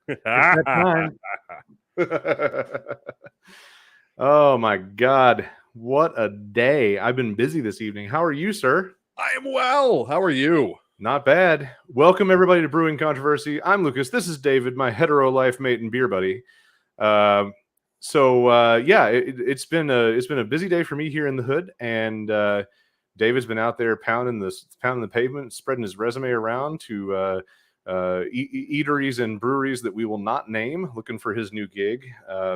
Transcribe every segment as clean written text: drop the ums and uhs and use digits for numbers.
It's that time. Oh my God. What a day. I've been busy this evening. How are you, sir? I am well. How are you? Not bad. Welcome everybody to Brewing Controversy. I'm Lucas. This is David, my hetero life mate and beer buddy. It's been a busy day for me here in the hood, and David's been out there pounding the pavement, spreading his resume around to eateries and breweries that we will not name, looking for his new gig.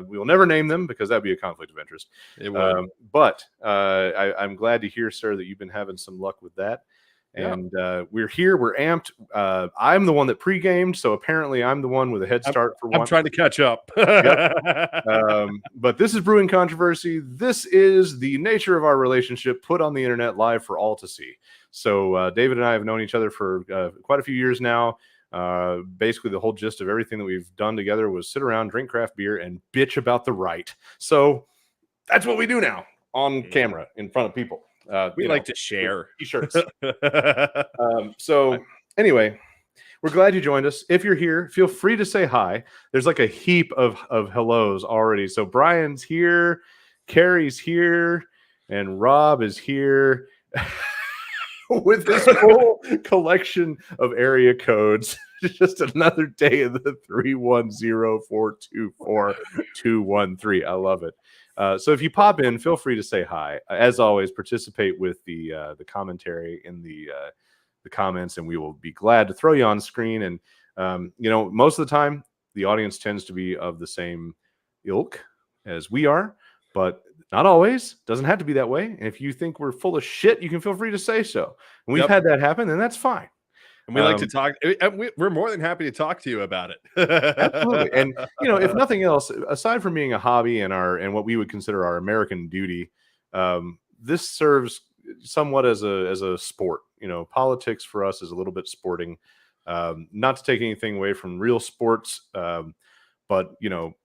We will never name them because that'd be a conflict of interest. It would. But I'm glad to hear, sir, that you've been having some luck with that. And we're here. We're amped. I'm the one that pre-gamed, so apparently I'm the one with a head start for one. I'm trying to catch up. But this is Brewing Controversy. This is the nature of our relationship put on the internet live for all to see. So David and I have known each other for quite a few years now. Basically, the whole gist of everything that we've done together was sit around, drink craft beer, and bitch about the right. So that's what we do now on camera in front of people. We like to share t-shirts. So anyway, we're glad you joined us. If you're here, feel free to say hi. There's like a heap of hellos already. So Brian's here, Carrie's here, and Rob is here with this whole collection of area codes. Just another day of the 310-424-213. I love it. So if you pop in, feel free to say hi. As always, participate with the commentary in the comments, and we will be glad to throw you on screen. And most of the time, the audience tends to be of the same ilk as we are, but not always. Doesn't have to be that way. And if you think we're full of shit, you can feel free to say so. And we've had that happen, and that's fine. And we like to talk. We're more than happy to talk to you about it. Absolutely. And if nothing else, aside from being a hobby and what we would consider our American duty, this serves somewhat as a sport. Politics for us is a little bit sporting. Not to take anything away from real sports, but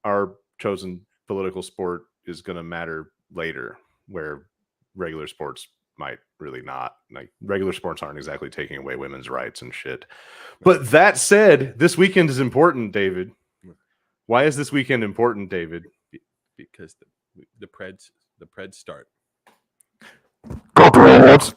our chosen political sport is going to matter later, where regular sports might really not. Like, regular sports aren't exactly taking away women's rights and shit. But that said, this weekend is important, David. Why is this weekend important, David? Because the Preds start. Go Preds!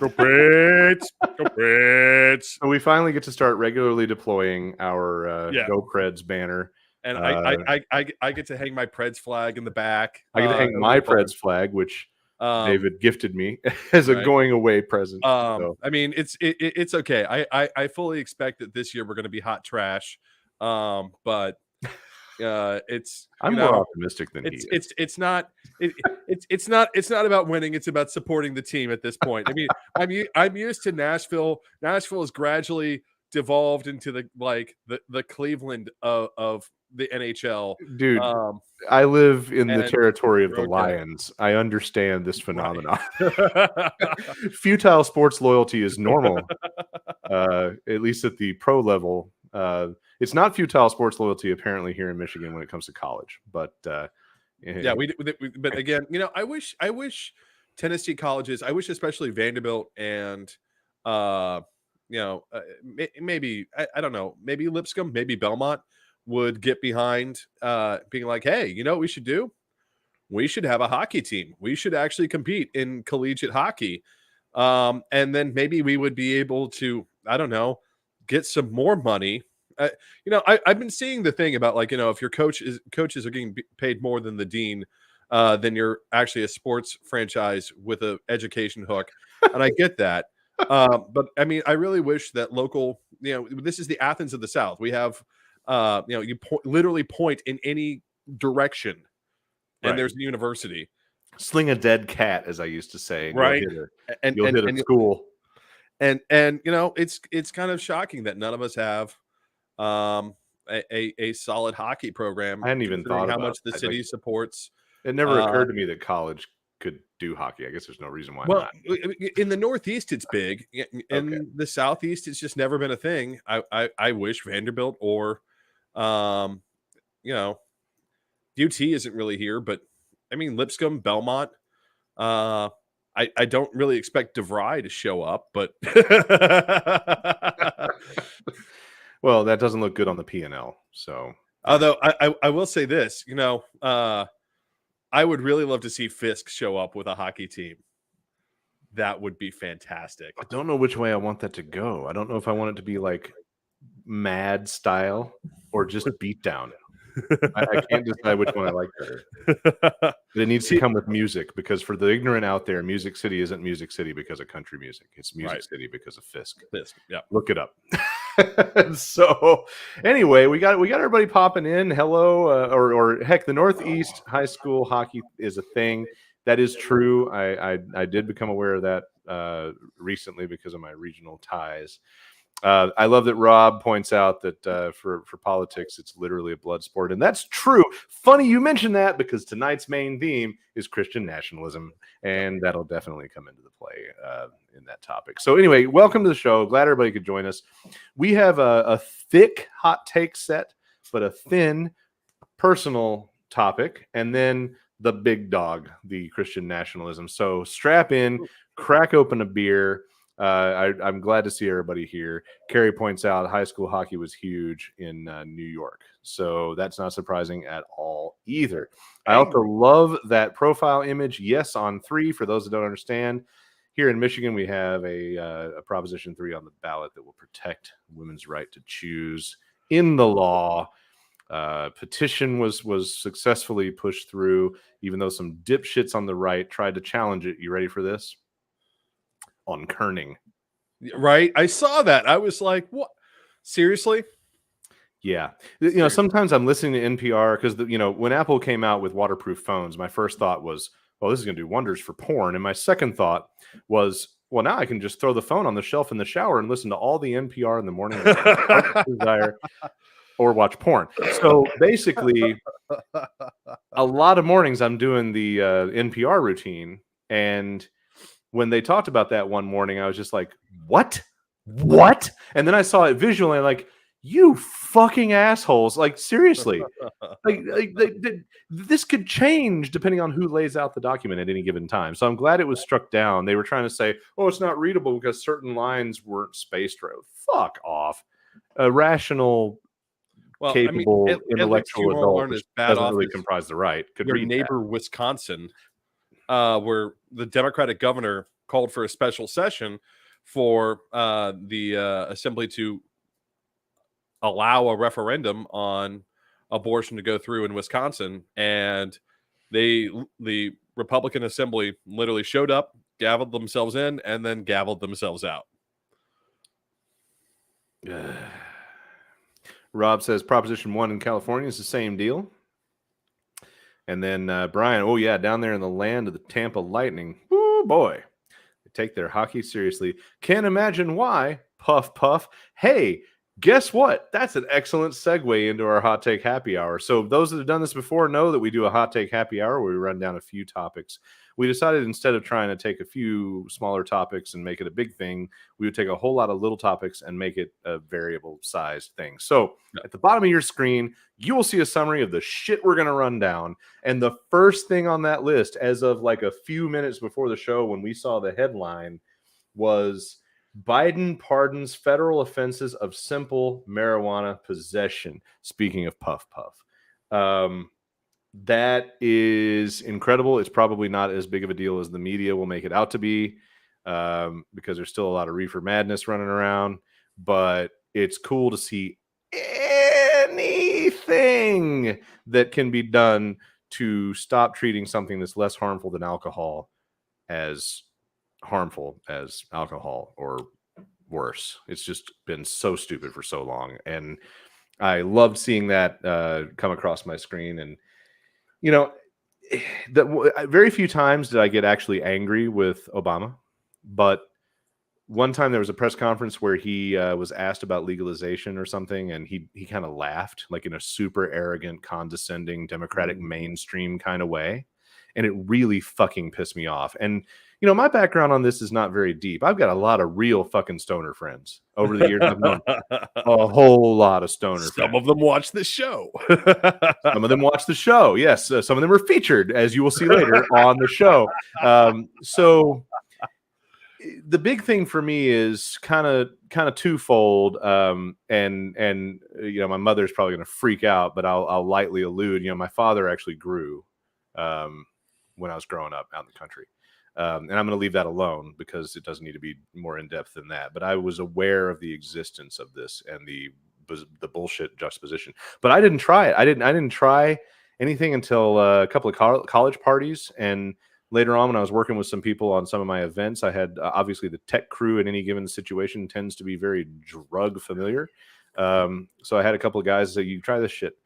Go Preds! Go Preds! So we finally get to start regularly deploying our Go Preds banner. And I get to hang my Preds flag in the back. I get to hang my Preds flag, which David gifted me as a going away present. I mean, it's okay. I fully expect that this year we're going to be hot trash. But it's I'm more optimistic than he is. It's not about winning. It's about supporting the team at this point. I mean, I'm used to Nashville. Nashville has gradually devolved into the Cleveland of the NHL. Dude, I live in the territory of the Lions. I understand this phenomenon. Right. Futile sports loyalty is normal, at least at the pro level. It's not futile sports loyalty apparently here in Michigan when it comes to college, but but again, I wish Tennessee colleges, I wish especially Vanderbilt and maybe I don't know, maybe Lipscomb, maybe Belmont would get behind being like, hey, what we should do? We should have a hockey team. We should actually compete in collegiate hockey. And then maybe we would be able to, I don't know, get some more money. I've been seeing the thing about if your coaches are getting paid more than the dean, then you're actually a sports franchise with an education hook. And I get that. But I mean, I really wish that local, this is the Athens of the South. We have, you literally point in any direction and there's a university. Sling a dead cat, as I used to say. Right. You'll hit at school. And it's kind of shocking that none of us have a solid hockey program. I hadn't even thought about how much the city supports. It never occurred to me that college could do hockey. I guess there's no reason why not. In the Northeast, it's big. In the Southeast, it's just never been a thing. I wish Vanderbilt or, UT isn't really here, but I mean, Lipscomb, Belmont, I don't really expect DeVry to show up, but Well, that doesn't look good on the P&L. So, Although I will say this, I would really love to see Fisk show up with a hockey team. That would be fantastic. I don't know which way I want that to go. I don't know if I want it to be like Mad style or just beat down. I can't decide which one I like better. But it needs to come with music, because for the ignorant out there, Music City isn't Music City because of country music. It's Music City because of Fisk. Yeah, look it up. So anyway, we got everybody popping in. Hello, or heck, the Northeast high school hockey is a thing. That is true. I did become aware of that recently because of my regional ties. I love that Rob points out that for politics, it's literally a blood sport. And that's true. Funny you mentioned that, because tonight's main theme is Christian nationalism. And that'll definitely come into the play in that topic. So anyway, welcome to the show. Glad everybody could join us. We have a thick hot take set, but a thin personal topic. And then the big dog, the Christian nationalism. So strap in, crack open a beer. I'm glad to see everybody here. Carrie points out high school hockey was huge in New York, so that's not surprising at all either. I also love that profile image. Yes, on 3, for those that don't understand. Here in Michigan, we have a Proposition 3 on the ballot that will protect women's right to choose in the law. Petition was successfully pushed through, even though some dipshits on the right tried to challenge it. You ready for this? On kerning. Right. I saw that. I was like, what? Seriously? Yeah. Sometimes I'm listening to NPR because, when Apple came out with waterproof phones, my first thought was, well, this is going to do wonders for porn. And my second thought was, well, now I can just throw the phone on the shelf in the shower and listen to all the NPR in the morning desire, or watch porn. So basically, a lot of mornings I'm doing the NPR routine, and when they talked about that one morning, I was just like, what? And then I saw it visually, and like, you fucking assholes. Like, seriously. This could change depending on who lays out the document at any given time. So I'm glad it was struck down. They were trying to say, oh, it's not readable because certain lines weren't spaced right. Fuck off. A rational, capable, intellectual adult, which doesn't really comprise the right, could your read neighbor, that. Wisconsin, where the Democratic governor called for a special session for the assembly to allow a referendum on abortion to go through in Wisconsin. And the Republican assembly literally showed up, gavelled themselves in, and then gavelled themselves out. Rob says Proposition 1 in California is the same deal. And then Brian, oh yeah, down there in the land of the Tampa Lightning. Woo, boy. They take their hockey seriously. Can't imagine why. Puff, puff. Hey, guess what? That's an excellent segue into our Hot Take Happy Hour. So those that have done this before know that we do a Hot Take Happy Hour where we run down a few topics. We decided, instead of trying to take a few smaller topics and make it a big thing, we would take a whole lot of little topics and make it a variable sized thing. So at the bottom of your screen, you will see a summary of the shit we're going to run down. And the first thing on that list, as of like a few minutes before the show, when we saw the headline, was Biden pardons federal offenses of simple marijuana possession. Speaking of puff puff. That is incredible. It's probably not as big of a deal as the media will make it out to be, because there's still a lot of reefer madness running around. But it's cool to see anything that can be done to stop treating something that's less harmful than alcohol as harmful as alcohol, or worse. It's just been so stupid for so long. And I loved seeing that come across my screen. And very few times did I get actually angry with Obama, but one time there was a press conference where he was asked about legalization or something, and he kind of laughed, like in a super arrogant, condescending, Democratic mainstream kind of way, and it really fucking pissed me off. And my background on this is not very deep. I've got a lot of real fucking stoner friends over the years. I've known a whole lot of stoner friends. Some of them watch the show. Some of them watch the show. Yes. Some of them are featured, as you will see later, on the show. So, the the big thing for me is kind of twofold. And my mother's probably going to freak out, but I'll lightly allude. My father actually grew when I was growing up out in the country. And I'm going to leave that alone because it doesn't need to be more in depth than that. But I was aware of the existence of this and the bullshit juxtaposition. But I didn't try it. I didn't try anything until a couple of college parties. And later on, when I was working with some people on some of my events, I had obviously the tech crew in any given situation tends to be very drug familiar. So I had a couple of guys say, "You try this shit."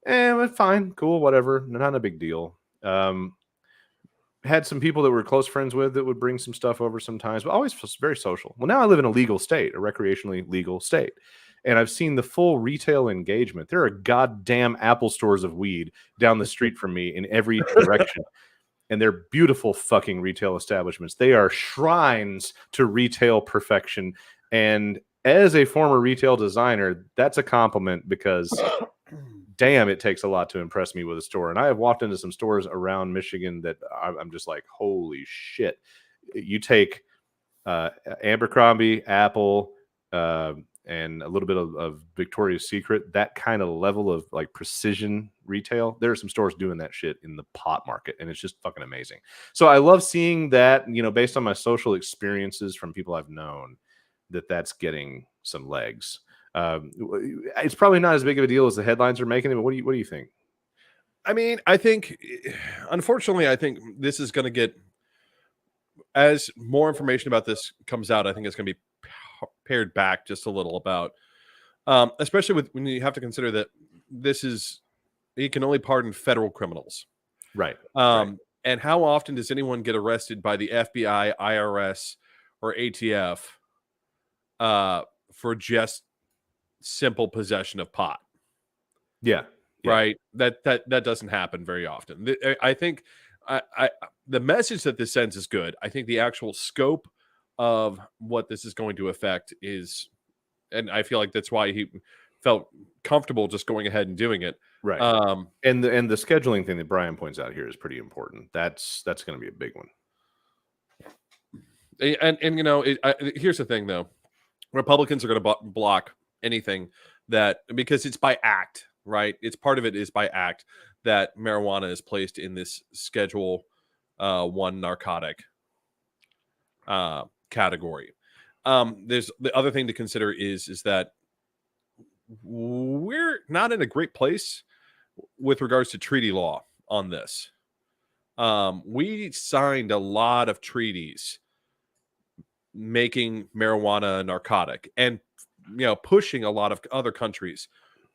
Fine, cool, whatever. Not a big deal. Had some people that we're close friends with that would bring some stuff over sometimes, but always very social. Well, now I live in a legal state, a recreationally legal state. And I've seen the full retail engagement. There are goddamn Apple stores of weed down the street from me in every direction. And they're beautiful fucking retail establishments. They are shrines to retail perfection. And as a former retail designer, that's a compliment because damn, it takes a lot to impress me with a store. And I have walked into some stores around Michigan that I'm just like, holy shit. You take Abercrombie, Apple, and a little bit of Victoria's Secret, that kind of level of like precision retail. There are some stores doing that shit in the pot market, and it's just fucking amazing. So I love seeing that, based on my social experiences from people I've known, that's getting some legs. It's probably not as big of a deal as the headlines are making it, but what do you think? I mean, I think, unfortunately, I think this is going to get, as more information about this comes out, I think it's going to be pared back just a little about, especially when you have to consider that he can only pardon federal criminals. Right. And how often does anyone get arrested by the FBI, IRS, or ATF for just simple possession of pot? Yeah. Right. That doesn't happen very often. I think the message that this sends is good. I think the actual scope of what this is going to affect is, and I feel like that's why he felt comfortable just going ahead and doing it. Right. And the scheduling thing that Brian points out here is pretty important. That's going to be a big one. And here's the thing though. Republicans are going to block anything that, because it's by act, right? It's part of it is by act that marijuana is placed in this Schedule 1 narcotic category. There's the other thing to consider is that we're not in a great place with regards to treaty law on this. We signed a lot of treaties making marijuana a narcotic and pushing a lot of other countries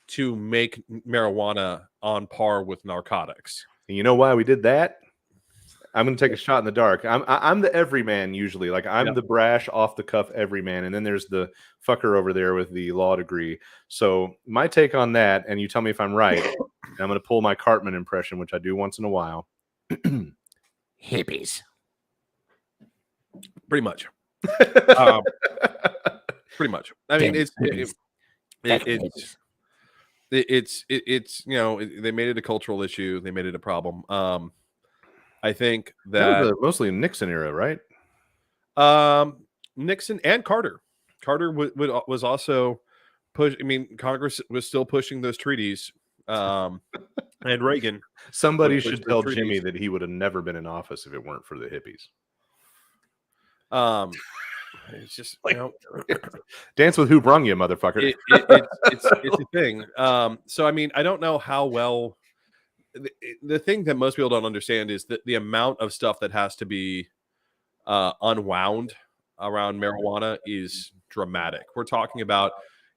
to make marijuana on par with narcotics. And you know why we did that? I'm going to take a shot in the dark. I'm the everyman usually. Like I'm the brash, off the cuff everyman, and then there's the fucker over there with the law degree. So my take on that, and you tell me if I'm right. I'm going to pull my Cartman impression, which I do once in a while. Hippies. Pretty much. Pretty much. I mean, it's they made it a cultural issue. They made it a problem. I think that was mostly Nixon era, right? Nixon and Carter. Carter was also push. I mean, Congress was still pushing those treaties. And Reagan. Somebody should tell Jimmy that he would have never been in office if it weren't for the hippies. It's just dance with who brung you, motherfucker. It's a thing. So I mean, I don't know how well. The thing that most people don't understand is that the amount of stuff that has to be unwound around marijuana is dramatic. We're talking about,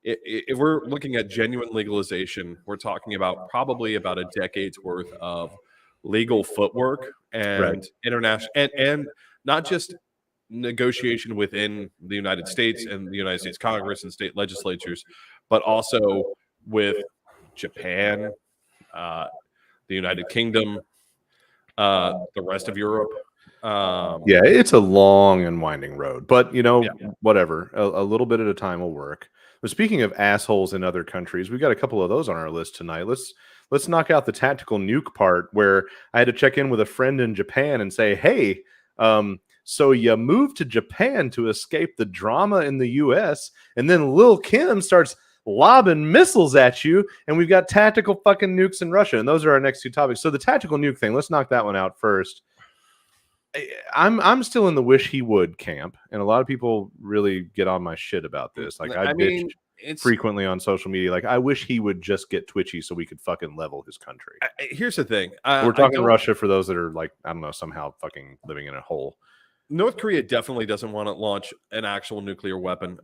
if we're looking at genuine legalization, we're talking about probably about a decade's worth of legal footwork and international and not just negotiation within the United States and the United States Congress and state legislatures, but also with Japan, the United Kingdom, the rest of Europe. It's a long and winding road, but whatever, a little bit at a time will work. But speaking of assholes in other countries, we've got a couple of those on our list tonight. Let's knock out the tactical nuke part, where I had to check in with a friend in Japan and say, hey, So you move to Japan to escape the drama in the US, and then Lil Kim starts lobbing missiles at you, and we've got tactical fucking nukes in Russia. And those are our next two topics. So the tactical nuke thing, let's knock that one out first. I'm still in the wish he would camp, and a lot of people really get on my shit about this. Like I bitch frequently on social media. Like I wish he would just get twitchy so we could fucking level his country. Here's the thing: we're talking Russia for those that are like, I don't know, somehow fucking living in a hole. North Korea definitely doesn't want to launch an actual nuclear weapon.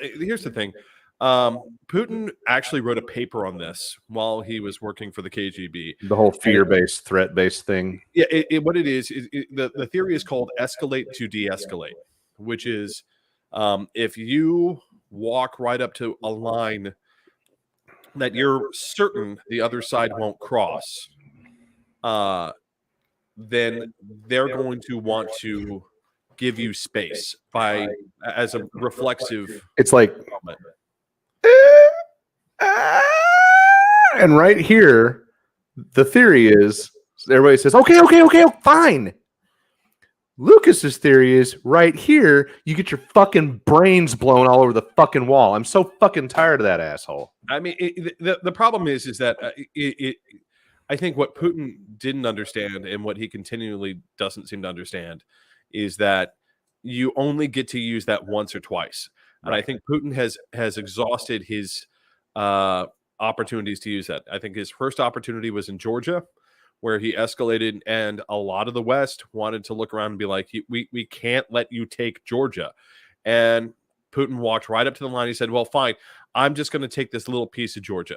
Here's the thing: Putin actually wrote a paper on this while he was working for the KGB. The whole fear-based, threat-based thing. Yeah, what it is the theory is called escalate to de-escalate, which is if you walk right up to a line that you're certain the other side won't cross, then they're going to want to give you space as a reflexive. It's like, and right here, the theory is everybody says, okay, fine. Lucas's theory is right here, you get your fucking brains blown all over the fucking wall. I'm so fucking tired of that asshole. I mean, the problem is that I think what Putin didn't understand, and what he continually doesn't seem to understand, is that you only get to use that once or twice. And I think Putin has exhausted his opportunities to use that. I think his first opportunity was in Georgia, where he escalated, and a lot of the West wanted to look around and be like, we can't let you take Georgia. And Putin walked right up to the line. He said, well, fine, I'm just going to take this little piece of Georgia.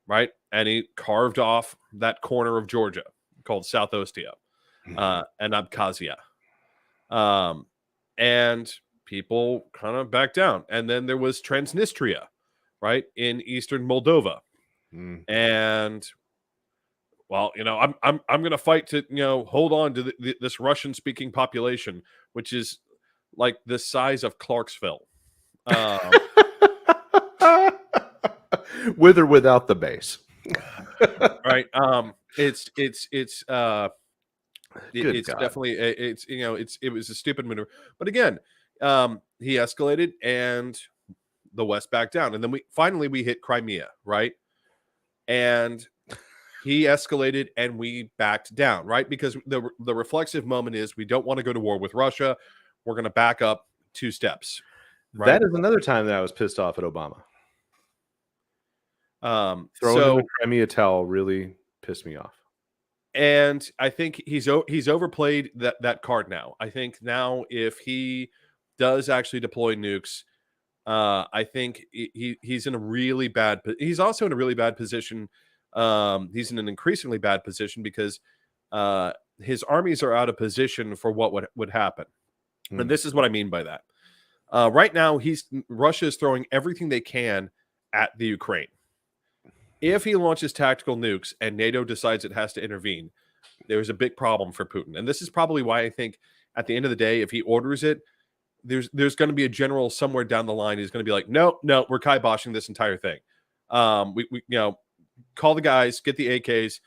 Right? And he carved off that corner of Georgia called South Ossetia and Abkhazia. And people kind of backed down. And then there was Transnistria, right, in eastern Moldova. And well, I'm going to fight to, hold on to this Russian-speaking population, which is like the size of Clarksville. With or without the base. Right. It's definitely, it was a stupid maneuver. But again, he escalated and the West backed down. And then we hit Crimea, right? And he escalated and we backed down, right? Because the reflexive moment is we don't want to go to war with Russia. We're going to back up 2 steps. Right? That is another time that I was pissed off at Obama. Throwing in the Crimea towel really pissed me off. And I think he's overplayed that card now. I think now if he does actually deploy nukes, I think he's in a really bad. He's also in a really bad position. He's in an increasingly bad position because his armies are out of position for what would happen. And this is what I mean by that. Right now, Russia is throwing everything they can at the Ukraine. If he launches tactical nukes and NATO decides it has to intervene, there's a big problem for Putin. And this is probably why I think at the end of the day, if he orders it, there's going to be a general somewhere down the line who's going to be like, no, we're kiboshing this entire thing. We call the guys, get the AKs.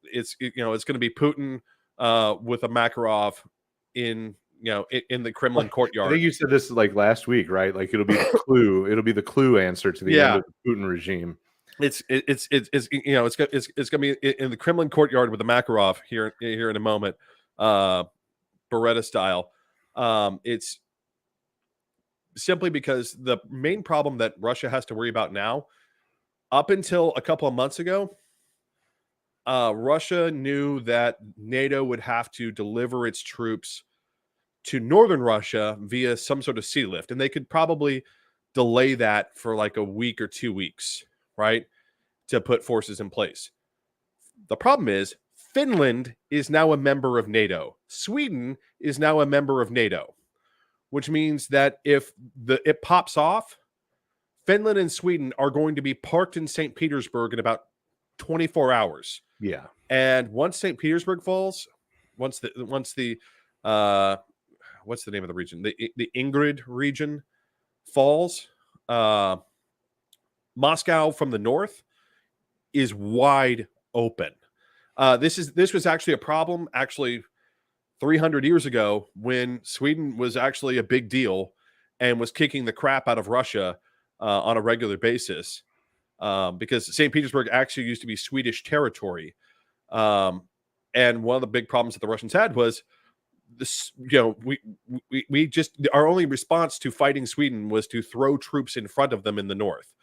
It's going to be Putin with a Makarov in the Kremlin courtyard. I think you said this like last week, right? Like it'll be the clue. It'll be the clue answer to the end of the Putin regime. It's going to be in the Kremlin courtyard with the Makarov here in a moment, Beretta style. It's simply because the main problem that Russia has to worry about now, up until a couple of months ago, Russia knew that NATO would have to deliver its troops to northern Russia via some sort of sea lift, and they could probably delay that for like a week or 2 weeks, right, to put forces in place. The problem is Finland is now a member of NATO. Sweden is now a member of NATO, which means that if it pops off, Finland and Sweden are going to be parked in St. Petersburg in about 24 hours. Yeah. And once St. Petersburg falls, once the what's the name of the region? The Ingrid region falls. Moscow from the north is wide open. This was actually a problem 300 years ago when Sweden was actually a big deal and was kicking the crap out of Russia on a regular basis, because St. Petersburg actually used to be Swedish territory. And one of the big problems that the Russians had was this, we just, our only response to fighting Sweden was to throw troops in front of them in the north.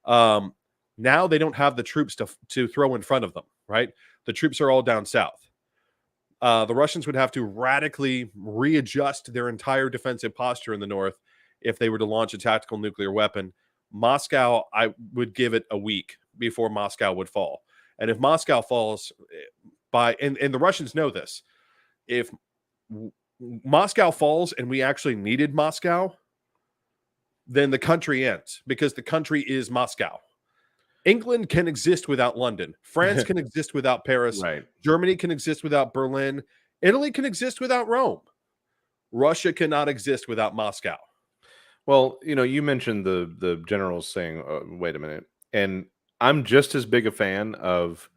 Now they don't have the troops to throw in front of them, right? The troops are all down south. The Russians would have to radically readjust their entire defensive posture in the north if they were to launch a tactical nuclear weapon. Moscow, I would give it a week before Moscow would fall. And if Moscow falls and the Russians know this, if Moscow falls and we actually needed Moscow, then the country ends, because the country is Moscow. England can exist without London. France can exist without Paris. Right. Germany can exist without Berlin. Italy can exist without Rome. Russia cannot exist without Moscow. Well, you mentioned the generals saying, wait a minute. And I'm just as big a fan of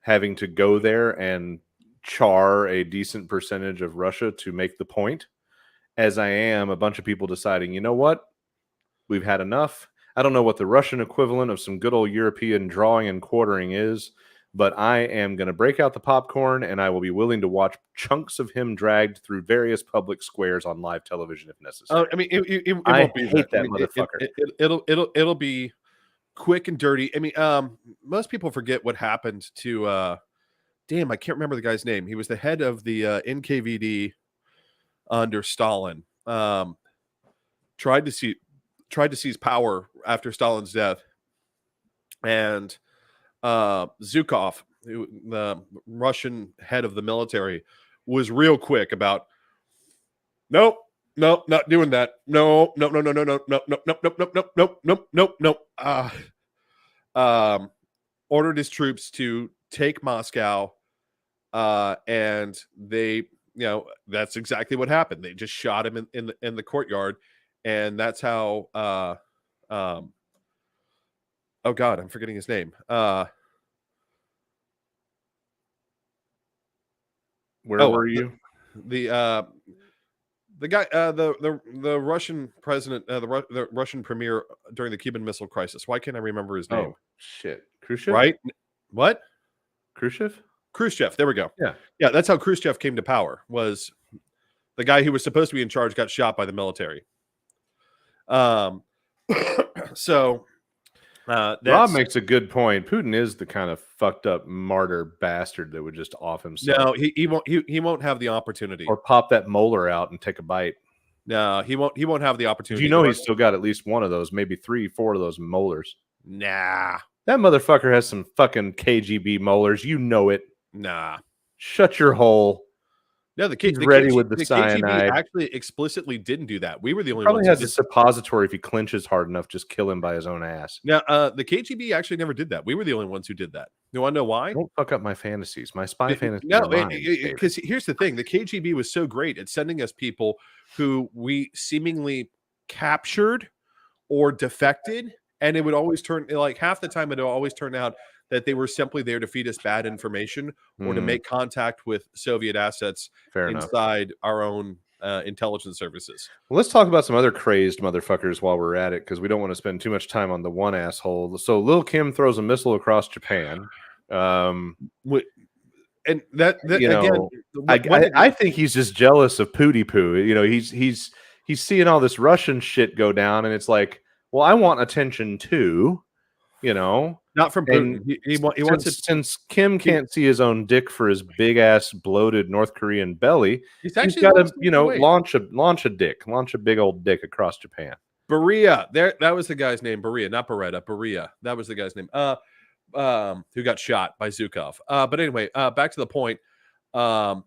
having to go there and char a decent percentage of Russia to make the point as I am a bunch of people deciding, you know what? We've had enough. I don't know what the Russian equivalent of some good old European drawing and quartering is, but I am going to break out the popcorn, and I will be willing to watch chunks of him dragged through various public squares on live television if necessary. I mean, it won't be hate that motherfucker. It'll be quick and dirty. I mean, most people forget what happened to. Damn, I can't remember the guy's name. He was the head of the NKVD under Stalin. Tried to seize power after Stalin's death, and Zhukov, the Russian head of the military, was real quick about, nope, not doing that. No. Ordered his troops to take Moscow, and they, that's exactly what happened. They just shot him in the courtyard. And that's how, oh God, I'm forgetting his name. Where were you? The guy, the Russian president, the Russian premier during the Cuban Missile Crisis. Why can't I remember his name? Oh, shit. Khrushchev? Right? What? Khrushchev? Khrushchev. There we go. Yeah. Yeah, that's how Khrushchev came to power. Was the guy who was supposed to be in charge got shot by the military. So Rob makes a good point. Putin is the kind of fucked up martyr bastard that would just off himself. No, he won't have the opportunity, or pop that molar out and take a bite. No, he won't have the opportunity. He's still got at least one of those, maybe 3-4 of those molars. Nah, that motherfucker has some fucking KGB molars. You know it. Nah, shut your hole. No, the cyanide. KGB actually explicitly didn't do that. We were the only Probably ones. Has a suppository. If he clinches hard enough, just kill him by his own ass. Now, the KGB actually never did that. We were the only ones who did that. You want to know why? Don't fuck up my fantasies. My spy fantasies. No, because here's the thing: the KGB was so great at sending us people who we seemingly captured or defected, and it would always turn, like half the time, it would always turn out that they were simply there to feed us bad information or to make contact with Soviet assets inside our own intelligence services. Well, let's talk about some other crazed motherfuckers while we're at it, because we don't want to spend too much time on the one asshole. So Lil Kim throws a missile across Japan. And that again, I think he's just jealous of Pootie Poo. He's seeing all this Russian shit go down, and it's like, well, I want attention too. Not from Putin. He wants it, since Kim can't see his own dick for his big ass bloated North Korean belly. He's got to launch a big old dick across Japan. Beria, that was the guy's name. Beria, not Beretta. Beria, that was the guy's name. Who got shot by Zhukov. But anyway, back to the point. Now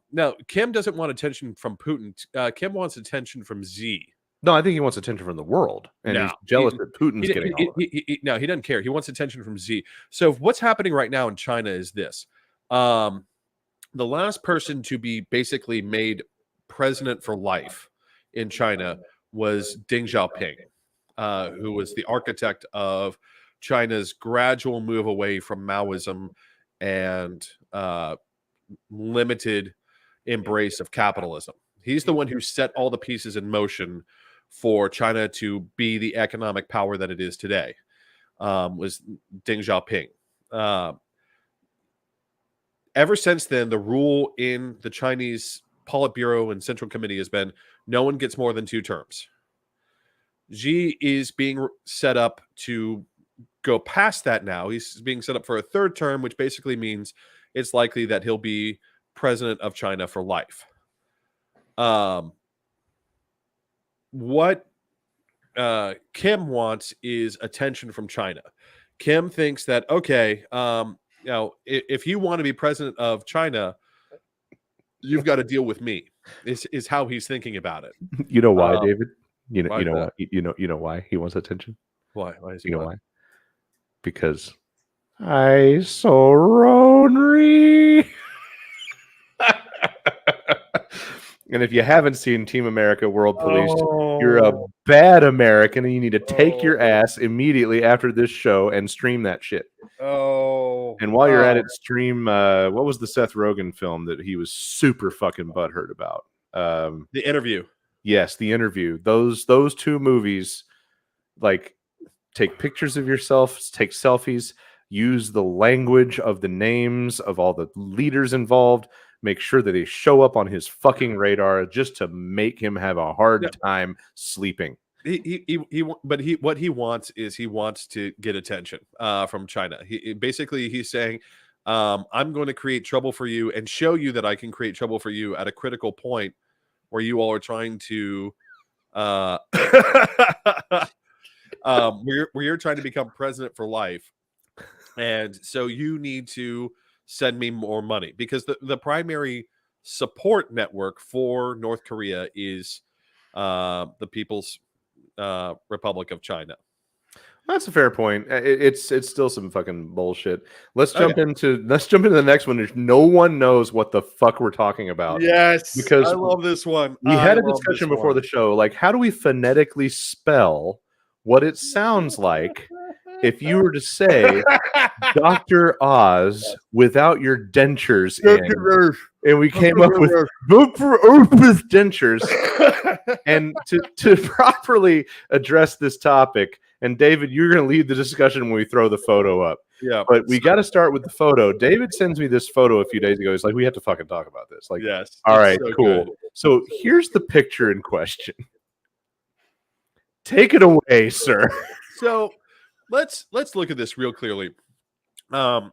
Kim doesn't want attention from Putin. Kim wants attention from Z. No, I think he wants attention from the world, and he's jealous that Putin's getting all of it. No, he doesn't care. He wants attention from Z. So what's happening right now in China is this. The last person to be basically made president for life in China was Deng Xiaoping, who was the architect of China's gradual move away from Maoism and limited embrace of capitalism. He's the one who set all the pieces in motion for China to be the economic power that it is today. Was Deng Xiaoping. Ever since then, the rule in the Chinese Politburo and Central Committee has been no one gets more than 2 terms. Xi is being set up to go past that now. He's being set up for a 3rd term, which basically means it's likely that he'll be president of China for life. What Kim wants is attention from China. Kim thinks that, okay, if you want to be president of China, you've got to deal with me. Is how he's thinking about it. You know why, David? You know why is why? that? You know why he wants attention? Why is he You know want- why? Because I so lonely. And if you haven't seen Team America World Police, you're a bad American and you need to take your ass immediately after this show and stream that shit. And while you're at it, stream what was the Seth Rogen film that he was super fucking butthurt about? The Interview. Yes, The Interview. Those 2 movies, like, take pictures of yourself, take selfies, use the language of the names of all the leaders involved, make sure that they show up on his fucking radar just to make him have a hard time sleeping. What he wants is he wants to get attention from China. He's saying, I'm going to create trouble for you and show you that I can create trouble for you at a critical point where you all are trying to where you're trying to become president for life. And so you need to send me more money, because the primary support network for North Korea is the People's Republic of China. That's a fair point. It's still some fucking bullshit. Let's jump into the next one. There's no one knows what the fuck we're talking about. Yes, because I love this one. We had a discussion before the show. Like, how do we phonetically spell what it sounds like if you were to say Dr. Oz without your dentures in? And we came up with dentures. And to properly address this topic, and David, you're going to lead the discussion when we throw the photo up. Yeah. But we got to start with the photo. David sends me this photo a few days ago. He's like, we have to fucking talk about this. Like, yes. All right, so cool. Good. So here's the picture in question. Take it away, sir. So let's look at this real clearly. Obviously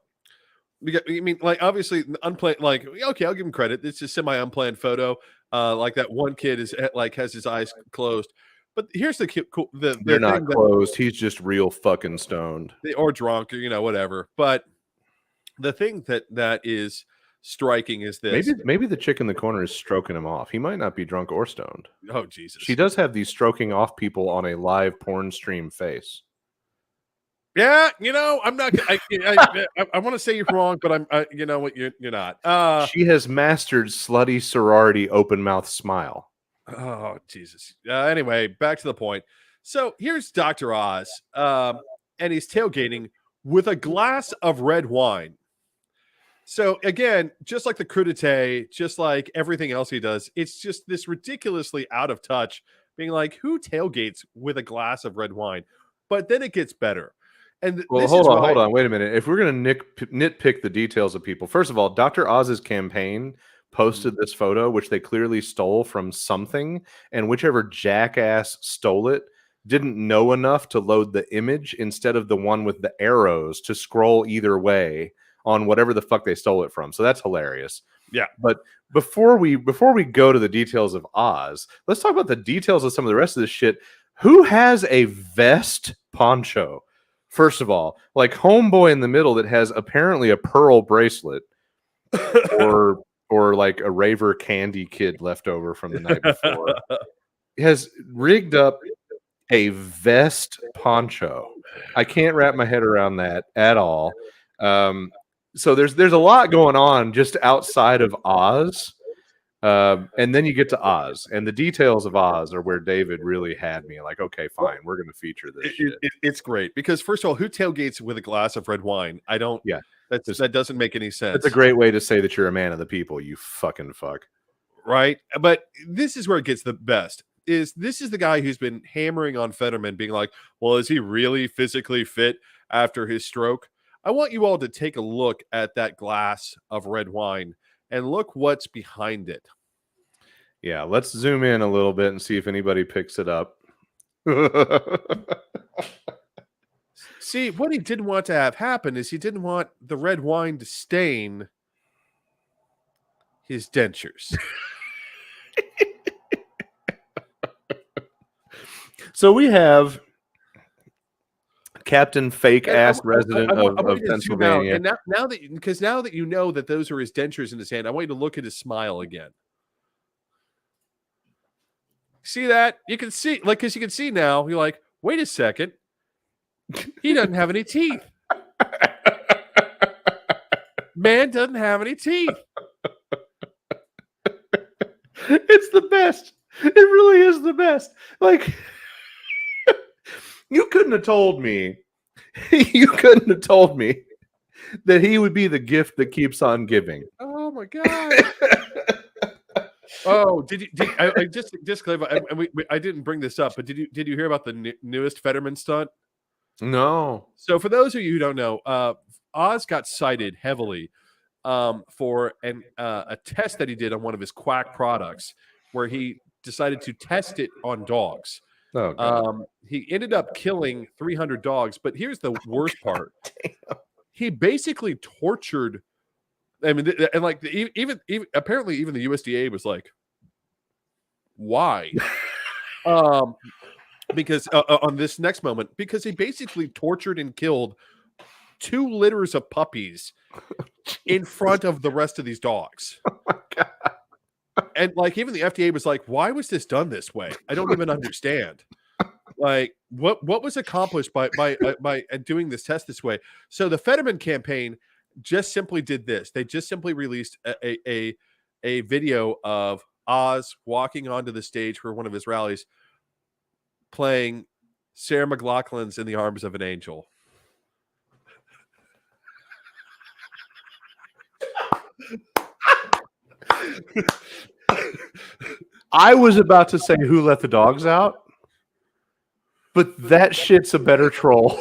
unplanned. Like, okay, I'll give him credit. It's a semi-unplanned photo. Like that one kid is has his eyes closed. But here's the cool. They're not closed. He's just real fucking stoned, or drunk, or whatever. But the thing that is striking is this. Maybe the chick in the corner is stroking him off. He might not be drunk or stoned. Oh Jesus! She does have these stroking off people on a live porn stream face. Yeah, I'm not. I want to say you're wrong, but I'm. You know what? You're not. She has mastered slutty sorority open mouth smile. Oh Jesus! Anyway, back to the point. So here's Dr. Oz, and he's tailgating with a glass of red wine. So again, just like the crudité, just like everything else he does, it's just this ridiculously out of touch, being like, who tailgates with a glass of red wine? But then it gets better. And hold on, wait a minute. If we're going to nitpick the details of people, first of all, Dr. Oz's campaign posted this photo, which they clearly stole from something, and whichever jackass stole it didn't know enough to load the image instead of the one with the arrows to scroll either way on whatever the fuck they stole it from. So that's hilarious. Yeah. But before we go to the details of Oz, let's talk about the details of some of the rest of this shit. Who has a vest poncho? First of all, like homeboy in the middle that has apparently a pearl bracelet or like a raver candy kid left over from the night before has rigged up a vest poncho. I can't wrap my head around that at all. So there's a lot going on just outside of Oz. And then you get to Oz, and the details of Oz are where David really had me like, okay, fine, we're going to feature this shit. It's great because first of all, who tailgates with a glass of red wine? Yeah, that doesn't make any sense. It's a great way to say that you're a man of the people, you fucking fuck. right? But this is where it gets the best. This is the guy who's been hammering on Fetterman, being like, well, is he really physically fit after his stroke? I want you all to take a look at that glass of red wine and look what's behind it. Yeah, let's zoom in a little bit and see if anybody picks it up. See, what he didn't want to have happen is he didn't want the red wine to stain his dentures. So we have Captain Fake And Ass Resident I want of you to zoom out. Pennsylvania. And now that you know that those are his dentures in his hand, I want you to look at his smile again. See that? You can see, like, because you can see now, you're like, wait a second. He doesn't have any teeth. Man doesn't have any teeth. It's the best. It really is the best. Like, you couldn't have told me. You couldn't have told me that he would be the gift that keeps on giving. Oh my god. Oh, I just clarify, and I didn't bring this up, but did you hear about the newest Fetterman stunt? No. So for those of you who don't know, Oz got cited heavily for a test that he did on one of his quack products, where he decided to test it on dogs. Oh, God. He ended up killing 300 dogs, but here's the worst part: he basically tortured. I mean, and like even apparently even the USDA was like, why? Because on this next moment, because he basically tortured and killed 2 litters of puppies in front of the rest of these dogs. Oh my God. And like even the FDA was like, why was this done this way? I don't even understand. Like what was accomplished by doing this test this way? So the Fetterman campaign just simply did this. They just simply released a video of Oz walking onto the stage for one of his rallies, playing Sarah McLachlan's "In the Arms of an Angel." I was about to say Who Let the Dogs Out, but that shit's a better troll.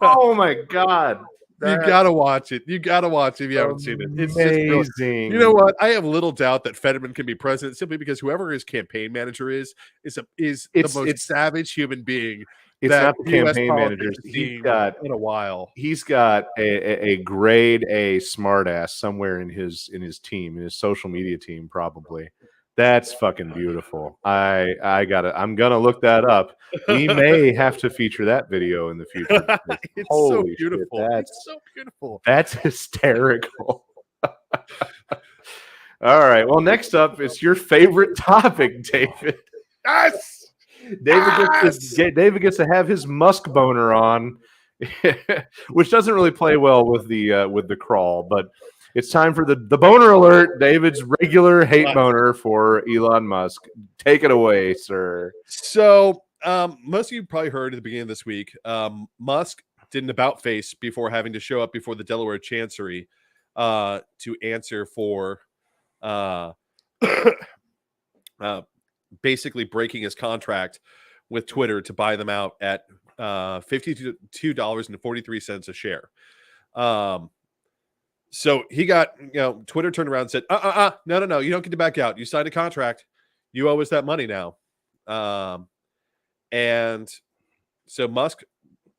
Oh my God. You gotta watch it. You gotta watch it if you haven't seen it. It's amazing. just brilliant. You know what? I have little doubt that Fetterman can be president simply because whoever his campaign manager is the most savage human being. It's not the campaign manager. He's got in a while. He's got a grade A smartass somewhere in his team, in his social media team, probably. That's fucking beautiful. I'm gonna look that up. We may have to feature that video in the future. It's so beautiful. It's so beautiful. That's hysterical. All right. Well, next up, it's your favorite topic, David. Yes. David gets to have his Musk boner on, which doesn't really play well with the crawl, but it's time for the boner alert. David's regular hate boner for Elon Musk. Take it away, sir. So, most of you probably heard at the beginning of this week, Musk did an about face before having to show up before the Delaware Chancery to answer for basically breaking his contract with Twitter to buy them out at $52.43 a share. So he got, Twitter turned around and said, no, you don't get to back out. You signed a contract. You owe us that money now. And so Musk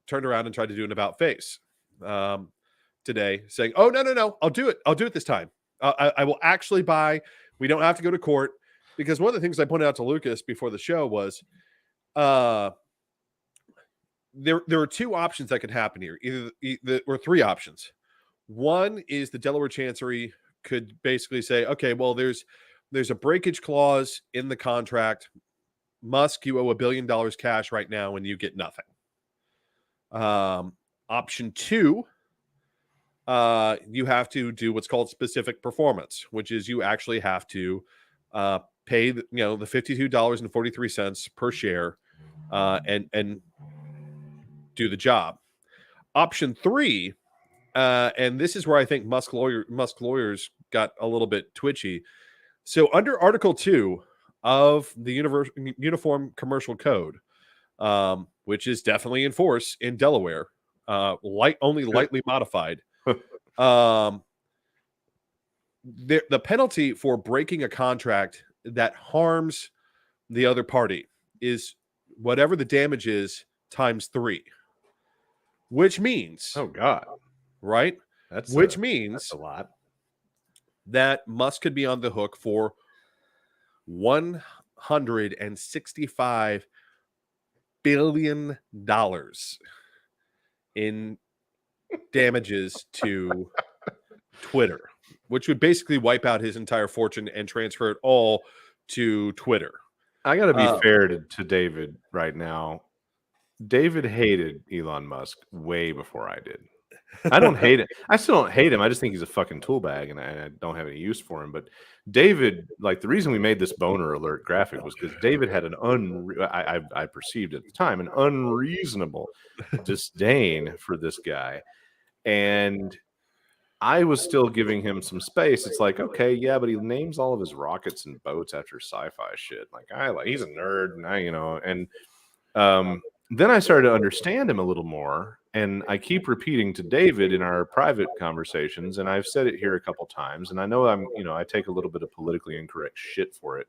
turned around and tried to do an about face today, saying, oh, no, I'll do it this time. I will actually buy. We don't have to go to court. Because one of the things I pointed out to Lucas before the show was there are 2 options that could happen here. Or 3 options. One is the Delaware Chancery could basically say, okay, well, there's a breakage clause in the contract. Musk, you owe $1 billion cash right now and you get nothing. Option 2, you have to do what's called specific performance, which is you actually have to pay the $52.43 per share and do the job. Option 3 And this is where I think Musk lawyers got a little bit twitchy. So under Article 2 of the Uniform Commercial Code, which is definitely in force in Delaware, only lightly modified. The penalty for breaking a contract that harms the other party is whatever the damage is times 3, which means, Oh God, right? that's Means a lot. that Musk could be on the hook for $165 billion in damages to Twitter, which would basically wipe out his entire fortune and transfer it all to Twitter. I got to be fair to David right now. David hated Elon Musk way before I did. I don't hate it. I still don't hate him. I just think he's a fucking tool bag, and I don't have any use for him. But David, like the reason we made this boner alert graphic was because David had an I perceived at the time an unreasonable disdain for this guy, and I was still giving him some space. It's like, okay, yeah, but he names all of his rockets and boats after sci-fi shit. Like he's a nerd, and then I started to understand him a little more, and I keep repeating to David in our private conversations, and I've said it here a couple times, and I know I take a little bit of politically incorrect shit for it,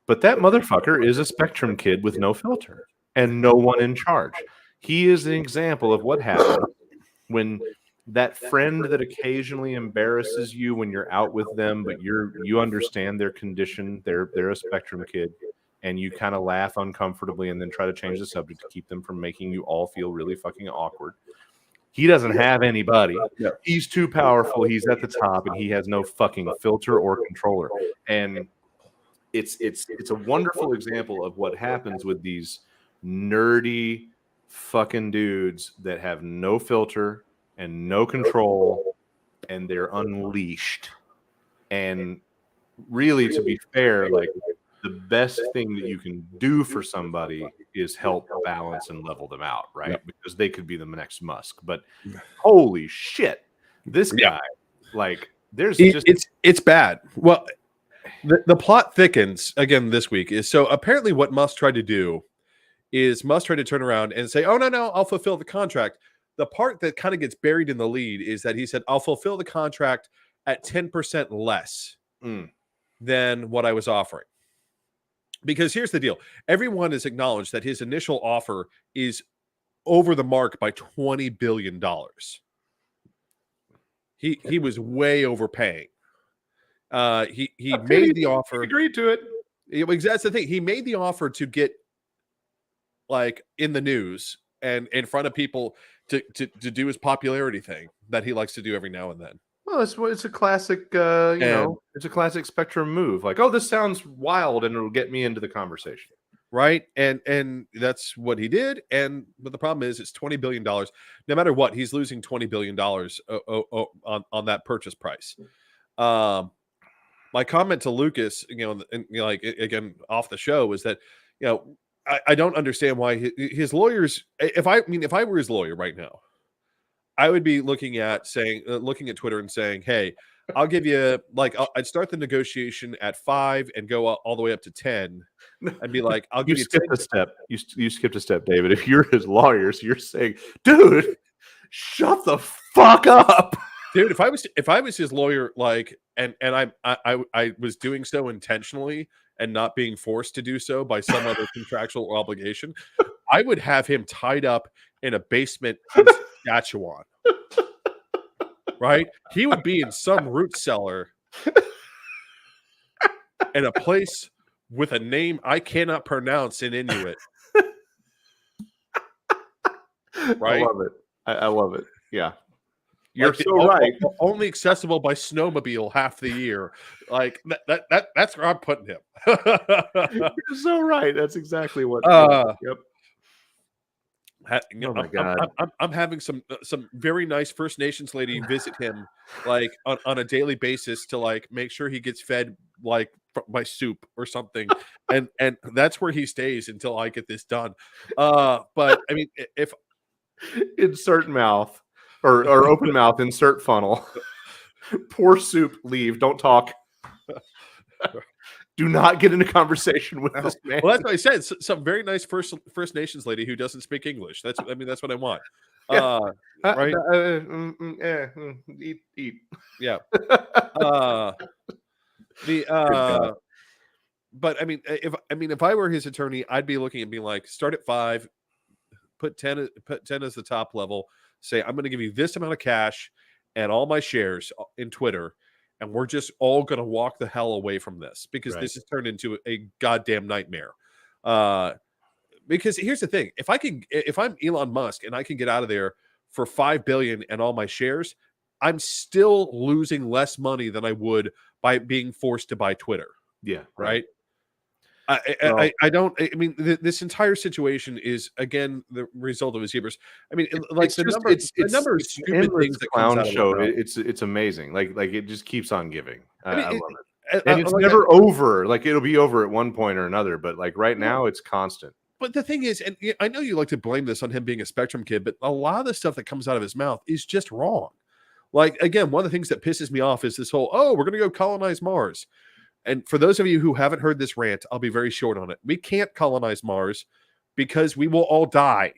but that motherfucker is a spectrum kid with no filter and no one in charge. He is an example of what happens when that friend that occasionally embarrasses you when you're out with them, but you understand their condition, they're a spectrum kid, and you kind of laugh uncomfortably and then try to change the subject to keep them from making you all feel really fucking awkward. He doesn't have anybody. Yeah. He's too powerful. He's at the top, and he has no fucking filter or controller. And it's a wonderful example of what happens with these nerdy fucking dudes that have no filter and no control, and they're unleashed. And really, to be fair, like, the best thing that you can do for somebody is help balance and level them out, right? Yep. Because they could be the next Musk. But holy shit, this guy, like, it's bad. Well, the plot thickens again this week. Is so apparently what Musk tried to do is Musk tried to turn around and say, "Oh no, I'll fulfill the contract." The part that kind of gets buried in the lead is that he said, "I'll fulfill the contract at 10% less than what I was offering." Because here's the deal. Everyone has acknowledged that his initial offer is over the mark by $20 billion. He was way overpaying. He made the offer. Agreed to it. That's the thing. He made the offer to get like in the news and in front of people to do his popularity thing that he likes to do every now and then. Well, it's a classic, it's a classic Spectrum move. Like, oh, this sounds wild, and it'll get me into the conversation, right? And that's what he did. But the problem is, it's $20 billion. No matter what, he's losing $20 billion on that purchase price. My comment to Lucas, like again off the show, is that I don't understand why his lawyers. If I were his lawyer right now, I would be looking at Twitter and saying, "Hey, I'll give you I'd start the negotiation at 5 and go all the way up to 10, and be like, I'll give you." Skipped a step. You skipped a step, David. If you're his lawyer, so you're saying, "Dude, shut the fuck up." Dude, if I was his lawyer, and I was doing so intentionally and not being forced to do so by some other contractual obligation, I would have him tied up in a basement in Saskatchewan. Right? He would be in some root cellar in a place with a name I cannot pronounce in Inuit. Right? I love it. I love it. Yeah. You're so right. Only accessible by snowmobile half the year. Like that's where I'm putting him. You're so right. That's exactly what. Yep. Oh my God. I'm having some very nice First Nations lady visit him on a daily basis to make sure he gets fed by soup or something, and that's where he stays until I get this done. But I mean, if insert mouth. or open mouth, insert funnel. Pour soup, leave, don't talk. Do not get into conversation with this man. Well, that's what I said. Some very nice First Nations lady who doesn't speak English. That's what I want. Yeah. Right? Eat. Yeah. Good God. But I mean, if I were his attorney, I'd be looking and being like, start at 5, put 10 as the top level. Say, I'm going to give you this amount of cash and all my shares in Twitter, and we're just all going to walk the hell away from this because Right. this has turned into a goddamn nightmare. Because here's the thing: if I'm Elon Musk and I can get out of there for $5 billion and all my shares, I'm still losing less money than I would by being forced to buy Twitter. Yeah. Right. Well, I don't. I mean, this entire situation is again the result of his hubris. I mean, like it's the just number, it's the number of it's an stupid endless things that comes clown out of show. his mouth. It's amazing. Like it just keeps on giving. I mean, I love it. And it's like never over. Like it'll be over at one point or another, but like right Well, now it's constant. but the thing is, and I know you like to blame this on him being a Spectrum kid, but a lot of the stuff that comes out of his mouth is just wrong. Like again, one of the things that pisses me off is this whole, oh, we're going to go colonize Mars. And for those of you who haven't heard this rant, I'll be very short on it. We can't colonize Mars because we will all die.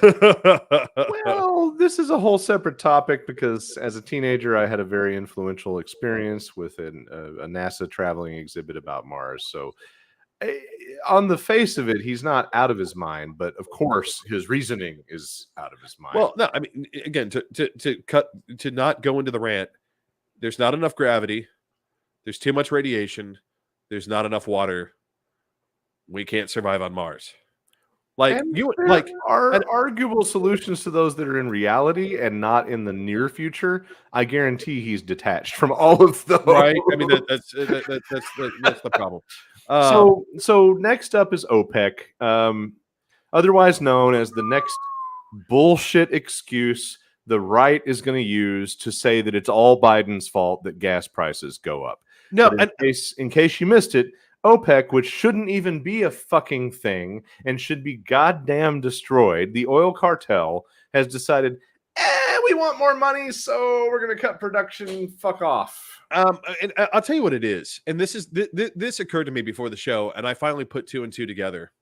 Well, this is a whole separate topic because as a teenager, I had a very influential experience with a NASA traveling exhibit about Mars. So, on the face of it, he's not out of his mind, but of course, his reasoning is out of his mind. Well, no, I mean, again, to not go into the rant, there's not enough gravity. There's too much radiation. There's not enough water. We can't survive on Mars. Like and you there like are arguable solutions to those that are in reality and not in the near future. I guarantee he's detached from all of those. right. I mean that's the problem. So next up is OPEC, otherwise known as the next bullshit excuse the right is going to use to say that it's all Biden's fault that gas prices go up. No, But in case you missed it, OPEC, which shouldn't even be a fucking thing and should be goddamn destroyed, the oil cartel has decided, we want more money, so we're going to cut production. Fuck off. and I'll tell you what it is. And this occurred to me before the show, and I finally put 2 and 2 together.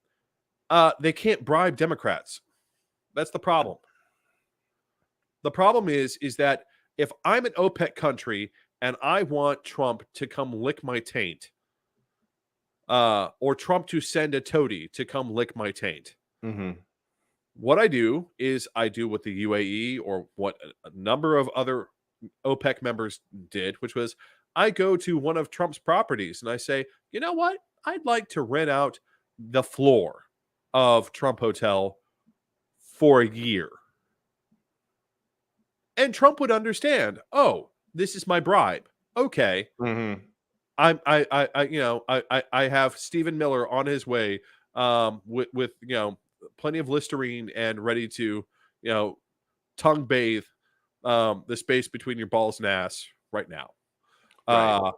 They can't bribe Democrats. That's the problem. The problem is that if I'm an OPEC country and I want Trump to come lick my taint, or Trump to send a toady to come lick my taint, what I do is I do what the UAE or what a number of other OPEC members did, which was I go to one of Trump's properties and I say, you know what? I'd like to rent out the floor of Trump Hotel for a year. And Trump would understand, oh, this is my bribe. Okay. I have Stephen Miller on his way with plenty of Listerine and ready to tongue bathe the space between your balls and ass right now. Right.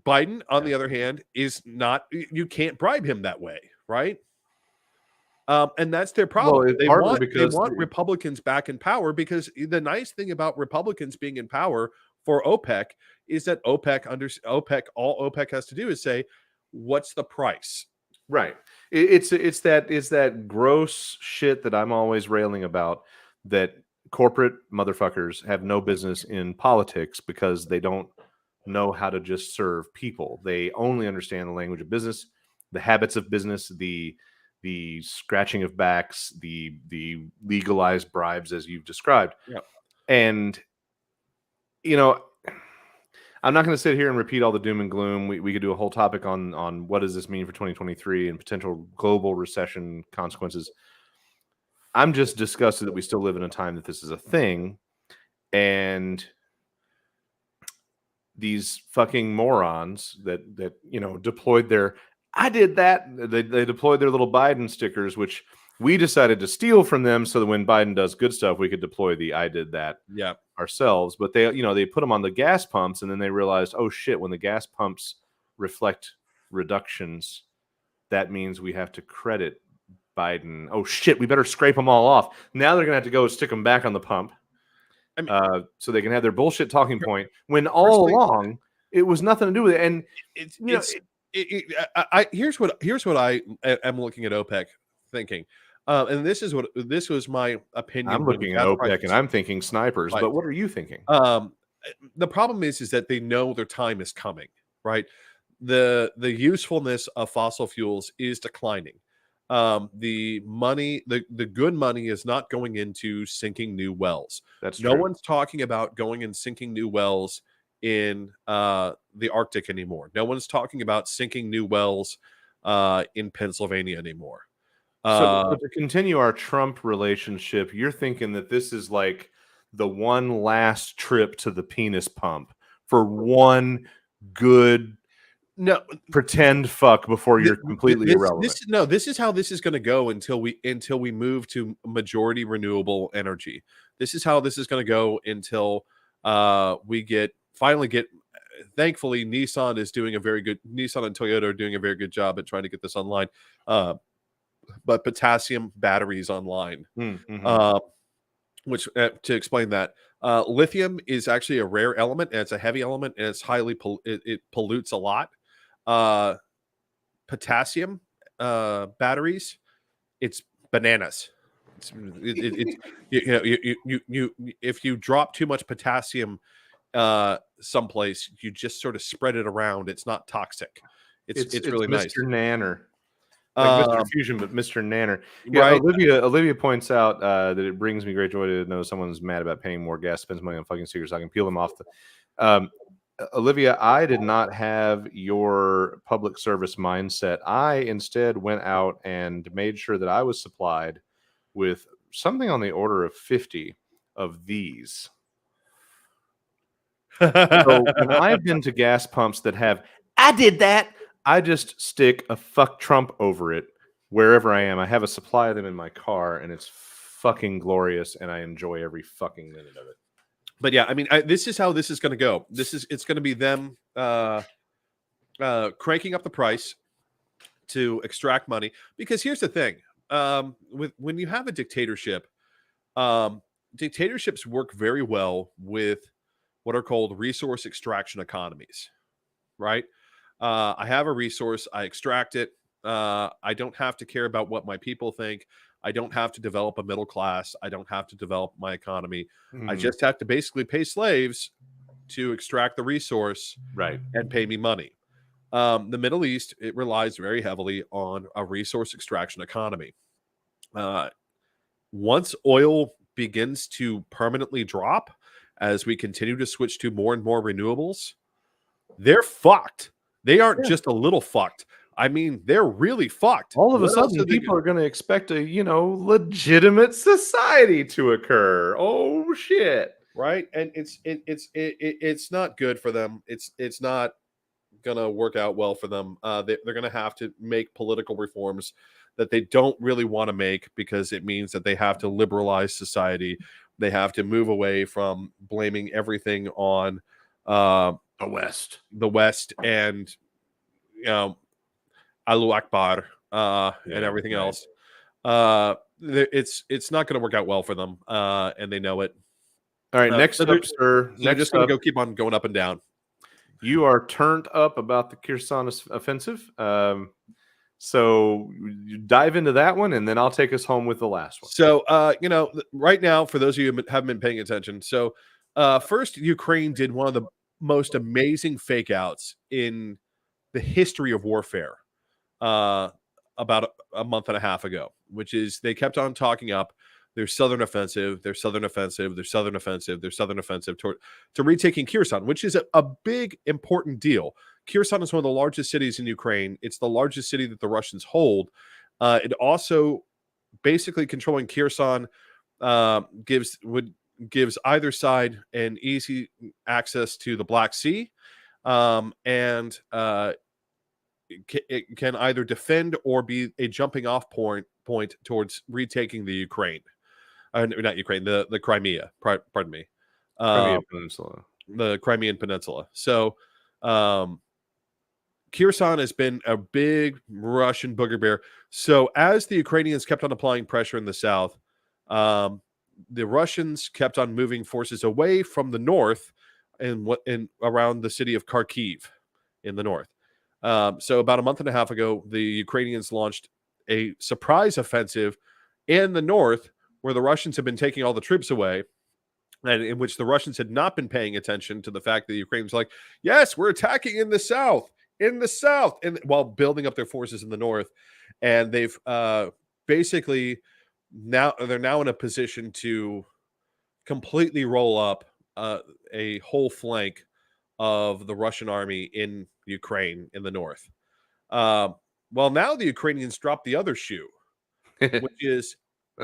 Biden, on the other hand, is not. You can't bribe him that way, right? And that's their problem. Well, they because want Republicans back in power because the nice thing about Republicans being in power for OPEC is that all OPEC has to do is say, what's the price? Right. It's that gross shit that I'm always railing about, that corporate motherfuckers have no business in politics because they don't know how to just serve people. They only understand the language of business, the habits of business, the scratching of backs, the legalized bribes as you've described. Yeah. And I'm not going to sit here and repeat all the doom and gloom. We could do a whole topic on what does this mean for 2023 and potential global recession consequences. I'm just disgusted that we still live in a time that this is a thing, and these fucking morons that deployed their they deployed their little Biden stickers, which we decided to steal from them so that when Biden does good stuff, we could deploy the I did that ourselves. But they put them on the gas pumps, and then they realized, oh shit, when the gas pumps reflect reductions, that means we have to credit Biden. Oh shit, we better scrape them all off. Now they're gonna have to go stick them back on the pump, I mean, so they can have their bullshit talking point. When all personally, along it was nothing to do with it. And it's here's what I am looking at OPEC thinking, and this was my opinion I'm when the looking at gas OPEC prices and I'm thinking snipers. spiked. But what are you thinking? The problem is that they know their time is coming, right? The usefulness of fossil fuels is declining. The money, the good money is not going into sinking new wells. That's No true. one's talking about going and sinking new wells in the Arctic anymore. No one's talking about sinking new wells in Pennsylvania anymore. So to continue our Trump relationship, you're thinking that this is like the one last trip to the penis pump for one good No, pretend fuck before you're completely irrelevant. this is how this is going to go until we move to majority renewable energy. This is how this is going to go until we finally get. Thankfully, Nissan and Toyota are doing a very good job at trying to get this online. But potassium batteries online. Mm-hmm. Which to explain that, lithium is actually a rare element, and it's a heavy element, and it's it pollutes a lot. Potassium batteries, it's bananas. It's if you drop too much potassium someplace, you just sort of spread it around. It's not toxic. It's really Mr. nice. Nanner. Like Mr. Fusion, but Mr. Nanner. Yeah, Right. Olivia points out that it brings me great joy to know someone's mad about paying more gas, spends money on fucking stickers. So I can peel them off. Olivia, I did not have your public service mindset. I instead went out and made sure that I was supplied with something on the order of 50 of these. So when I've been to gas pumps that have, I did that, I just stick a fuck Trump over it wherever I am. I have a supply of them in my car, and it's fucking glorious, and I enjoy every fucking minute of it. But yeah, I mean, this is how this is going to go. It's going to be them cranking up the price to extract money. Because here's the thing: when you have a dictatorship, dictatorships work very well with what are called resource extraction economies, right? I have a resource, I extract it. I don't have to care about what my people think. I don't have to develop a middle class. I don't have to develop my economy. I just have to basically pay slaves to extract the resource, right, and pay me money. The Middle East, it relies very heavily on a resource extraction economy. Once oil begins to permanently drop, as we continue to switch to more and more renewables, they're fucked. They aren't just a little fucked. I mean, they're really fucked. All of a sudden, people are going to expect a, legitimate society to occur. Oh shit! Right, and it's not good for them. It's not going to work out well for them. They're going to have to make political reforms that they don't really want to make, because it means that they have to liberalize society. They have to move away from blaming everything on the West, and Allahu Akbar and everything else. It's not going to work out well for them, and they know it. All right, next up, sir. They're just going to keep on going up and down. You are turned up about the Kherson offensive. So you dive into that one, and then I'll take us home with the last one. So, right now, for those of you who haven't been paying attention, so first, Ukraine did one of the most amazing fake outs in the history of warfare about a month and a half ago, which is they kept on talking up their southern offensive, their southern offensive, their southern offensive, their southern offensive to retaking Kherson, which is a big, important deal. Kherson is one of the largest cities in Ukraine. It's the largest city that the Russians hold. It also, basically controlling Kherson gives either side an easy access to the Black Sea, and it can either defend or be a jumping off point towards retaking the Ukraine. Not Ukraine, the Crimea. Pardon me, Crimea Peninsula. The Crimean Peninsula. So, Kherson has been a big Russian booger bear. So as the Ukrainians kept on applying pressure in the south, the Russians kept on moving forces away from the north and around the city of Kharkiv in the north. So about a month and a half ago, the Ukrainians launched a surprise offensive in the north, where the Russians have been taking all the troops away, and in which the Russians had not been paying attention to the fact that the Ukrainians were like, yes, we're attacking in the south, and while building up their forces in the north. And they've basically they're now in a position to completely roll up a whole flank of the Russian army in Ukraine in the north. Well, now the Ukrainians dropped the other shoe, which is,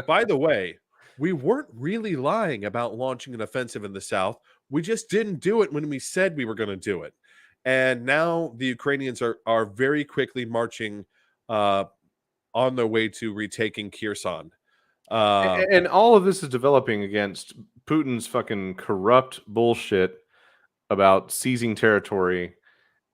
by the way, we weren't really lying about launching an offensive in the south. We just didn't do it when we said we were going to do it. And now the Ukrainians are very quickly marching on their way to retaking Kherson. And all of this is developing against Putin's fucking corrupt bullshit about seizing territory,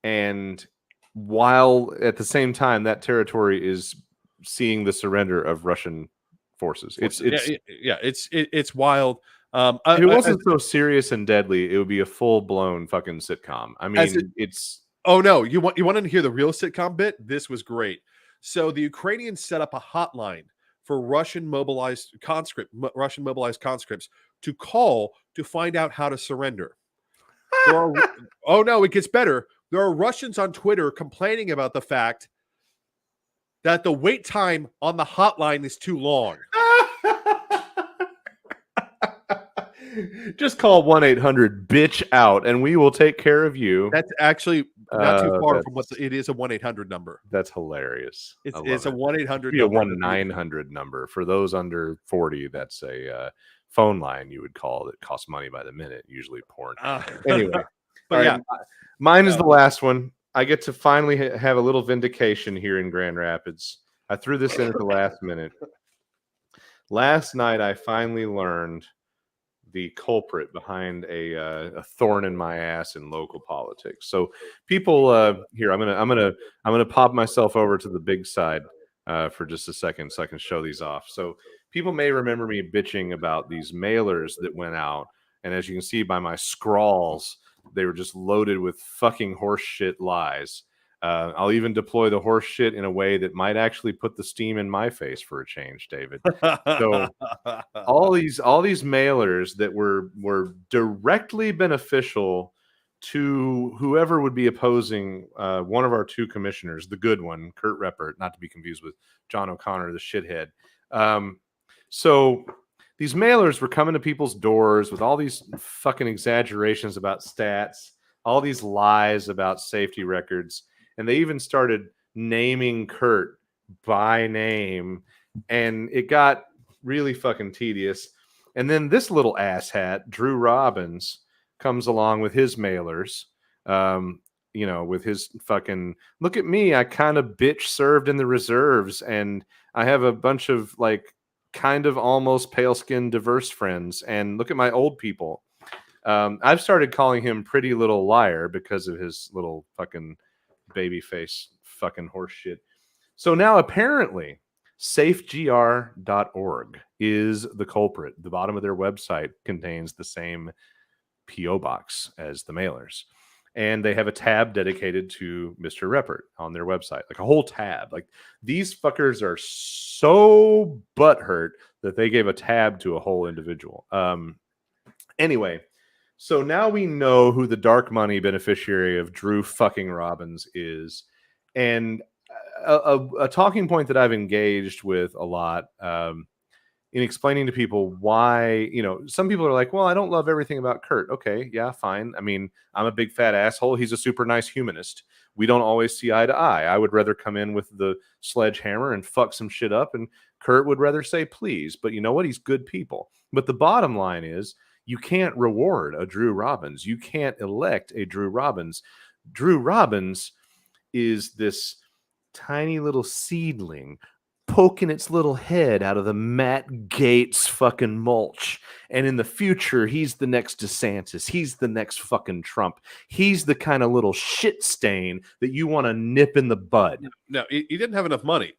and while at the same time that territory is seeing the surrender of Russian forces. It's wild. If it wasn't so serious and deadly, it would be a full-blown fucking sitcom. I mean, it's... Oh no, you wanted to hear the real sitcom bit? This was great. So the Ukrainians set up a hotline for Russian mobilized conscripts to call to find out how to surrender. Oh no, it gets better. There are Russians on Twitter complaining about the fact that the wait time on the hotline is too long. Just call 1-800-BITCH-OUT and we will take care of you. That's actually not too far from what it is, a 1-800 number. That's hilarious. It's a 1-800 be a 1-900 number. For those under 40, that's a phone line you would call that costs money by the minute, usually porn. Anyway, but yeah, mine is the last one. I get to finally have a little vindication here in Grand Rapids. I threw this in at the last minute. Last night, I finally learned the culprit behind a thorn in my ass in local politics. So, people, here I'm gonna pop myself over to the big side for just a second, so I can show these off. So, people may remember me bitching about these mailers that went out, and as you can see by my scrawls, they were just loaded with fucking horse shit lies. I'll even deploy the horse shit in a way that might actually put the steam in my face for a change, David. So all these mailers that were directly beneficial to whoever would be opposing one of our two commissioners, the good one, Kurt Reppert, not to be confused with John O'Connor, the shithead. So these mailers were coming to people's doors with all these fucking exaggerations about stats, all these lies about safety records. And they even started naming Kurt by name. And it got really fucking tedious. And then this little asshat, Drew Robbins, comes along with his mailers, with his fucking, look at me, I kind of bitch served in the reserves. And I have a bunch of kind of almost pale-skinned diverse friends. And look at my old people. I've started calling him Pretty Little Liar because of his little fucking baby face fucking horse shit. So now apparently safegr.org is the culprit. The bottom of their website contains the same PO box as the mailers. And they have a tab dedicated to Mr. Reppert on their website, like a whole tab. Like, these fuckers are so butthurt that they gave a tab to a whole individual. Anyway, so now we know who the dark money beneficiary of Drew fucking Robbins is. And a talking point that I've engaged with a lot in explaining to people why, some people are like, well, I don't love everything about Kurt. Okay, yeah, fine. I mean, I'm a big fat asshole. He's a super nice humanist. We don't always see eye to eye. I would rather come in with the sledgehammer and fuck some shit up, and Kurt would rather say please. But you know what? He's good people. But the bottom line is, you can't reward a Drew Robbins. You can't elect a Drew Robbins. Drew Robbins is this tiny little seedling poking its little head out of the Matt Gaetz fucking mulch. And in the future, he's the next DeSantis. He's the next fucking Trump. He's the kind of little shit stain that you want to nip in the bud. No, he didn't have enough money.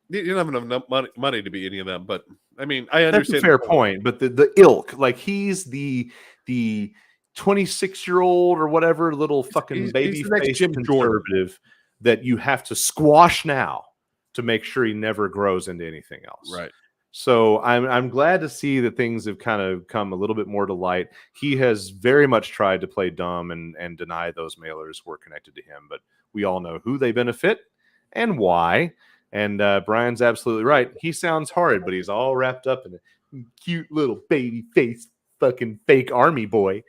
He didn't have enough money to be any of them. But I mean, I understand. That's a fair point. But the ilk, like he's the 26-year-old or whatever little fucking baby face conservative that you have to squash now to make sure he never grows into anything else. Right. So I'm glad to see that things have kind of come a little bit more to light. He has very much tried to play dumb and deny those mailers were connected to him, but we all know who they benefit and why. And Brian's absolutely right. He sounds horrid, but he's all wrapped up in a cute little baby face fucking fake army boy.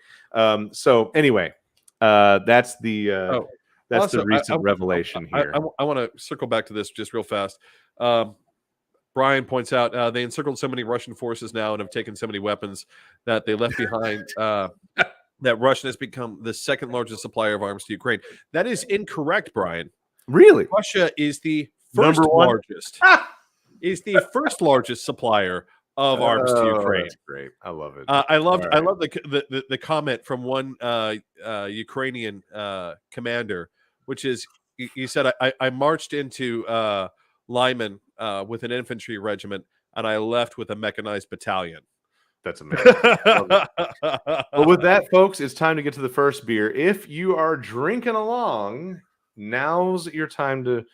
So anyway, that's the recent revelation here. I want to circle back to this just real fast. Brian points out they encircled so many Russian forces now and have taken so many weapons that they left behind that Russia has become the second largest supplier of arms to Ukraine. That is incorrect, Brian. Really? Russia is the first largest supplier of arms to Ukraine. That's great. I love it. I love the comment from one Ukrainian commander, which is he said, I marched into Lyman with an infantry regiment, and I left with a mechanized battalion. That's amazing. Well, with that, folks, it's time to get to the first beer. If you are drinking along, now's your time to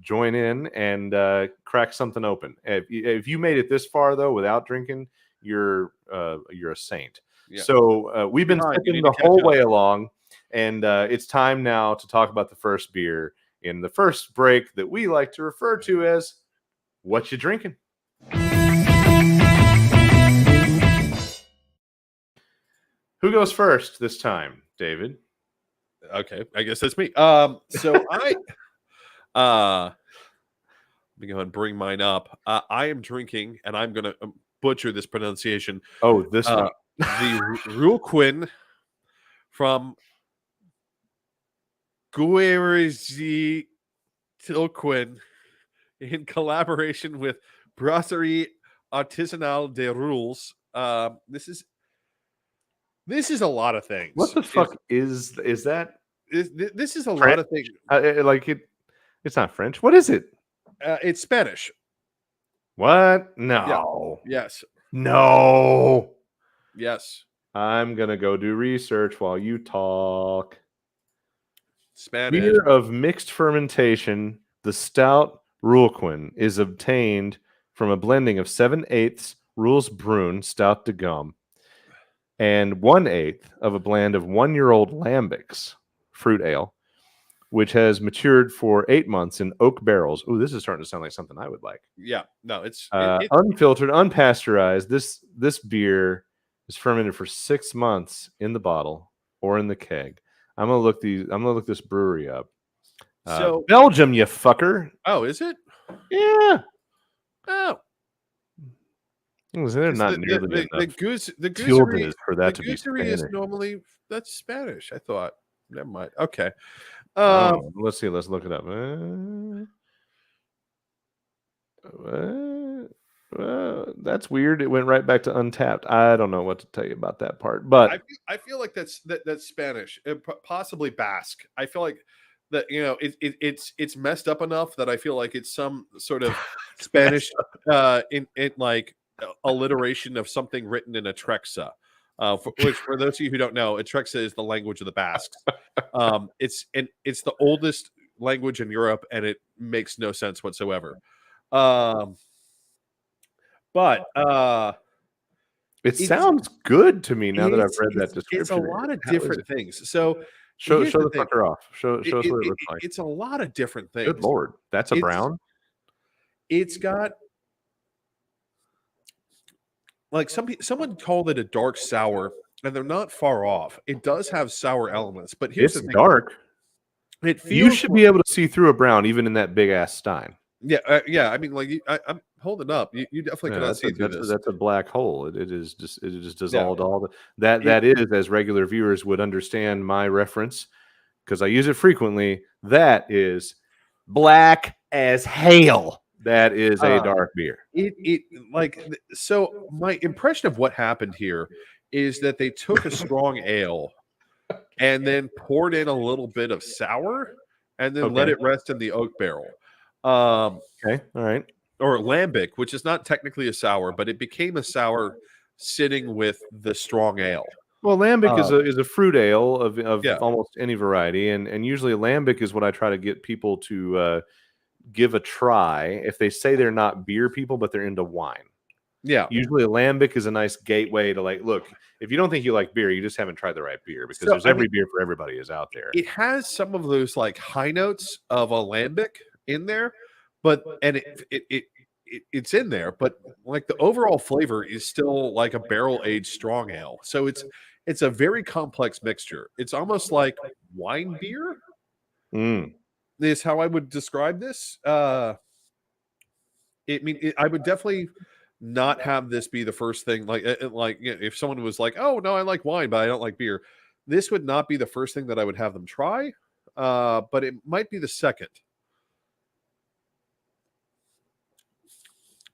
join in and crack something open. If you made it this far though without drinking, you're a saint. Yeah. So we've been sipping the whole way along, and it's time now to talk about the first beer in the first break that we like to refer to as "What You Drinking?" Who goes first this time, David? Okay, I guess that's me. So let me go and bring mine up. I am drinking, and I'm going to butcher this pronunciation. Oh, this one. The Ruhlquin from Guerzi Tilquin in collaboration with Brasserie Artisanale des Rules. This is a lot of things. What the fuck is that? This is a French? lot of things. It's not French. What is it? It's Spanish. What? No. Yeah. Yes. No. Yes. I'm gonna go do research while you talk. Spanish. Beer of mixed fermentation, the stout Ruhlquin is obtained from a blending of 7/8 Ruhlsbrunn Stout de Gomme and 1/8 of a blend of 1-year-old Lambics fruit ale, which has matured for 8 months in oak barrels. Ooh, this is starting to sound like something I would like. Yeah, no, it's unfiltered, unpasteurized. This beer is fermented for 6 months in the bottle or in the keg. I'm gonna look this brewery up. So Belgium, you fucker. Oh, is it? Yeah. Oh. They're not nearly enough. The goosery for that to be Spanish. Is normally that's Spanish. I thought. Never mind. Okay. Let's see. Let's look it up. That's weird. It went right back to Untapped. I don't know what to tell you about that part, but I feel like that's Spanish, possibly Basque. I feel like that it's messed up enough that I feel like it's some sort of Spanish in like alliteration of something written in Atrexa. Which, for those of you who don't know, Atrexa is the language of the Basques. It's the oldest language in Europe, and it makes no sense whatsoever. But it sounds good to me now that I've read that description. It's a lot of different things. So show the fucker off. Show us what it looks like. It's a lot of different things. Good Lord, that's a brown. It's got. Like someone called it a dark sour, and they're not far off. It does have sour elements, but here's the thing. Dark. It feels you should be able to see through a brown, even in that big ass stein. Yeah, yeah. I mean, like I'm holding up. You definitely cannot see through this. That's a black hole. It just dissolved all the that is, as regular viewers would understand my reference because I use it frequently. That is black as hell. That is a Uh, dark beer. So my impression of what happened here is that they took a strong ale and then poured in a little bit of sour and then let Okay. it rest in the oak barrel. Um, Okay. All right. or lambic, which is not technically a sour, but it became a sour sitting with the strong ale. Well, lambic Uh, is a fruit ale of yeah, almost any variety, and usually lambic is what I try to get people to give a try if they say they're not beer people, but they're into wine. yeah. Usually, a lambic is a nice gateway to like, look, if you don't think you like beer, you just haven't tried the right beer because So there's I mean, every beer for everybody is out there. it has some of those like high notes of a lambic in there, but and it's in there, but like the overall flavor is still like a barrel aged strong ale. So it's a very complex mixture. It's almost like wine beer Mm. is how I would describe this. I would definitely not have this be the first thing. If someone was like, "Oh no, I like wine, but I don't like beer," this would not be the first thing that I would have them try. But it might be the second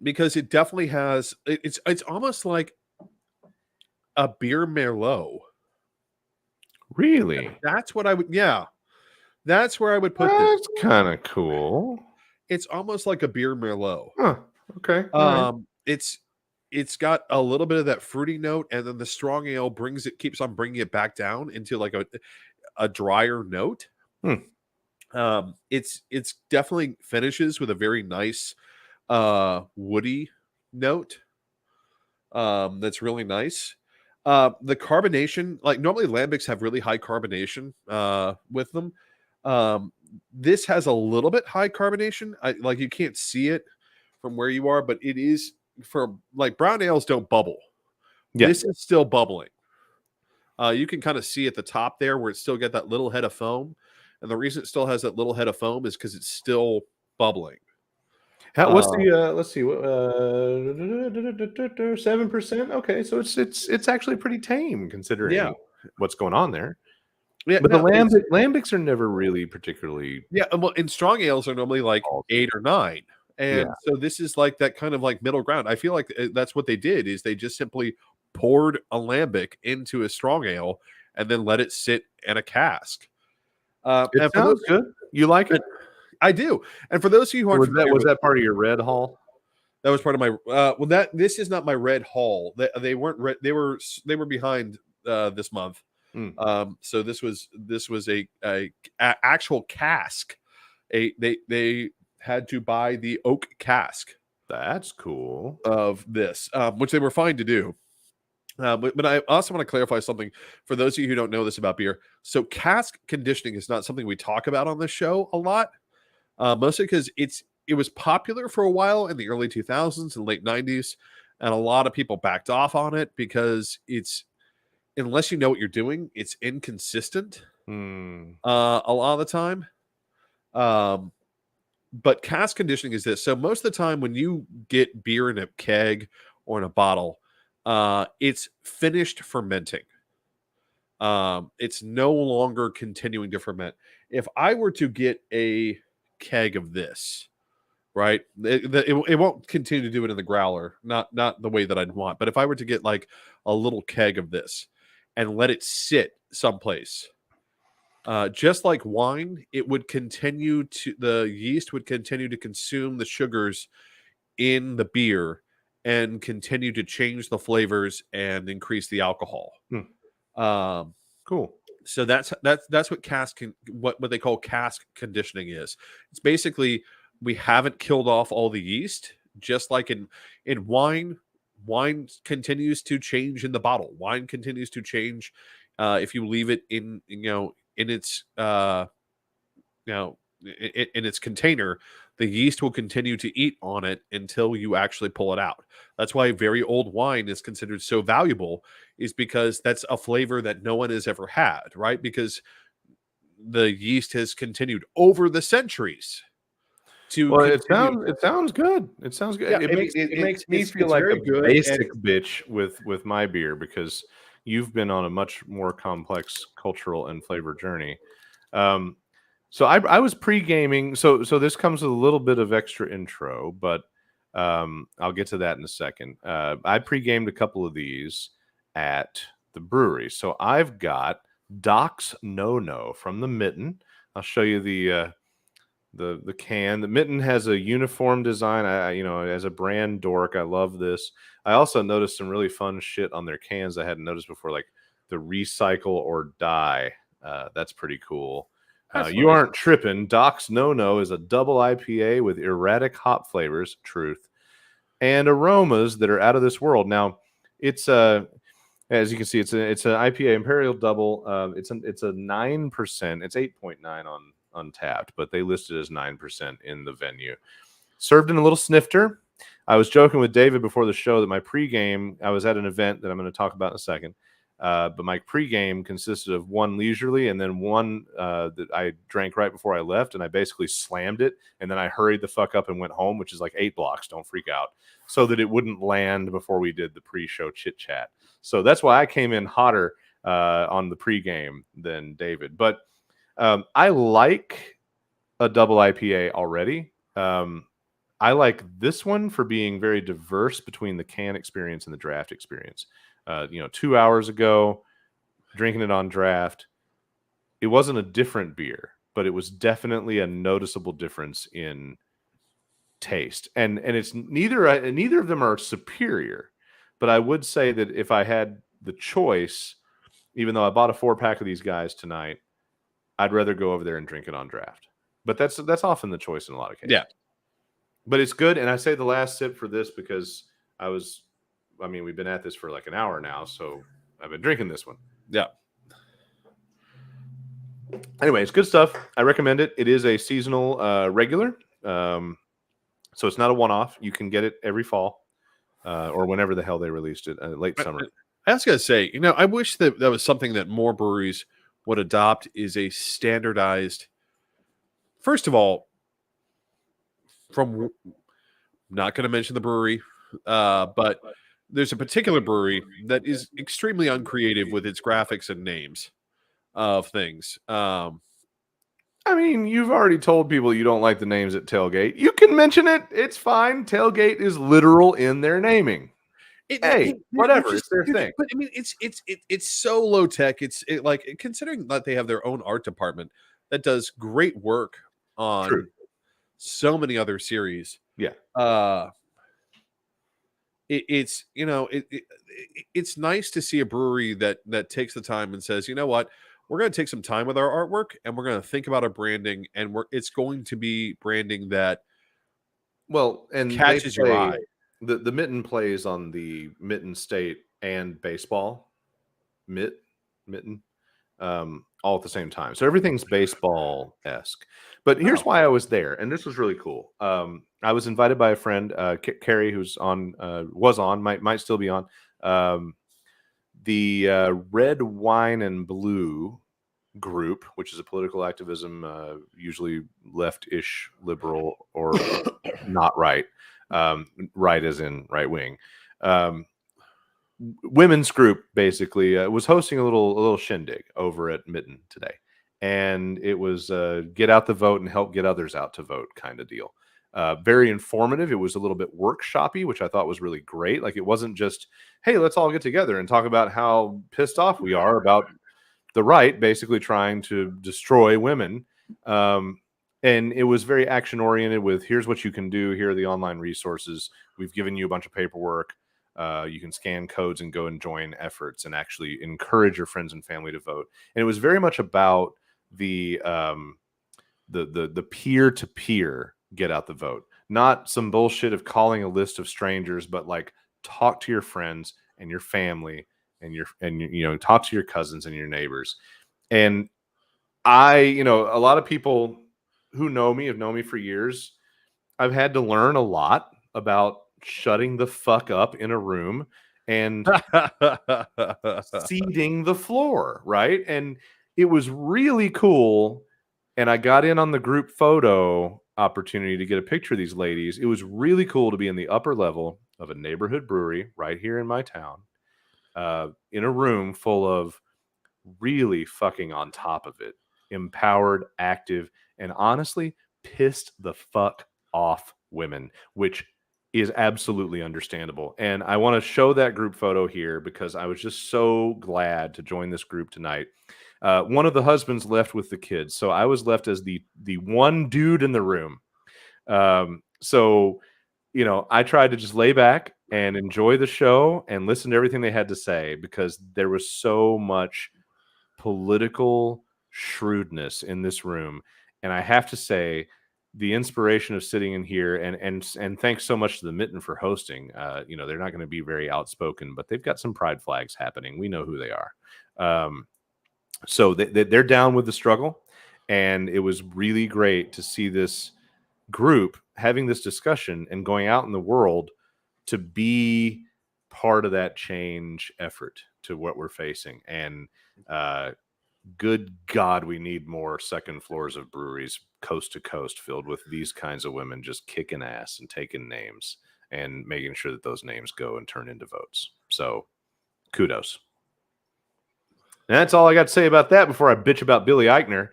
because it definitely has. It's almost like a beer merlot. Really? That's what I would. Yeah, that's where I would put this. That's kind of cool. It's almost like a beer merlot. Huh. Okay. All right. It's got a little bit of that fruity note, and then the strong ale keeps on bringing it back down into like a drier note. Hmm. It's definitely finishes with a very nice woody note. That's really nice. The carbonation, like normally lambics have really high carbonation with them. This has a little bit high carbonation. Like you can't see it from where you are, but it is for like brown ales don't bubble. Yeah. This is still bubbling. You can kind of see at the top there where it's still got that little head of foam. And the reason it still has that little head of foam is because it's still bubbling. What's Uh, the let's see, 7%? Okay, so it's actually pretty tame yeah. considering what's going on there. Yeah. But the No, it's lambics are never really particularly yeah. Well, and strong ales are normally like ballsy. 8 or 9. Yeah. And so this is like that kind of like middle ground. I feel like that's what they did is they just simply poured a lambic into a strong ale and then let it sit in a cask. It And for those sounds good. You like it? I do. And for those of you who aren't familiar Was with that part of your red haul? that was part of my well that this is not my red haul. They weren't they were behind this month. Mm, So this was a actual cask. They had to buy the oak cask that's cool. of this, which they were fine to do. But I also want to clarify something for those of you who don't know this about beer. So cask conditioning is not something we talk about on this show a lot, mostly because it was popular for a while in the early 2000s and late 90s, and a lot of people backed off on it because it's unless you know what you're doing, it's inconsistent Mm, a lot of the time. Um, but cask conditioning is this. So most of the time when you get beer in a keg or in a bottle, it's finished fermenting. It's no longer continuing to ferment. If I were to get a keg of this, right, it won't continue to do it in the growler, not the way that I'd want. But if I were to get like a little keg of this and let it sit someplace, just like wine, the yeast would continue to consume the sugars in the beer and continue to change the flavors and increase the alcohol. mm, Um, cool. so that's what what they call cask conditioning is. It's basically we haven't killed off all the yeast, just like in wine. Wine continues to change in the bottle. Wine continues to change if you leave it in in its in its container. The yeast will continue to eat on it until you actually pull it out. That's why very old wine is considered so valuable, is because that's a flavor that no one has ever had, right? Because the yeast has continued over the centuries to Well, continue. it sounds good. It sounds Yeah, good. I mean, It makes me feel it's like a very good, and basic bitch with my beer because you've been on a much more complex cultural and flavor journey. Um, So I was pre-gaming. So this comes with a little bit of extra intro, but I'll get to that in a second. I pre-gamed a couple of these at the brewery. So I've got Doc's No No from the Mitten. I'll show you the can. The Mitten has a uniform design. As a brand dork, I love this. I also noticed some really fun shit on their cans I hadn't noticed before, like the recycle or die. That's pretty cool. That's You nice. aren't tripping. Doc's No No is a double IPA with erratic hop flavors, truth, and aromas that are out of this world. Now, it's as you can see, it's an IPA Imperial Double. It's a 9%. It's 8.9 on Untapped, but they listed as 9% in the venue. Served in a little snifter. I was joking with David before the show that my pregame, I was at an event that I'm going to talk about in a second. But my pregame consisted of one leisurely and then one that I drank right before I left, and I basically slammed it, and then I hurried the fuck up and went home, which is like 8 blocks. Don't freak out, so that it wouldn't land before we did the pre-show chit chat. So that's why I came in hotter on the pregame than David. But I like a double IPA already. I like this one for being very diverse between the can experience and the draft experience. 2 hours ago, drinking it on draft, it wasn't a different beer, but it was definitely a noticeable difference in taste. And it's neither of them are superior, but I would say that if I had the choice, even though I bought a 4-pack of these guys tonight, I'd rather go over there and drink it on draft. But that's often the choice in a lot of cases. Yeah. But it's good. And I say the last sip for this because we've been at this for like an hour now, so I've been drinking this one. Yeah. Anyway, it's good stuff. I recommend it. It is a seasonal regular. So it's not a one-off. You can get it every fall or whenever the hell they released it, late summer. I was going to say, I wish that was something that more breweries would adopt, is a standardized, first of all, from not going to mention the brewery, but there's a particular brewery that is extremely uncreative with its graphics and names of things. You've already told people you don't like the names at Tailgate. You can mention it. It's fine. Tailgate is literal in their naming. Whatever. It's their thing. But it's so low tech. It's like, considering that they have their own art department that does great work on so many other series. Yeah. It's nice to see a brewery that takes the time and says, you know what, we're going to take some time with our artwork and we're going to think about our branding, and it's going to be branding that catches your eye. The Mitten plays on the Mitten State and baseball Mitten all at the same time, so everything's baseball-esque. But here's why I was there, and this was really cool. I was invited by a friend, Carrie, who's might still be on, the Red Wine and Blue group, which is a political activism, usually left-ish liberal or not right. Right as in right wing. Women's group basically was hosting a little shindig over at Mitten today, and it was get out the vote and help get others out to vote kind of deal. Very informative. It was a little bit workshoppy, which I thought was really great. Like, it wasn't just, hey, let's all get together and talk about how pissed off we are about the right basically trying to destroy women. And it was very action oriented with, here's what you can do. Here are the online resources. We've given you a bunch of paperwork. You can scan codes and go and join efforts and actually encourage your friends and family to vote. And it was very much about the peer-to-peer get out the vote, not some bullshit of calling a list of strangers, but like, talk to your friends and your family and talk to your cousins and your neighbors. And a lot of people who know me have known me for years. I've had to learn a lot about shutting the fuck up in a room and ceding the floor, right? And it was really cool. And I got in on the group photo opportunity to get a picture of these ladies. It was really cool to be in the upper level of a neighborhood brewery right here in my town, in a room full of really fucking on top of it empowered, active, and honestly pissed the fuck off women, which is absolutely understandable. And I want to show that group photo here because I was just so glad to join this group tonight. One of the husbands left with the kids, so I was left as the one dude in the room. So I tried to just lay back and enjoy the show and listen to everything they had to say, because there was so much political shrewdness in this room. And I have to say, the inspiration of sitting in here, and thanks so much to the Mitten for hosting. They're not going to be very outspoken, but they've got some pride flags happening. We know who they are. So they're down with the struggle, and it was really great to see this group having this discussion and going out in the world to be part of that change effort to what we're facing. And good God, we need more second floors of breweries coast to coast filled with these kinds of women just kicking ass and taking names and making sure that those names go and turn into votes. So kudos. And that's all I got to say about that before I bitch about Billy Eichner.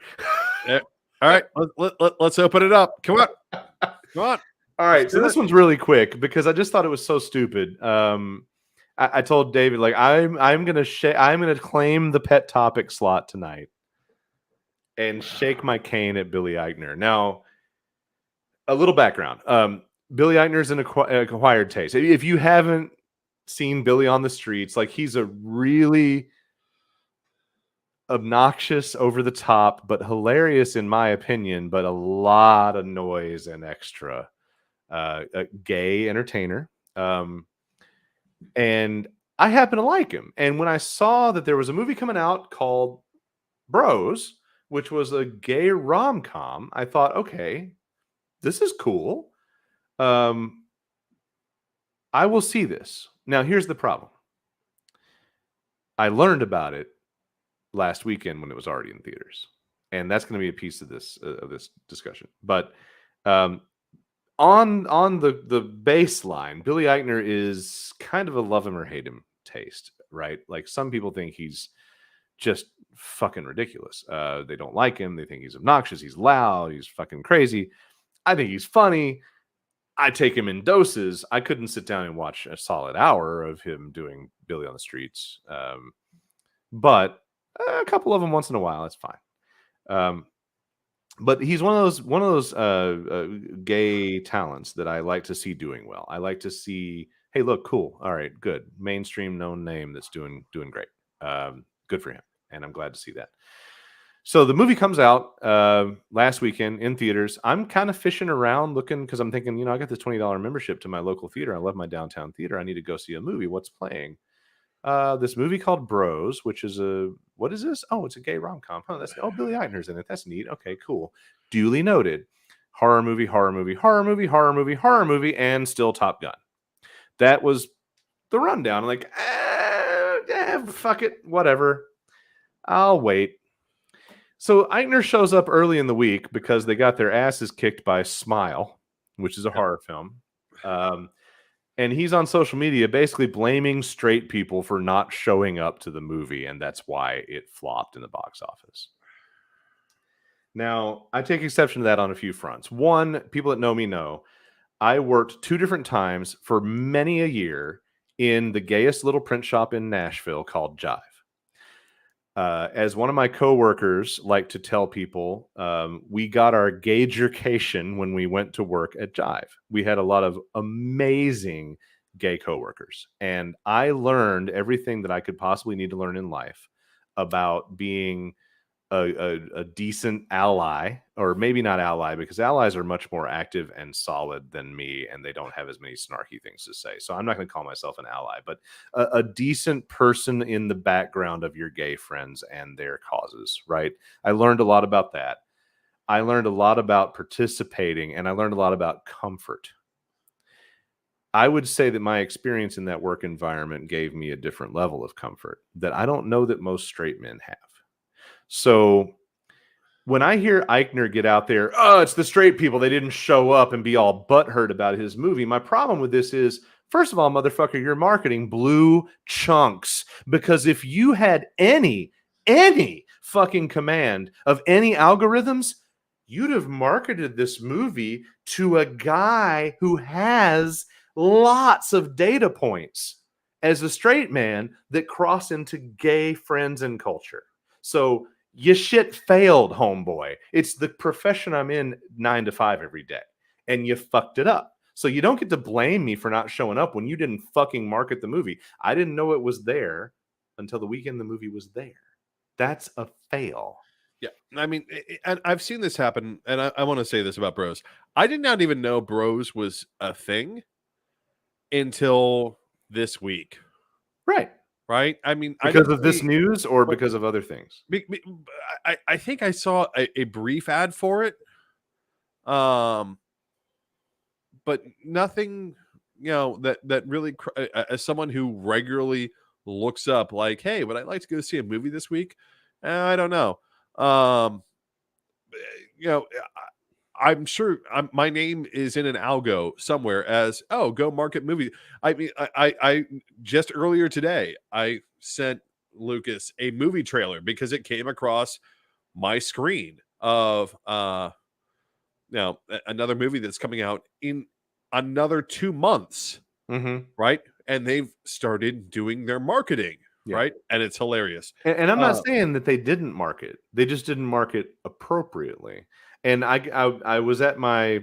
All right, let's open it up. Come on. All right, so this one's really quick because I just thought it was so stupid. I told David, like, I'm gonna claim the pet topic slot tonight and shake my cane at Billy Eichner. Now, a little background: Billy Eichner's an acquired taste. If you haven't seen Billy on the streets, like, he's a really obnoxious, over the top, but hilarious in my opinion, but a lot of noise and extra. A gay entertainer. And I happen to like him. And when I saw that there was a movie coming out called Bros, which was a gay rom-com, I thought, okay, this is cool. I will see this. Now, here's the problem. I learned about it last weekend when it was already in theaters. And that's going to be a piece of this discussion. But on the baseline, Billy Eichner is kind of a love him or hate him taste, right? Like, some people think he's just fucking ridiculous. They don't like him. They think he's obnoxious. He's loud. He's fucking crazy. I think he's funny. I take him in doses. I couldn't sit down and watch a solid hour of him doing Billy on the Streets. But a couple of them once in a while, that's fine. But he's one of those gay talents that I like to see doing well. I like to see, hey, look, cool. All right, good. Mainstream known name that's doing great. Good for him. And I'm glad to see that. So the movie comes out last weekend in theaters. I'm kind of fishing around looking because I'm thinking, I got this $20 membership to my local theater. I love my downtown theater. I need to go see a movie. What's playing? This movie called Bros, which is what is this? Oh, it's a gay rom-com. Billy Eichner's in it. That's neat. Okay, cool. Duly noted. Horror movie, horror movie, horror movie, horror movie, horror movie, and still Top Gun. That was the rundown. I'm like, fuck it, whatever. I'll wait. So Eichner shows up early in the week because they got their asses kicked by Smile, which is a horror film. And he's on social media basically blaming straight people for not showing up to the movie, and that's why it flopped in the box office. Now, I take exception to that on a few fronts. One, people that know me know, I worked 2 different times for many a year in the gayest little print shop in Nashville called Jive. As one of my coworkers like to tell people, we got our gay-jercation when we went to work at Jive. We had a lot of amazing gay coworkers, and I learned everything that I could possibly need to learn in life about being a decent ally, or maybe not ally, because allies are much more active and solid than me, and they don't have as many snarky things to say. So I'm not going to call myself an ally, but a decent person in the background of your gay friends and their causes, right? I learned a lot about that. I learned a lot about participating, and I learned a lot about comfort. I would say that my experience in that work environment gave me a different level of comfort that I don't know that most straight men have. So when I hear Eichner get out there, oh, it's the straight people, they didn't show up, and be all butthurt about his movie, my problem with this is, first of all, motherfucker, your marketing blew chunks. Because if you had any fucking command of any algorithms, you'd have marketed this movie to a guy who has lots of data points as a straight man that cross into gay friends and culture. So your shit failed, homeboy. It's the profession I'm in 9 to 5 every day, and you fucked it up. So you don't get to blame me for not showing up when you didn't fucking market the movie. I didn't know it was there until the weekend the movie was there. That's a fail. Yeah, I mean, and I've seen this happen, and I want to say this about Bros. I did not even know Bros was a thing until this week, Right. right? I mean, I Because didn't of this see, news or because of other things? I think I saw a brief ad for it, um, but nothing, that really, as someone who regularly looks up, like, hey, would I like to go see a movie this week? I don't know. Um, you know, I'm sure my name is in an algo somewhere as, oh, go market movie. I mean, I just earlier today I sent Lucas a movie trailer because it came across my screen of another movie that's coming out in another 2 months, Mm-hmm. right? And they've started doing their marketing, Yeah. right? And it's hilarious. And I'm not saying that they didn't market. They just didn't market appropriately. And I was at my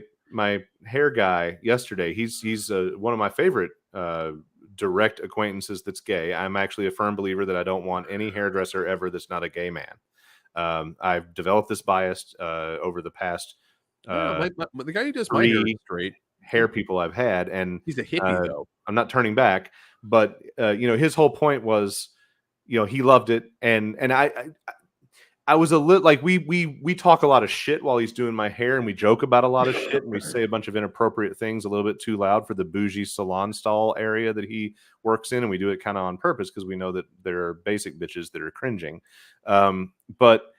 hair guy yesterday. He's one of my favorite direct acquaintances that's gay. I'm actually a firm believer that I don't want any hairdresser ever that's not a gay man. I've developed this bias over the past The guy who does my hair is 3 straight. hair people I've had, and He's a hippie though. I'm not turning back. But his whole point was, he loved it, and I was a little like, we talk a lot of shit while he's doing my hair, and we joke about a lot of shit, and we say a bunch of inappropriate things a little bit too loud for the bougie salon stall area that he works in, and we do it kind of on purpose because we know that there are basic bitches that are cringing. But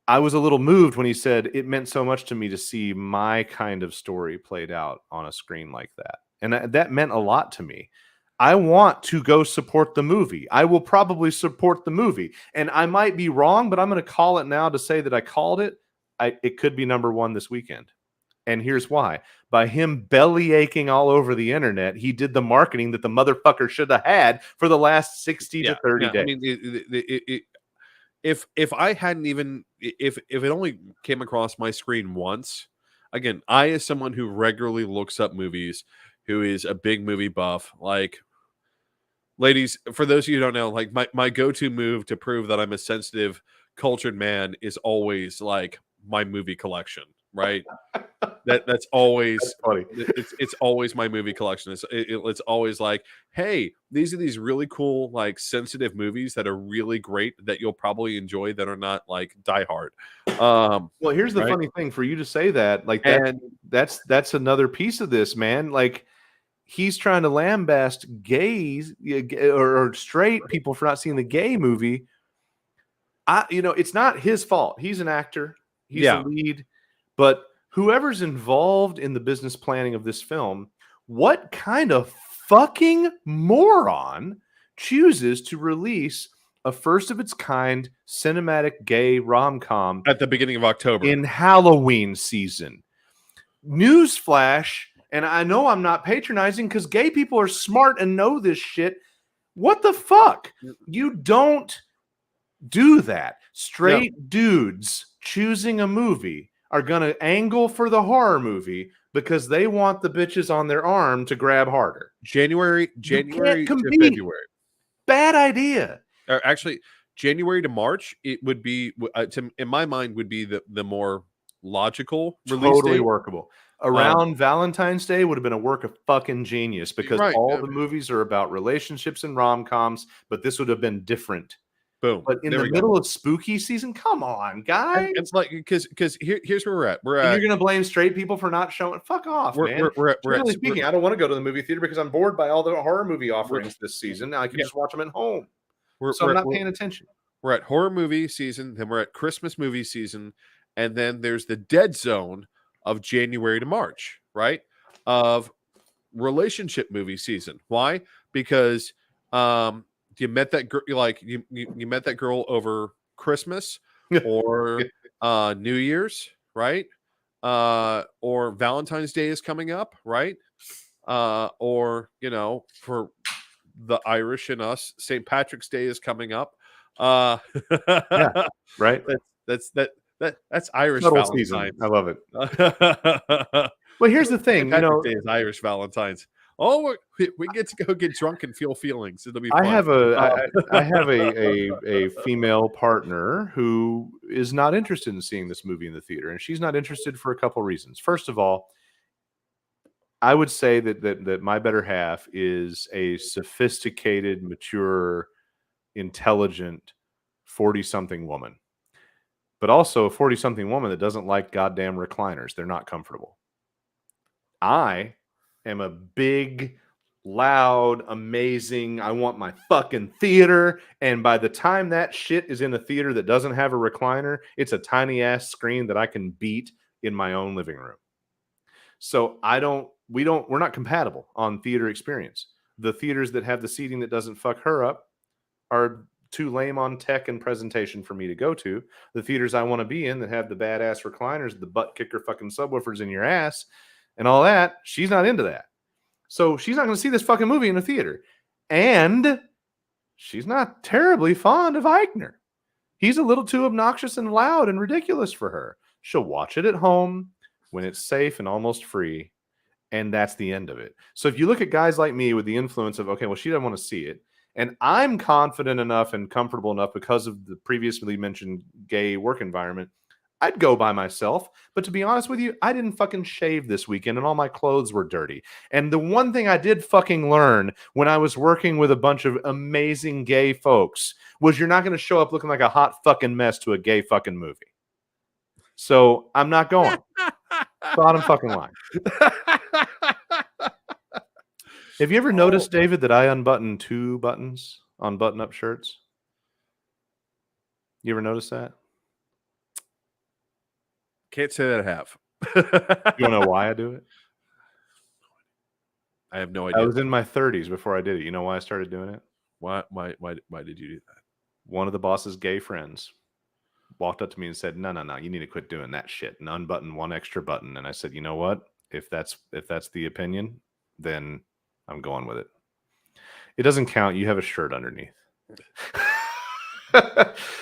I was a little moved when he said it meant so much to me to see my kind of story played out on a screen like that. And that meant a lot to me. I want to go support the movie. I will probably support the movie. And I might be wrong, but I'm going to call it now to say that I called it. It could be number 1 this weekend. And here's why. By him belly aching all over the internet, he did the marketing that the motherfucker should have had for the last 60 to 30 days. I mean, if I hadn't even, if it only came across my screen once, again, I, as someone who regularly looks up movies, who is a big movie buff, like, ladies, for those of you who don't know, like, my go-to move to prove that I'm a sensitive, cultured man is always like my movie collection, right? That's always That's funny. it's always my movie collection. It's always like, hey, these are these really cool, like, sensitive movies that are really great that you'll probably enjoy that are not like Die Hard. Well, here's the right? funny thing for you to say that, like, And that's another piece of this, man. Like, he's trying to lambaste gays or straight people for not seeing the gay movie. It's not his fault. He's an actor. He's Yeah. the lead. But whoever's involved in the business planning of this film, what kind of fucking moron chooses to release a first of its kind cinematic gay rom-com at the beginning of October, in Halloween season? Newsflash, and I know I'm not patronizing because gay people are smart and know this shit. What the fuck? You don't do that. Straight dudes choosing a movie are going to angle for the horror movie because they want the bitches on their arm to grab harder. January to February. Bad idea. Or actually, January to March, it would be, in my mind, would be the more logical release Totally date. Workable. Around Valentine's Day would have been a work of fucking genius because all the movies are about relationships and rom-coms, but this would have been different. Boom. But in the middle of spooky season, come on, guys. It's like, because here's where we're at. And you're gonna blame straight people for not showing. Fuck off, man. Generally speaking, I don't want to go to the movie theater because I'm bored by all the horror movie offerings this season. Now I can just watch them at home. So I'm not paying attention. We're at horror movie season, then we're at Christmas movie season, and then there's the dead zone of January to March, right? Of relationship movie season. Why? Because you met that girl, like you met that girl over Christmas or New Year's, right? Or Valentine's Day is coming up, right? Or for the Irish and us, St. Patrick's Day is coming up. Yeah, right. That's Irish Subtle season. Valentine's. I love it. Well, here's the St. thing, Patrick's Day is Irish Valentine's. Oh, we get to go get drunk and feel feelings. It'll be fun. I have a female partner who is not interested in seeing this movie in the theater, and she's not interested for a couple reasons. First of all, I would say that my better half is a sophisticated, mature, intelligent 40-something woman, but also a 40-something woman that doesn't like goddamn recliners. They're not comfortable. I am a big, loud, amazing, I want my fucking theater. And by the time that shit is in a theater that doesn't have a recliner, it's a tiny ass screen that I can beat in my own living room. So we're not compatible on theater experience. The theaters that have the seating that doesn't fuck her up are too lame on tech and presentation for me to go to. The theaters I want to be in that have the badass recliners, the butt kicker fucking subwoofers in your ass and all that, she's not into that. So she's not going to see this fucking movie in a theater. And she's not terribly fond of Eichner. He's a little too obnoxious and loud and ridiculous for her. She'll watch it at home when it's safe and almost free. And that's the end of it. So if you look at guys like me with the influence of, okay, well, she doesn't want to see it. And I'm confident enough and comfortable enough because of the previously mentioned gay work environment, I'd go by myself. But to be honest with you, I didn't fucking shave this weekend and all my clothes were dirty. And the one thing I did fucking learn when I was working with a bunch of amazing gay folks was you're not going to show up looking like a hot fucking mess to a gay fucking movie. So I'm not going. Bottom fucking line. Have you ever noticed, David, that I unbutton 2 buttons on button-up shirts? You ever notice that? Can't say that I have. You want to know why I do it? I have no idea. I was in my 30s before I did it. You know why I started doing it? Why did you do that? One of the boss's gay friends walked up to me and said, no, you need to quit doing that shit and unbutton 1 extra button. And I said, you know what? If that's the opinion, then I'm going with it. It doesn't count. You have a shirt underneath.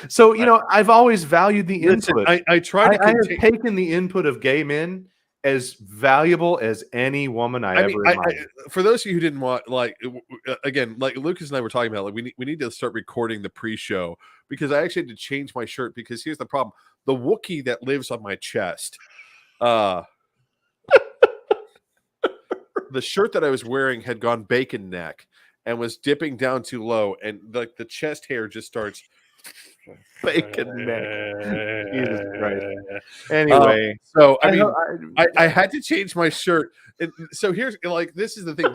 So, I've always valued the input. I have taken the input of gay men as valuable as any woman I ever admired. For those of you who didn't want, again, like Lucas and I were talking about, like we need to start recording the pre-show because I actually had to change my shirt because here's the problem: the Wookiee that lives on my chest, the shirt that I was wearing had gone bacon neck and was dipping down too low, and like the chest hair just starts bacon neck. Jesus Christ. Anyway, so I had to change my shirt. And so here's this is the thing.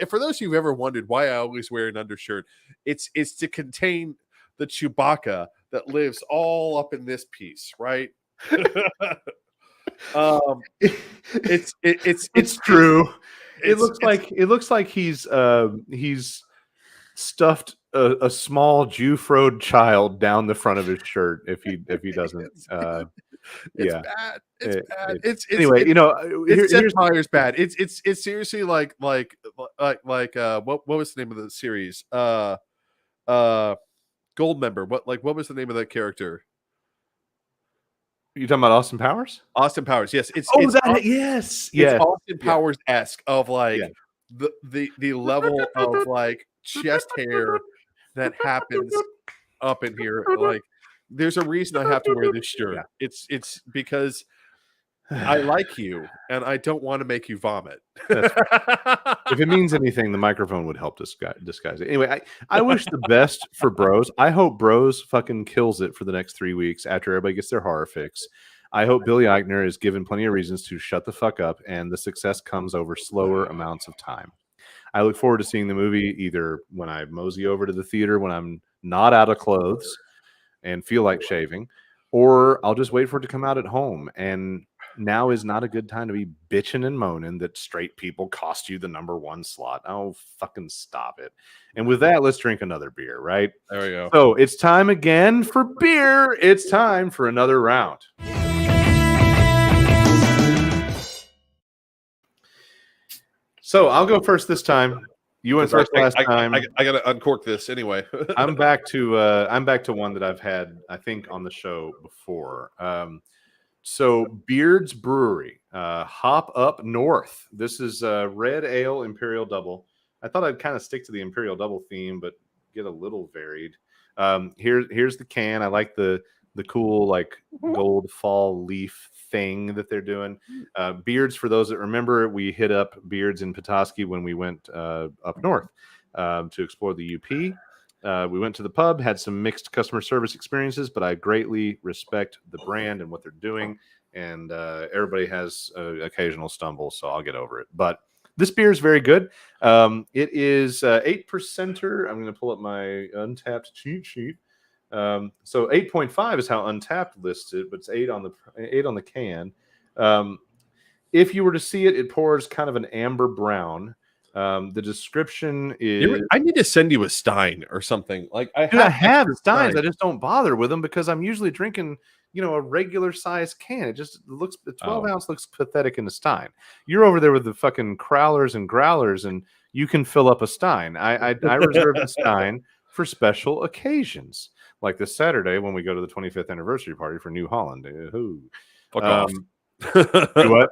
For those of you who've ever wondered why I always wear an undershirt, it's to contain the Chewbacca that lives all up in this piece, right? It's true. It looks like he's stuffed a small Jew-froed child down the front of his shirt if he doesn't. Bad. It's anyway. Seth Meyers bad. It's seriously like what was the name of the series? Goldmember. What was the name of that character? You talking about Austin Powers? Austin Powers. Yes. Yes. It's Austin Powers-esque of the level of chest hair that happens up in here. There's a reason I have to wear this shirt. Yeah. It's because I like you and I don't want to make you vomit. If it means anything, the microphone would help disguise it. Anyway, I wish the best for Bros. I hope Bros fucking kills it for the next 3 weeks after everybody gets their horror fix. I hope Billy Eichner is given plenty of reasons to shut the fuck up and the success comes over slower amounts of time. I look forward to seeing the movie either when I mosey over to the theater when I'm not out of clothes and feel like shaving, or I'll just wait for it to come out at home. And now is not a good time to be bitching and moaning that straight people cost you the number 1 slot. Oh, fucking stop it. And with that, let's drink another beer, right? There we go. So it's time again for beer. It's time for another round. So I'll go first this time. You went first last time. I gotta uncork this anyway. I'm back to one that I've had, I think, on the show before. So Beard's Brewery, Hop Up North. This is Red Ale Imperial Double. I thought I'd kind of stick to the Imperial Double theme, but get a little varied. Here's the can. I like the cool like gold fall leaf thing that they're doing. Beards, for those that remember, we hit up Beards in Petoskey when we went up north to explore the UP. We went to the pub, had some mixed customer service experiences, but I greatly respect the brand and what they're doing. And everybody has an occasional stumble, so I'll get over it. But this beer is very good. It is 8%er. I'm going to pull up my Untapped cheat sheet. So 8.5 is how Untapped lists it, but it's 8 on the can. If you were to see it, it pours kind of an amber brown. The description is... I need to send you a Stein or something. Like I have Steins. I just don't bother with them because I'm usually drinking, a regular size can. It just looks, the 12 ounce looks pathetic in a Stein. You're over there with the fucking crowlers and growlers, and you can fill up a Stein. I reserve the Stein for special occasions, like this Saturday when we go to the 25th anniversary party for New Holland. Fuck off. What?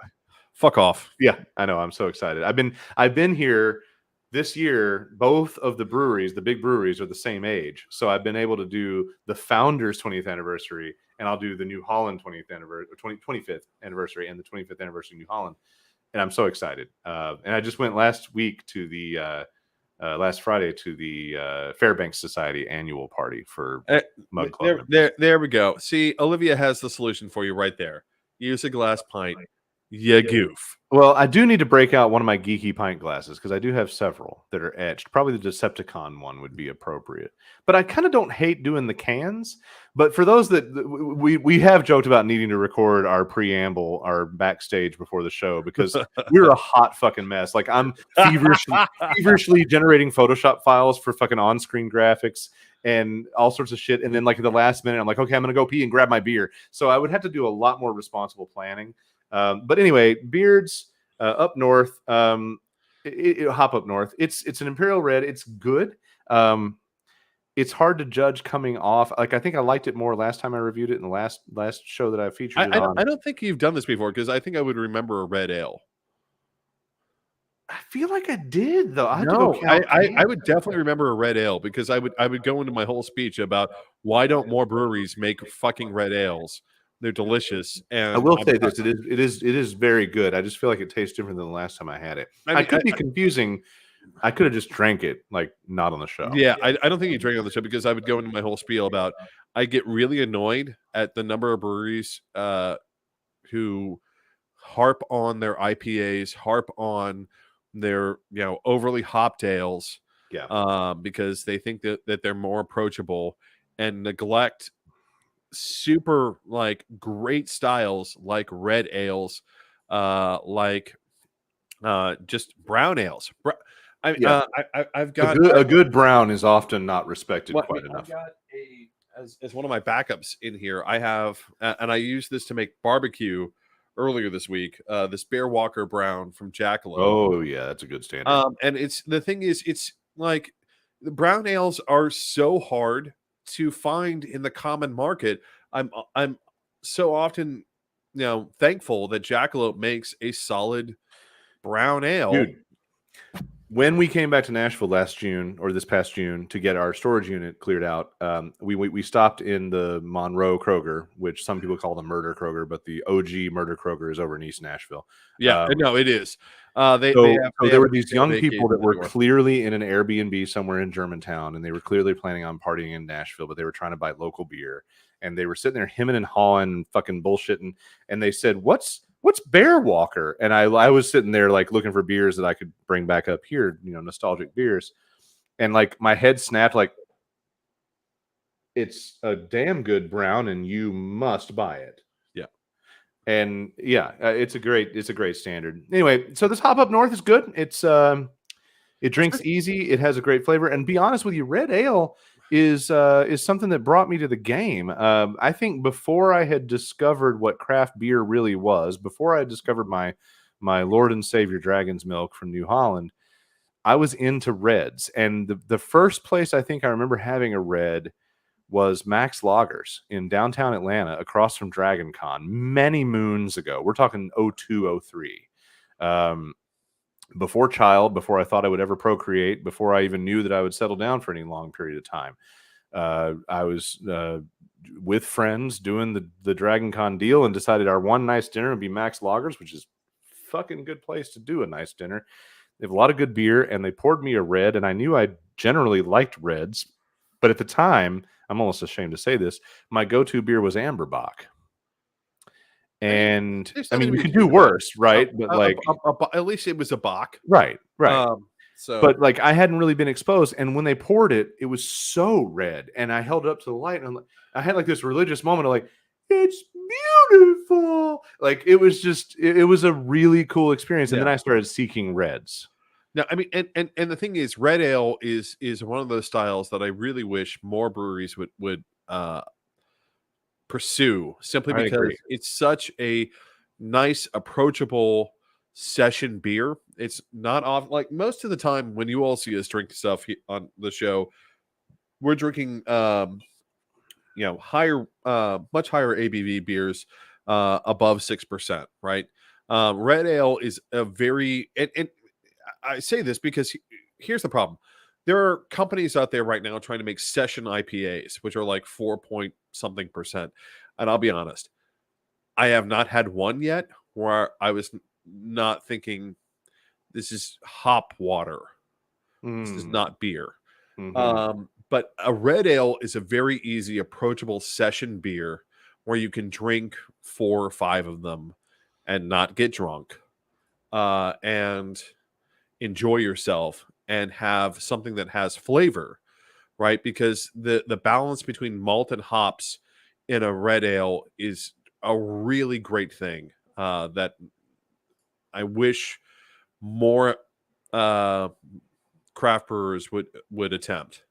Fuck off. Yeah, I know. I'm so excited. I've been here this year. Both of the breweries, the big breweries, are the same age. So I've been able to do the Founders 20th anniversary, and I'll do the New Holland 25th anniversary and the 25th anniversary New Holland. And I'm so excited. And I just went last week to the last Friday to the Fairbanks Society annual party for Mug Club. There we go. See, Olivia has the solution for you right there. Use a glass pint. Yeah, goof. Well, I do need to break out one of my geeky pint glasses because I do have several that are etched. Probably the Decepticon one would be appropriate. But I kind of don't hate doing the cans. But for those that we have joked about needing to record our preamble, our backstage before the show, because we're a hot fucking mess. Like I'm feverishly generating Photoshop files for fucking on-screen graphics and all sorts of shit. And then like at the last minute, I'm like, okay, I'm going to go pee and grab my beer. So I would have to do a lot more responsible planning. But anyway, Beards up north, Hop Up North. It's an Imperial Red. It's good. It's hard to judge coming off. Like I think I liked it more last time I reviewed it in the last show that I featured it on. I don't think you've done this before because I think I would remember a red ale. I feel like I did though. I would definitely remember a red ale because I would go into my whole speech about why don't more breweries make fucking red ales. They're delicious, and I will say this: it is very good. I just feel like it tastes different than the last time I had it. I could be confusing. I could have just drank it, like not on the show. Yeah, I don't think you drank on the show because I would go into my whole spiel about I get really annoyed at the number of breweries who harp on their IPAs, harp on their overly hopped ales, because they think that they're more approachable and neglect super like great styles like red ales, like just brown ales. I've got a good brown is often not respected quite enough. I've got as one of my backups in here. I have, and I used this to make barbecue earlier this week. This Bear Walker Brown from Jackalope. Oh yeah, that's a good standard. And it's like the brown ales are so hard to find in the common market. I'm so often thankful that Jackalope makes a solid brown ale. Dude, when we came back to Nashville last June or this past June to get our storage unit cleared out, we stopped in the Monroe Kroger, which some people call the Murder Kroger, but the OG Murder Kroger is over in East Nashville. Yeah, no, it is. There were these young people that were clearly in an Airbnb somewhere in Germantown, and they were clearly planning on partying in Nashville, but they were trying to buy local beer, and they were sitting there hemming and hawing, fucking bullshitting, and they said, "What's Bear Walker?" And I was sitting there like looking for beers that I could bring back up here, nostalgic beers, and like my head snapped, like it's a damn good brown, and you must buy it. And yeah, it's a great standard. Anyway, so this hop up north is good. It drinks easy. It has a great flavor. And be honest with you, red ale is something that brought me to the game. I think before I had discovered what craft beer really was, before I had discovered my Lord and Savior Dragon's Milk from New Holland, I was into reds. And the first place I think I remember having a red was Max Loggers in downtown Atlanta across from Dragon Con many moons ago. We're talking 02, 03. Before child, before I thought I would ever procreate, before I even knew that I would settle down for any long period of time. I was with friends doing the Dragon Con deal and decided our one nice dinner would be Max Loggers, which is fucking good place to do a nice dinner. They have a lot of good beer, and they poured me a red, and I knew I generally liked reds, but at the time, I'm almost ashamed to say this, my go-to beer was Amberbach. And I mean, you could do worse, right? But like, at least it was a Bach, right. So, but like, I hadn't really been exposed, and when they poured it, it was so red, and I held it up to the light, and I had like this religious moment of like, it's beautiful. Like, it was just, it was a really cool experience, and then I started seeking reds. Now, I mean, and the thing is, red ale is one of those styles that I really wish more breweries would pursue, simply because it's such a nice, approachable session beer. It's not off, like most of the time when you all see us drink stuff on the show, we're drinking higher, much higher ABV beers, above 6%, right? Red ale is a very, and I say this because here's the problem. There are companies out there right now trying to make session IPAs, which are like 4 point something percent. And I'll be honest, I have not had one yet where I was not thinking, this is hop water. This is not beer. But a red ale is a very easy, approachable session beer where you can drink 4 or 5 of them and not get drunk, and enjoy yourself and have something that has flavor, right? Because the balance between malt and hops in a red ale is a really great thing, that I wish more craft brewers would attempt,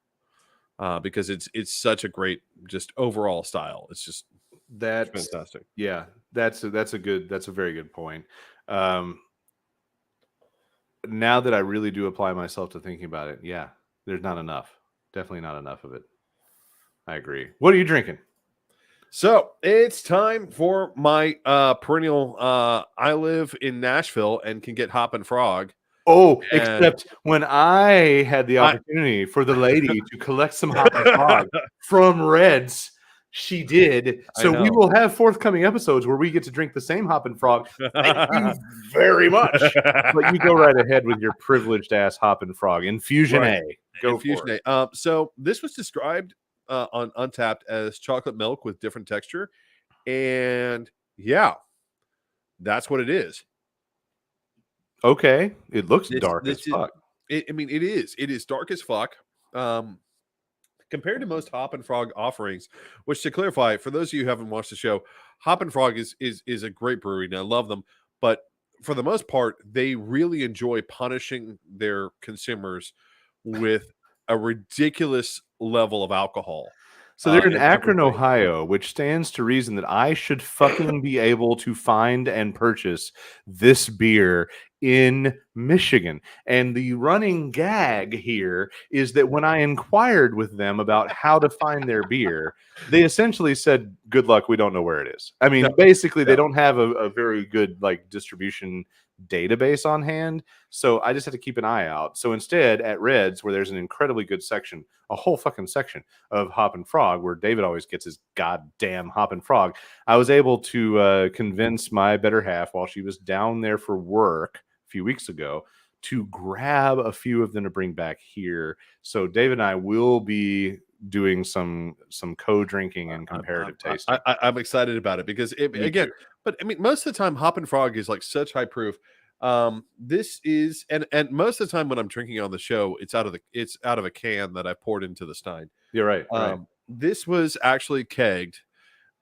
because it's such a great, just overall style. It's just fantastic. Yeah, that's a very good point. Now that I really do apply myself to thinking about it, yeah, there's not enough. Definitely not enough of it. I agree. What are you drinking? So it's time for my perennial. I live in Nashville and can get Hop and Frog. Oh, except when I had the opportunity for the lady to collect some Hop and Frog from Reds, she did. So we will have forthcoming episodes where we get to drink the same Hop and Frog. Thank you very much. But you go right ahead with your privileged ass Hop and Frog. Infusion A. Go Infusion A. So this was described on Untapped as chocolate milk with different texture. And yeah, that's what it is. Okay. It looks dark as fuck. It is. It is dark as fuck. Compared to most Hop and Frog offerings, which, to clarify, for those of you who haven't watched the show, Hop and Frog is a great brewery, and I love them. But for the most part, they really enjoy punishing their consumers with a ridiculous level of alcohol. So they're in Akron, Ohio, which stands to reason that I should fucking be able to find and purchase this beer in Michigan. And the running gag here is that when I inquired with them about how to find their beer, they essentially said, good luck, we don't know where it is. I mean, basically, they don't have a very good like distribution database on hand. So I just had to keep an eye out. So instead, at Reds, where there's an incredibly good section, a whole fucking section of Hop and Frog, where David always gets his goddamn Hop and Frog, I was able to convince my better half while she was down there for work a few weeks ago to grab a few of them to bring back here. So David and I will be doing some co-drinking and comparative tasting. I'm excited about it because but I mean, most of the time Hop and Frog is like such high proof. This is, and most of the time when I'm drinking on the show, it's out of a can that I poured into the stein. You're right. This was actually kegged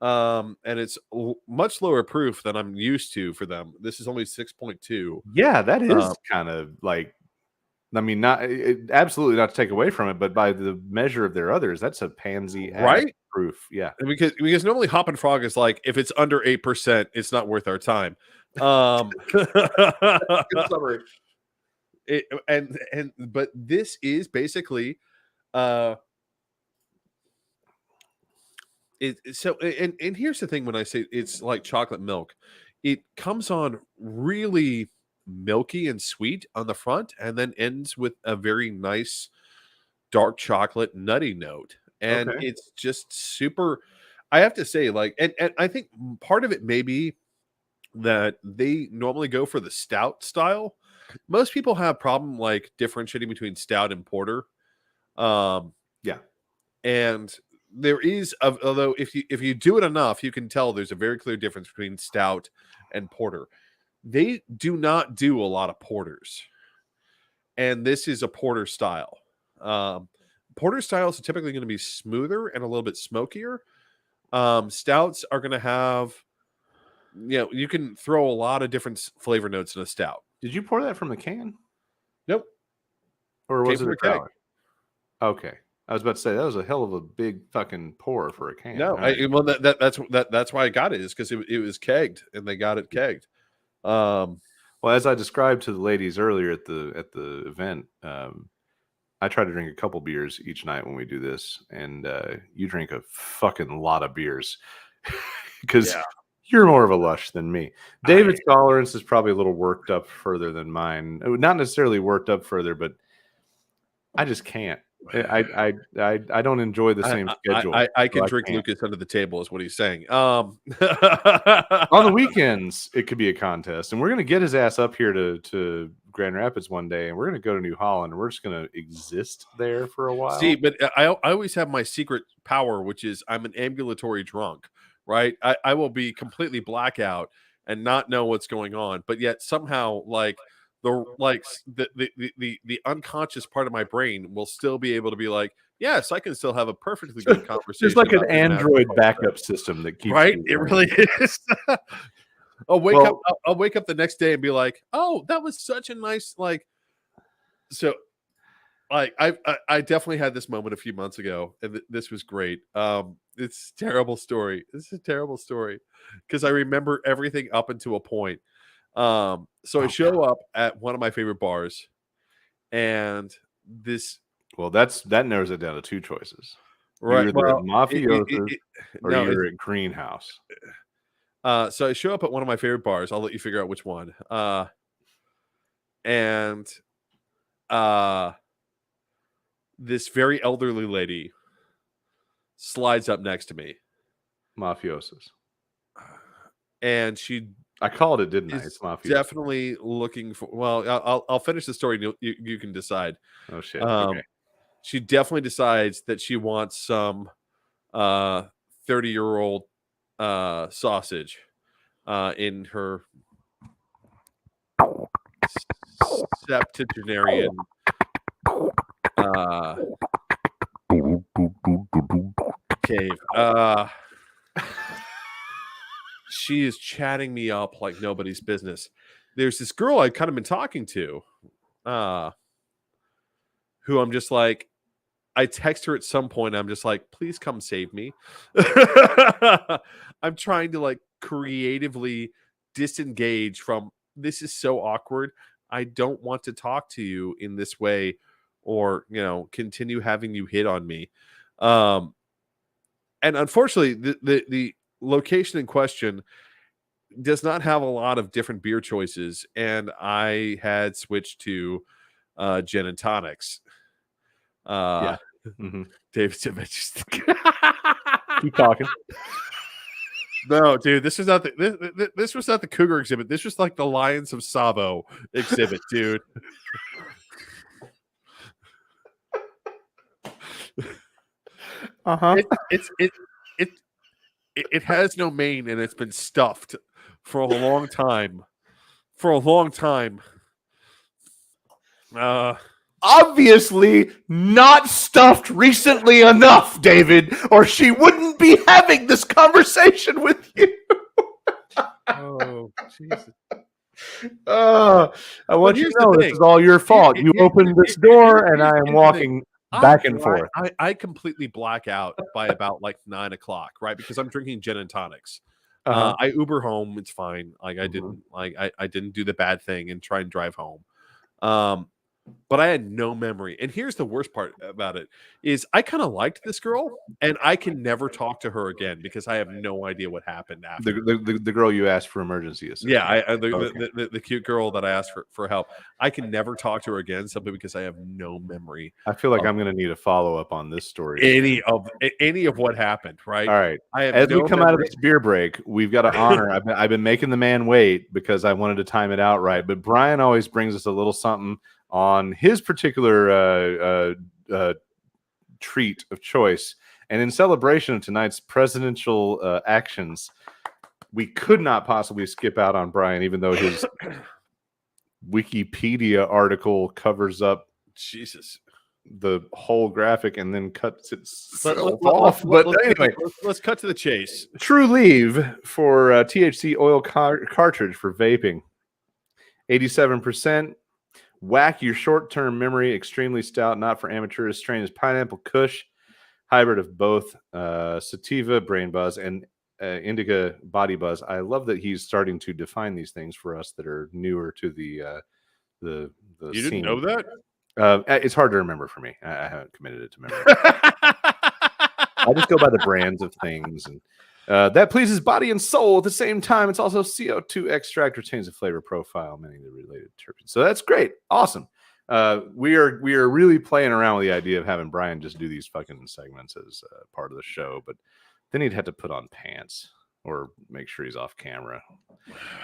And it's much lower proof than I'm used to for them. This is only 6.2. Yeah, that is kind of like, I mean, absolutely not to take away from it, but by the measure of their others, that's a pansy ass Right? proof. Yeah. Because normally Hop and Frog is like, if it's under 8%, it's not worth our time. Good summary. But this is basically and here's the thing, when I say it's like chocolate milk, it comes on really milky and sweet on the front and then ends with a very nice dark chocolate nutty note. And Okay. it's just super, I have to say, like, and I think part of it may be that they normally go for the stout style. Most people have problem like differentiating between stout and porter. Yeah. And there is, although if you do it enough, you can tell there's a very clear difference between stout and porter. They do not do a lot of porters, and this is a porter style. Porter styles are typically going to be smoother and a little bit smokier. Stouts are going to have, you can throw a lot of different flavor notes in a stout. Did you pour that from a can? Nope. Or was it Came a from a keg. growler? Okay. I was about to say that was a hell of a big fucking pour for a can. No, well, that's why I got it, is because it was kegged, and they got it kegged. Well, as I described to the ladies earlier at the event, I try to drink a couple beers each night when we do this, and you drink a fucking lot of beers because you're more of a lush than me. David's tolerance is probably a little worked up further than mine. Not necessarily worked up further, but I just can't. I don't enjoy the same schedule. I can drink Lucas under the table, is what he's saying. On the weekends, it could be a contest, and we're gonna get his ass up here to Grand Rapids one day, and we're gonna go to New Holland, and we're just gonna exist there for a while. See, but I always have my secret power, which is I'm an ambulatory drunk, right? I will be completely blackout and not know what's going on, but yet somehow the unconscious part of my brain will still be able to be like, yes, I can still have a perfectly good conversation. There's like an Android backup system that keeps right. It really is. I'll wake up the next day and be like, oh, that was such a nice so. I definitely had this moment a few months ago, and this was great. It's a terrible story. This is a terrible story because I remember everything up until a point. So I show up at one of my favorite bars, and that narrows it down to two choices. Right, you're at Mafiosos or you're at Greenhouse. So I show up at one of my favorite bars. I'll let you figure out which one. And this very elderly lady slides up next to me. Mafiosos. And I called it, didn't I? It's Mafiosos. Definitely looking for. Well, I'll finish the story. And you can decide. Oh shit. Okay. She definitely decides that she wants some 30-year-old sausage in her septuagenarian cave. She is chatting me up like nobody's business. There's this girl I've kind of been talking to, who I'm just like, I text her at some point. I'm just like, please come save me. I'm trying to creatively disengage from this. Is so awkward. I don't want to talk to you in this way, or continue having you hit on me. And unfortunately, the location in question does not have a lot of different beer choices, and I had switched to gin and tonics. David's keep talking. No, dude, this was not this was not the Cougar exhibit. This was like the Lions of Savo exhibit, dude. It has no mane, and it's been stuffed for a long time. Obviously not stuffed recently enough, David, or she wouldn't be having this conversation with you. Oh, Jesus. I want you here's to the know this thing. is all your fault. You opened this door, and I am Here's the thing. walking back and forth. I completely black out by about like 9 o'clock, right? Because I'm drinking gin and tonics. Uh-huh. I Uber home. It's fine. Like I Mhm. didn't I didn't do the bad thing and try and drive home. But I had no memory. And here's the worst part about it is I kind of liked this girl, and I can never talk to her again because I have no idea what happened after. The girl you asked for emergency assistance. Yeah, Okay. the cute girl that I asked for help. I can never talk to her again simply because I have no memory I feel like of I'm going to need a follow up on this story. any of what happened, right? All right. I have As we no come out of memory. this beer break, we've got to honor. I've been making the man wait because I wanted to time it out right. But Brian always brings us a little something on his particular treat of choice. And in celebration of tonight's presidential actions, we could not possibly skip out on Brian, even though his Wikipedia article covers up Jesus. the whole graphic and then cuts itself off. But anyway, let's cut to the chase. True Leave for THC oil cartridge for vaping. 87%. Whack your short-term memory. Extremely stout, not for amateurs. Strain is Pineapple Kush. Hybrid of both sativa, brain buzz, and indica body buzz. I love that he's starting to define these things for us that are newer to the You scene. didn't know that? It's hard to remember for me. I haven't committed it to memory. I just go by the brands of things, and that pleases body and soul at the same time. It's also CO2 extract, retains a flavor profile, many of the related terpenes. So that's great, awesome. We are really playing around with the idea of having Brian just do these fucking segments as part of the show, but then he'd have to put on pants or make sure he's off camera.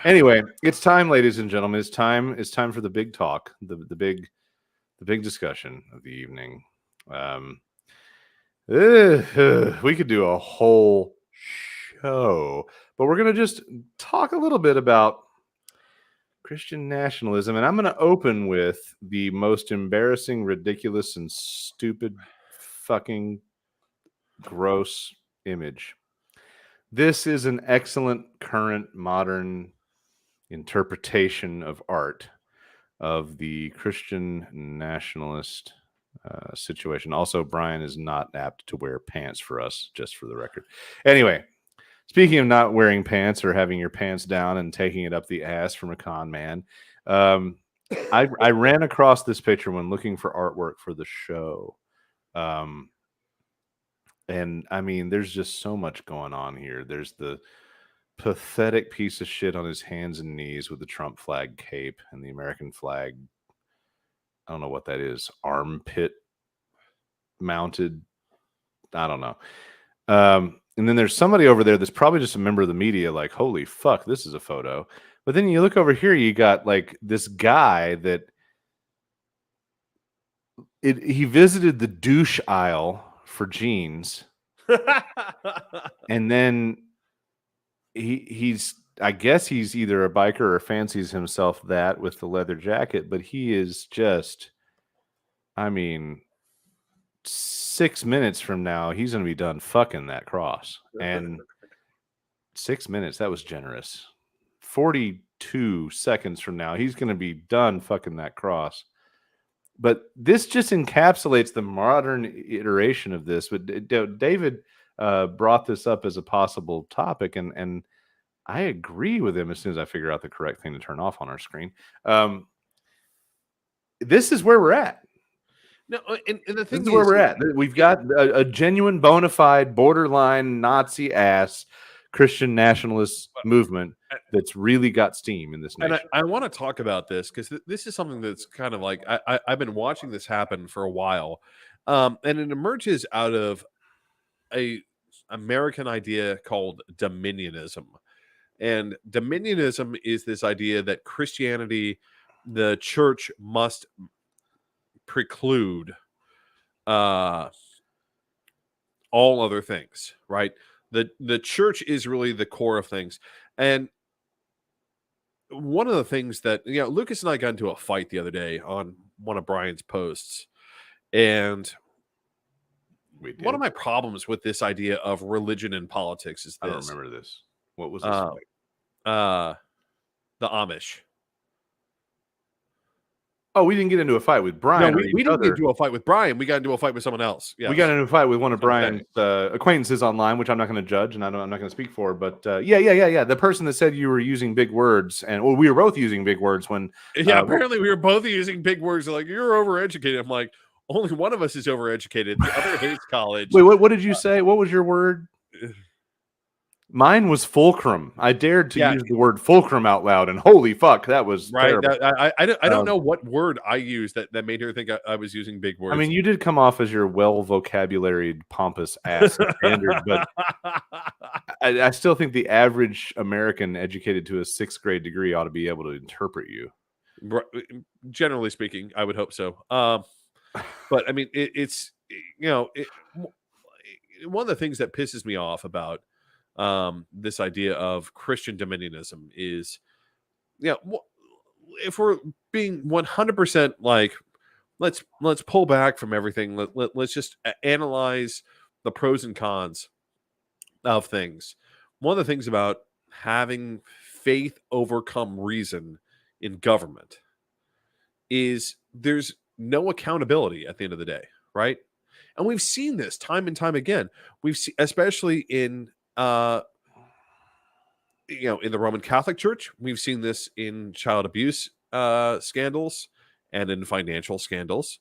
Anyway, it's time, ladies and gentlemen. It's time for the big talk, the big discussion of the evening. We could do a whole show, but we're going to just talk a little bit about Christian nationalism. And I'm going to open with the most embarrassing, ridiculous, and stupid fucking gross image. This is an excellent current modern interpretation of art of the Christian nationalist situation. Also, Brian is not apt to wear pants for us, just for the record. Anyway, speaking of not wearing pants or having your pants down and taking it up the ass from a con man, I ran across this picture when looking for artwork for the show. And I mean, there's just so much going on here. There's the pathetic piece of shit on his hands and knees with the Trump flag cape and the American flag. I don't know what that is. Armpit mounted. I don't know. And then there's somebody over there that's probably just a member of the media, like, holy fuck, this is a photo. But then you look over here, you got like this guy that he visited the douche aisle for jeans. And then he's I guess he's either a biker or fancies himself that with the leather jacket, but he is just, I mean, 6 minutes from now, he's going to be done fucking that cross. And 6 minutes, that was generous. 42 seconds from now, he's going to be done fucking that cross. But this just encapsulates the modern iteration of this. But David brought this up as a possible topic, and I agree with him as soon as I figure out the correct thing to turn off on our screen. This is where we're at. No, and the thing is where we're at. We've got a genuine, bona fide, borderline Nazi ass Christian nationalist movement that's really got steam in this nation. And I want to talk about this because this is something that's kind of like I've been watching this happen for a while, and it emerges out of a American idea called Dominionism. And Dominionism is this idea that Christianity, the church, must preclude all other things, right? The church is really the core of things. And one of the things that, Lucas and I got into a fight the other day on one of Brian's posts, and We did. One of my problems with this idea of religion and politics is I don't this. remember this. What was this like? The Amish. Oh, we didn't get into a fight with No, Brian or we each didn't get other. into a fight with Brian. We got into a fight with someone else. Yes. We got into a fight with one of That's what I'm Brian's acquaintances online, which I'm not going to judge, and I'm not going to speak for. But yeah. The person that said you were using big words, and well, we were both using big words when. Yeah, apparently we were both using big words. They're like, you're overeducated. I'm like, only one of us is overeducated. The other hates college. Wait, what did you say? What was your word? Mine was fulcrum. I dared to use the word fulcrum out loud, and holy fuck, that was terrible. I don't know what word I used that made her think I was using big words. I mean, you did come off as your well vocabularied, pompous ass standard, but I still think the average American educated to a 6th grade degree ought to be able to interpret you. Generally speaking, I would hope so. But I mean, it's one of the things that pisses me off about this idea of Christian dominionism is, if we're being 100% like, let's pull back from everything. Let's just analyze the pros and cons of things. One of the things about having faith overcome reason in government is there's no accountability at the end of the day, right? And we've seen this time and time again. We've seen, especially in in the Roman Catholic Church, we've seen this in child abuse scandals and in financial scandals.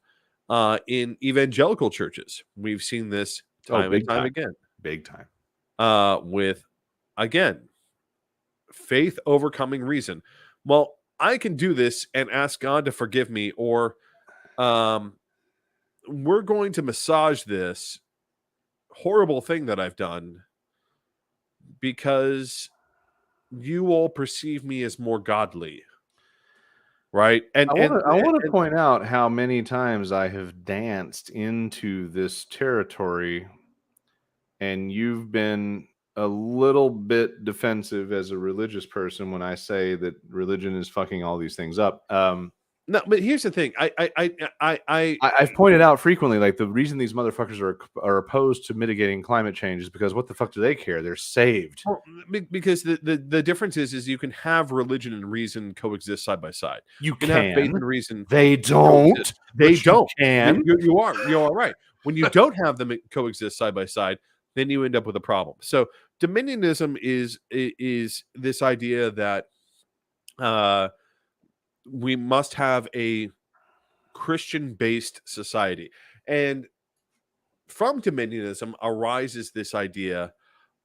In evangelical churches, we've seen this time and time again. Big time. With, again, faith overcoming reason. Well, I can do this and ask God to forgive me, or we're going to massage this horrible thing that I've done because you all perceive me as more godly, right? And I want to point out how many times I have danced into this territory, and you've been a little bit defensive as a religious person when I say that religion is fucking all these things up. No, but here's the thing. I've pointed out frequently, like, the reason these motherfuckers are opposed to mitigating climate change is because what the fuck do they care? They're saved. Well, because the difference is you can have religion and reason coexist side by side. You can have faith and reason. They don't. They don't. Can. You are right. When you don't have them coexist side by side, then you end up with a problem. So Dominionism is this idea that we must have a Christian-based society, and from Dominionism arises this idea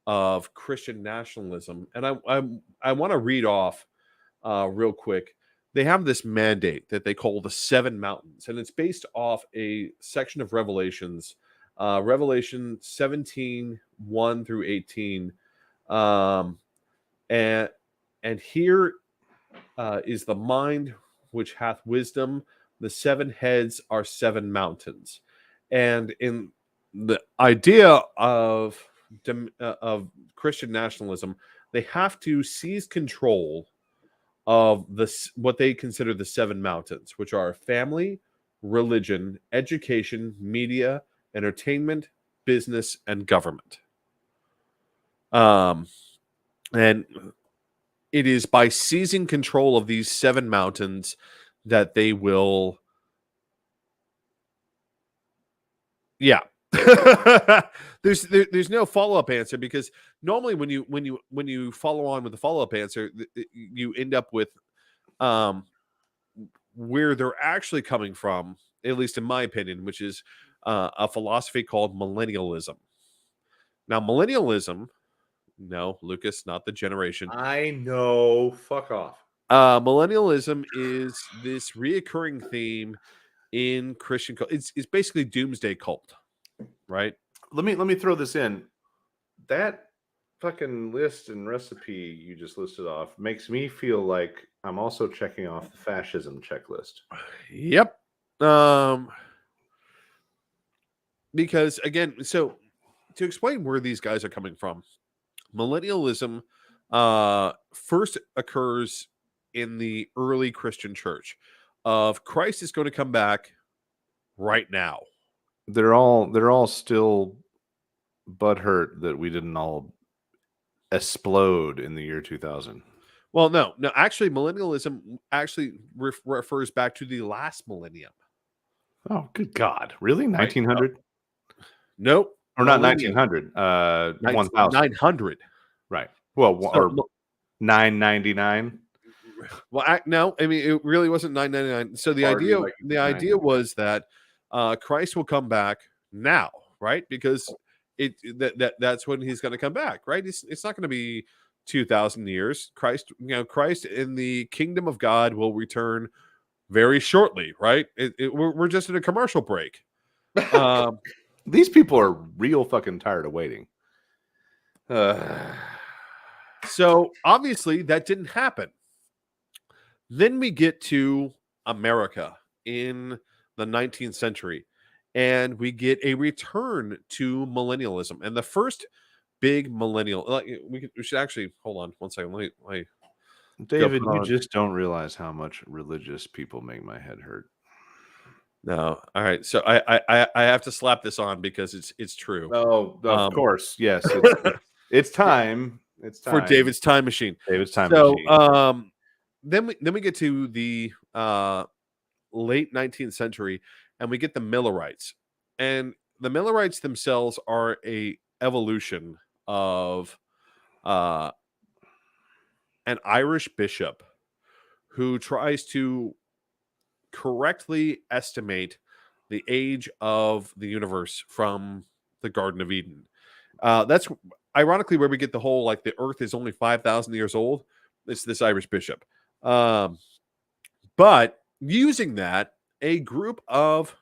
of Christian nationalism. And I want to read off real quick. They have this mandate that they call the 7 Mountains, and it's based off a section of Revelations, Revelation 17, 1 through 18. And here is the mind which hath wisdom. The 7 heads are 7 mountains. And in the idea of Christian nationalism, they have to seize control of what they consider the 7 mountains, which are family, religion, education, media, entertainment, business, and government. And it is by seizing control of these 7 mountains that they will. Yeah. There's no follow-up answer, because normally when you follow on with the follow-up answer, you end up with where they're actually coming from, at least in my opinion, which is a philosophy called millennialism. Now, millennialism, no, Lucas, not the generation. I know. Fuck off. Millennialism is this reoccurring theme in Christian cult. It's basically doomsday cult, right? Let me throw this in. That fucking list and recipe you just listed off makes me feel like I'm also checking off the fascism checklist. Yep. Because again, so to explain where these guys are coming from, millennialism first occurs in the early Christian church of Christ is going to come back right now, they're all still butthurt that we didn't all explode in the year 2000. Well, no. Actually, millennialism actually refers back to the last millennium. Oh, good God! Really, Right? 1900? Nope. Or not Millennium. 1900? 1000. 900. Right. Well, So, or 999. well, no. I mean, it really wasn't 999. So the Argue idea, like the idea was that Christ will come back now, right? Because that's when he's going to come back, right? It's not going to be 2,000 years. Christ in the kingdom of God will return very shortly, right? We're just in a commercial break. These people are real fucking tired of waiting. So obviously that didn't happen. Then we get to America in the 19th century, and we get a return to millennialism. And the first big millennial, we should actually hold on one second. Let me David, you just don't realize how much religious people make my head hurt. No, all right. So I have to slap this on because it's true. Oh, of course, yes. It's time. It's time for David's time machine. David's time machine. Then we get to the late 19th century, and we get the Millerites, and the Millerites themselves are a evolution of an Irish bishop who tries to correctly estimate the age of the universe from the Garden of Eden. That's ironically where we get the whole like the Earth is only 5,000 years old. It's this Irish bishop. But using that, a group of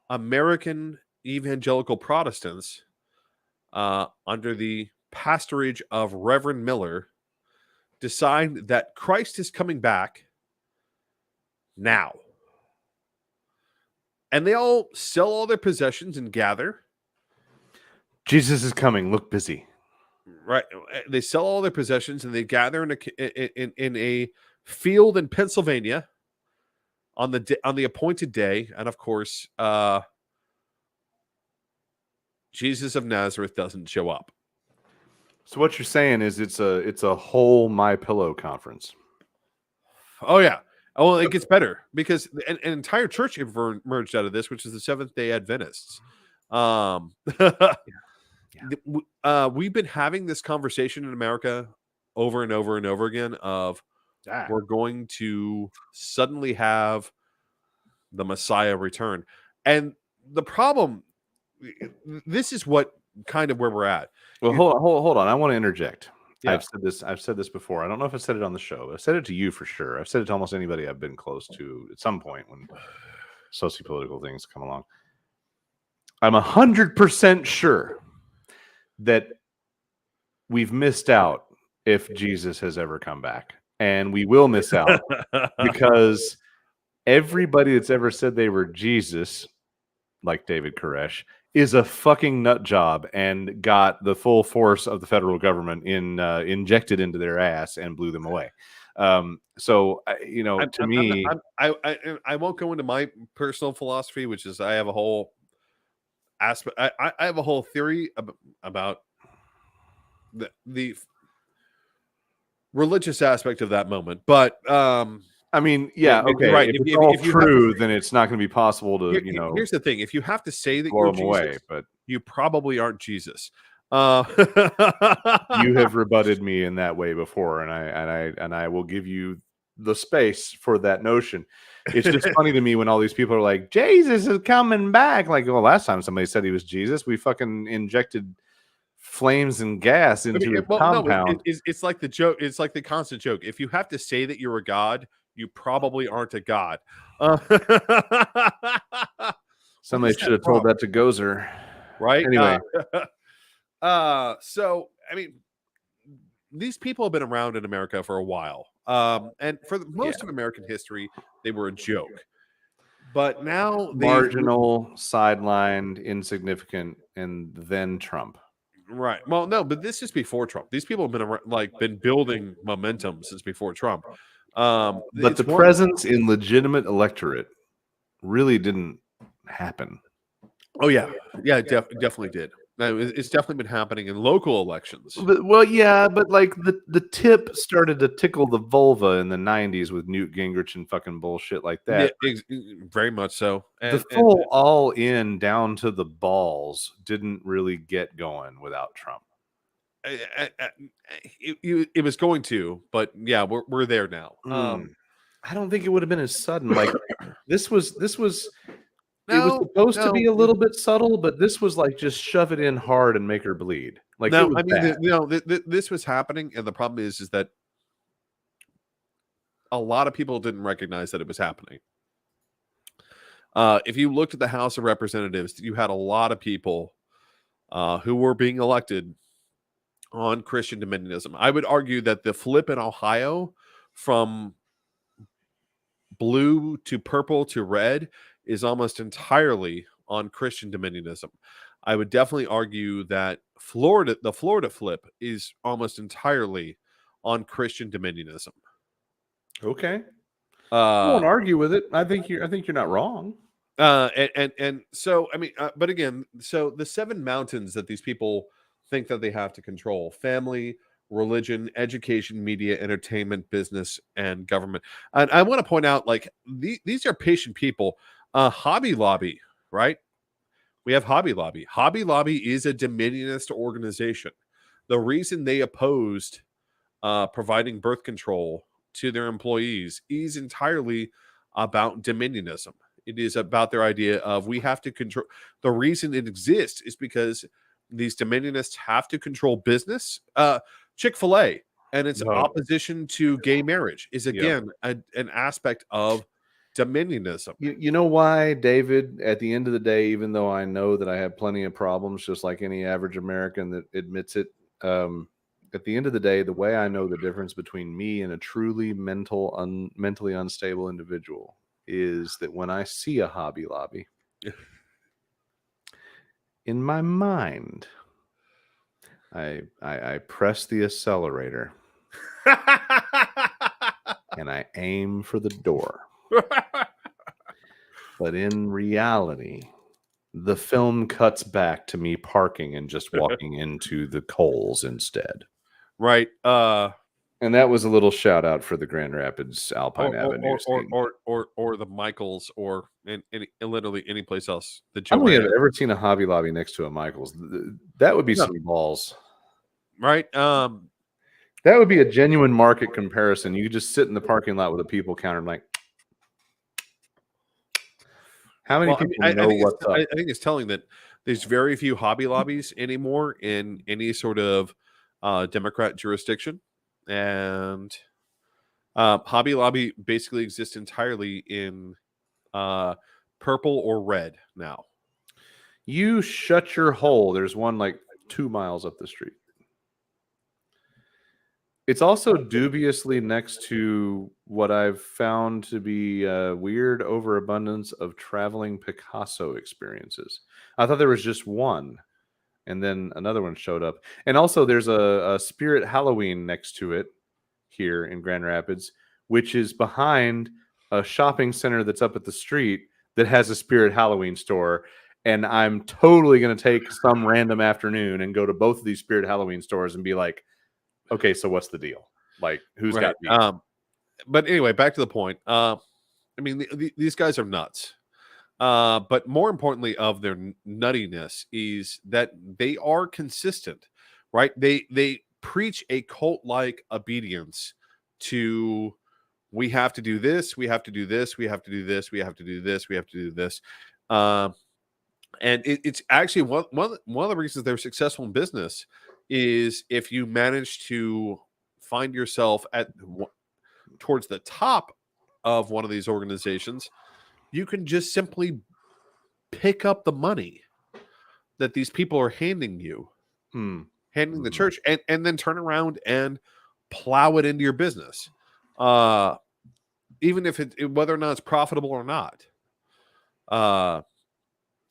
American evangelical Protestants under the pastorage of Reverend Miller decide that Christ is coming back now. And they all sell all their possessions and gather. Jesus is coming. Look busy. Right. They sell all their possessions and they gather in a field in Pennsylvania on the appointed day. And of course, Jesus of Nazareth doesn't show up. So what you're saying is it's a whole My Pillow conference. Oh yeah. Oh, it gets better because an entire church emerged out of this, which is the Seventh Day Adventists. We've been having this conversation in America over and over and over again of we're going to suddenly have the Messiah return. And the problem, this is what kind of where we're at. Well, hold on. I want to interject. Yeah. I've said this before. I don't know if I said it on the show, but I said it to you for sure. I've said it to almost anybody I've been close to at some point when sociopolitical things come along. I'm 100% sure that we've missed out if Jesus has ever come back, and we will miss out because everybody that's ever said they were Jesus, like David Koresh, is a fucking nut job and got the full force of the federal government injected into their ass and blew them away. So to me, I won't go into my personal philosophy, which is I have a whole aspect. I have a whole theory about the religious aspect of that moment, but I mean, yeah, okay. Right. If it's all true, then it's not going to be possible to, Here's the thing: if you have to say that you're Jesus, away, but you probably aren't Jesus. You have rebutted me in that way before, and I will give you the space for that notion. It's just funny to me when all these people are like, Jesus is coming back. Like, well, last time somebody said he was Jesus, we fucking injected flames and gas into a compound. No, it's like the joke. It's like the constant joke. If you have to say that you're a god, you probably aren't a god. Somebody should have told that to Gozer, right? Anyway, so I mean, these people have been around in America for a while, and for most of American history, they were a joke. But now marginal, sidelined, insignificant, and then Trump. Right. Well, no, but this is before Trump. These people have been been building momentum since before Trump. But the presence in legitimate electorate really didn't happen. Oh yeah, definitely did. No, it's definitely been happening in local elections. Well, yeah, but like the tip started to tickle the vulva in the '90s with Newt Gingrich and fucking bullshit like Yeah, that. very much so. The And full all in down to the balls didn't really get going without Trump. it was going to, but yeah, we're there now. I don't think it would have been as sudden. Like this was it was No, supposed to no, be a little bit subtle, but this was like just shove it in hard and make her bleed. Like it no. was I mean, bad. this was happening, and the problem is that a lot of people didn't recognize that it was happening. If you looked at the House of Representatives, you had a lot of people who were being elected on Christian Dominionism. I would argue that the flip in Ohio from blue to purple to red is almost entirely on Christian Dominionism. I would definitely argue that the Florida flip is almost entirely on Christian Dominionism. Okay. I won't Uh, argue with it. I think you're not wrong. and so I mean, but again, so the 7 mountains that these people think that they have to control: family, religion, education, media, entertainment, business, and government. And I want to point out, like, these are patient people. Hobby Lobby, right? We have Hobby Lobby. Hobby Lobby is a dominionist organization. The reason they opposed providing birth control to their employees is entirely about dominionism. It is about their idea of we have to control. The reason it exists is because these dominionists have to control business. Chick-fil-A and its No. opposition to gay marriage is again an aspect of dominionism. You know why, David, at the end of the day, even though I know that I have plenty of problems, just like any average American that admits it, at the end of the day, the way I know the difference between me and a truly mentally unstable individual is that when I see a Hobby Lobby, in my mind, I press the accelerator and I aim for the door. But in reality, the film cuts back to me parking and just walking into the Kohl's instead. Right. And that was a little shout out for the Grand Rapids Alpine Avenue scene. Or the Michaels or literally any place else that I Joe don't think might I've have. ever seen a Hobby Lobby next to a Michael's. That would be No. some balls. Right. That would be a genuine market comparison. You could just sit in the parking lot with a people counter and like, how many people know what's up? I think it's telling that there's very few Hobby Lobbies anymore in any sort of Democrat jurisdiction, and Hobby Lobby basically exists entirely in purple or red now. You shut your hole. There's one like 2 miles up the street. It's also dubiously next to what I've found to be a weird overabundance of traveling Picasso experiences. I thought there was just one, and then another one showed up. And also, there's a Spirit Halloween next to it here in Grand Rapids, which is behind a shopping center that's up at the street that has a Spirit Halloween store. And I'm totally going to take some random afternoon and go to both of these Spirit Halloween stores and be like, okay, so what's the deal? Like, who's got me? But anyway, back to the point. I mean, these guys are nuts. But more importantly, of their nuttiness is that they are consistent, right? They preach a cult-like obedience to we have to do this, we have to do this, we have to do this, we have to do this, we have to do this. And it's actually one of the reasons they're successful in business is if you manage to find yourself towards the top of one of these organizations, you can just simply pick up the money that these people are handing you, handing the church, and then turn around and plow it into your business, even if whether or not it's profitable or not.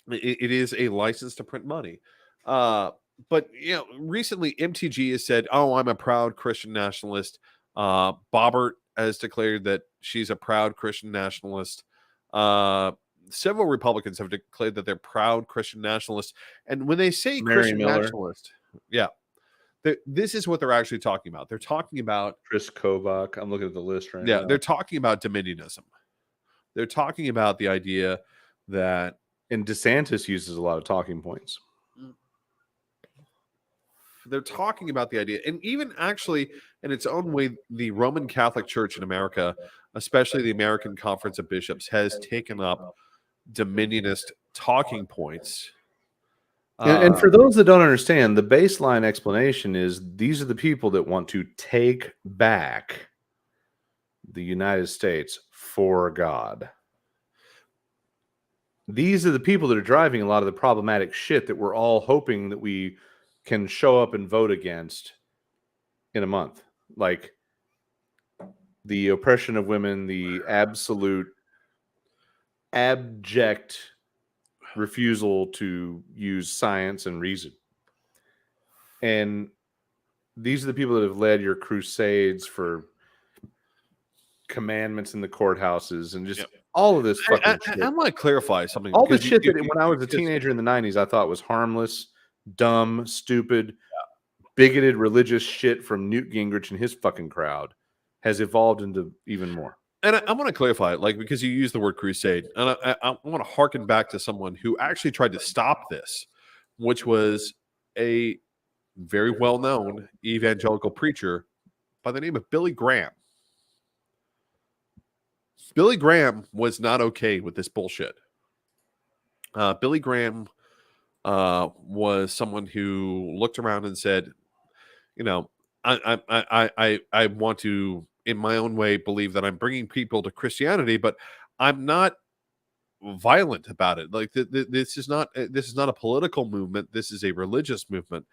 It is a license to print money. But recently MTG has said, "Oh, I'm a proud Christian nationalist." Bobbert has declared that she's a proud Christian nationalist. several Republicans have declared that they're proud Christian nationalists. And when they say Mary Christian Miller. nationalist, yeah, this is what they're actually talking about. They're talking about Chris Kovac. I'm looking at the list right now. they're talking about Dominionism. They're talking about the idea that, and DeSantis uses a lot of talking points. They're talking about the idea, and even actually, in its own way, the Roman Catholic Church in America, especially the American Conference of Bishops, has taken up Dominionist talking points. And for those that don't understand, the baseline explanation is these are the people that want to take back the United States for God. These are the people that are driving a lot of the problematic shit that we're all hoping that we can show up and vote against in a month. Like the oppression of women, the absolute abject refusal to use science and reason. And these are the people that have led your crusades for commandments in the courthouses and just all of this fucking shit. I want to clarify something. All the shit that when I was a teenager in the 90s, I thought was harmless, dumb, stupid, bigoted religious shit from Newt Gingrich and his fucking crowd has evolved into even more. And I want to clarify, like, because you use the word crusade, and I want to harken back to someone who actually tried to stop this, which was a very well-known evangelical preacher by the name of Billy Graham. Billy Graham was not okay with this bullshit. Billy Graham was someone who looked around and said, you know, I want to, in my own way, believe that I'm bringing people to Christianity, but I'm not violent about it. Like this is not a political movement. This is a religious movement.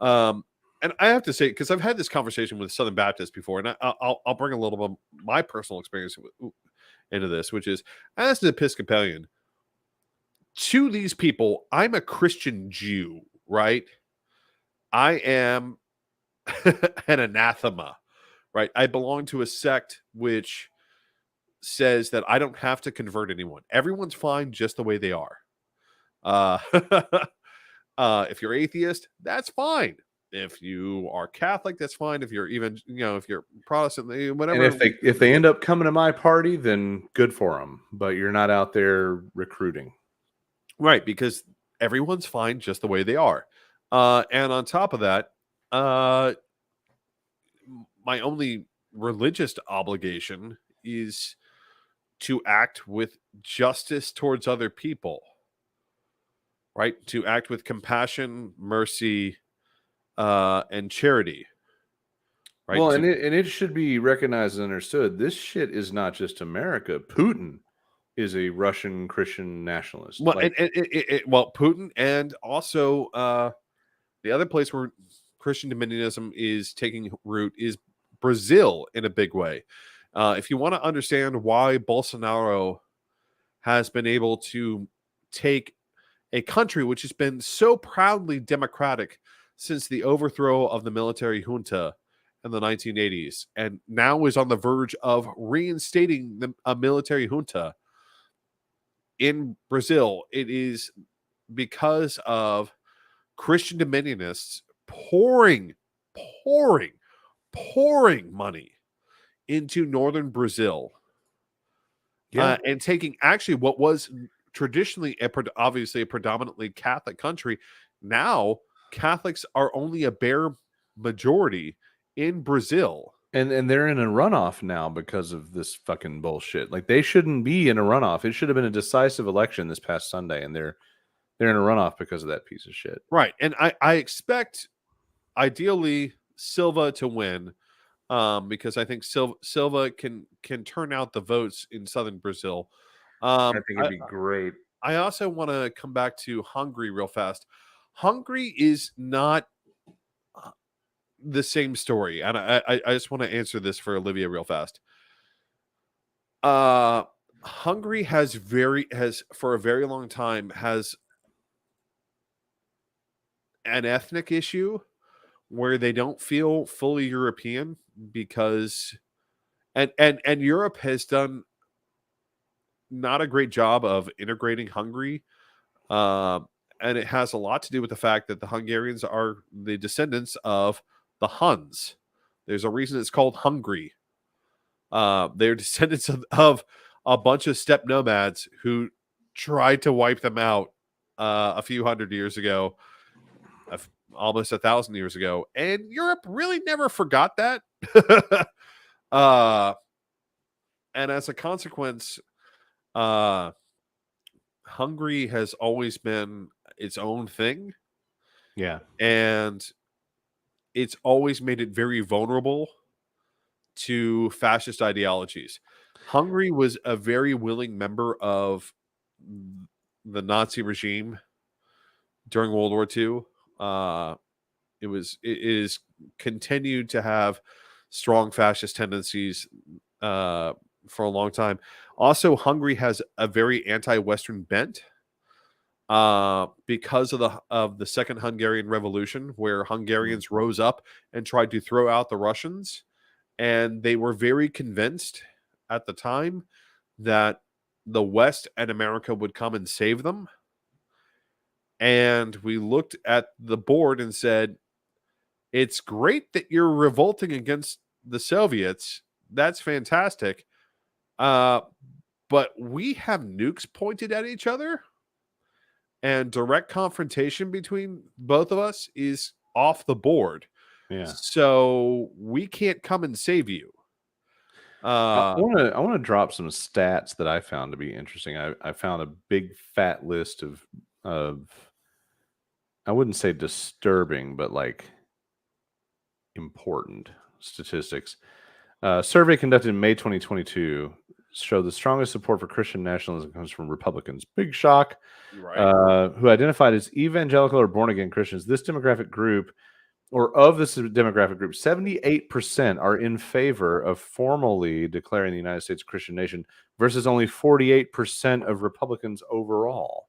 And I have to say, because I've had this conversation with Southern Baptists before, and I'll bring a little bit of my personal experience into this, which is, as an Episcopalian, to these people, I'm a Christian Jew, right? I am an anathema, right? I belong to a sect which says that I don't have to convert anyone. Everyone's fine just the way they are. If you're atheist, that's fine. If you are Catholic, that's fine. If you're even, if you're Protestant, whatever. And if they end up coming to my party, then good for them. But you're not out there recruiting. Right, because everyone's fine just the way they are. And on top of that, my only religious obligation is to act with justice towards other people, right? To act with compassion, mercy, and charity. Right? Well, and it should be recognized and understood. This shit is not just America. Putin is a Russian Christian nationalist. Well, well, Putin, and also the other place where Christian dominionism is taking root is Brazil in a big way. If you want to understand why Bolsonaro has been able to take a country which has been so proudly democratic since the overthrow of the military junta in the 1980s, and now is on the verge of reinstating a military junta in Brazil, it is because of Christian dominionists pouring money into northern Brazil, and taking actually what was traditionally obviously a predominantly Catholic country. Now Catholics are only a bare majority in Brazil. And they're in a runoff now because of this fucking bullshit. Like, they shouldn't be in a runoff. It should have been a decisive election this past Sunday, and they're in a runoff because of that piece of shit. Right. And I expect ideally Silva to win, because I think Silva can turn out the votes in southern Brazil. I think it'd be great. I also want to come back to Hungary real fast. Hungary is not the same story, and I just want to answer this for Olivia real fast. Hungary has for a very long time has an ethnic issue where they don't feel fully European, because and Europe has done not a great job of integrating Hungary. Um, and it has a lot to do with the fact that the Hungarians are the descendants of the Huns. There's a reason it's called Hungary. They're descendants of a bunch of steppe nomads who tried to wipe them out a few hundred years ago, almost 1,000 years ago, and Europe really never forgot that. uh, and as a consequence, uh, Hungary has always been its own thing, Yeah. and it's always made it very vulnerable to fascist ideologies. Hungary was a very willing member of the Nazi regime during World War II. It is continued to have strong fascist tendencies for a long time. Also, Hungary has a very anti-Western bent because of the Second Hungarian Revolution, where Hungarians rose up and tried to throw out the Russians, and they were very convinced at the time that the West and America would come and save them. And we looked at the board and said, it's great that you're revolting against the Soviets. That's fantastic. But we have nukes pointed at each other, and direct confrontation between both of us is off the board. Yeah. So we can't come and save you. I want to drop some stats that I found to be interesting. I found a big fat list of I wouldn't say disturbing, but like important statistics. Survey conducted in May 2022 showed the strongest support for Christian nationalism comes from Republicans. Big shock. Right. Who identified as evangelical or born again Christians. This demographic group, or of this demographic group, 78% are in favor of formally declaring the United States a Christian nation versus only 48% of Republicans overall.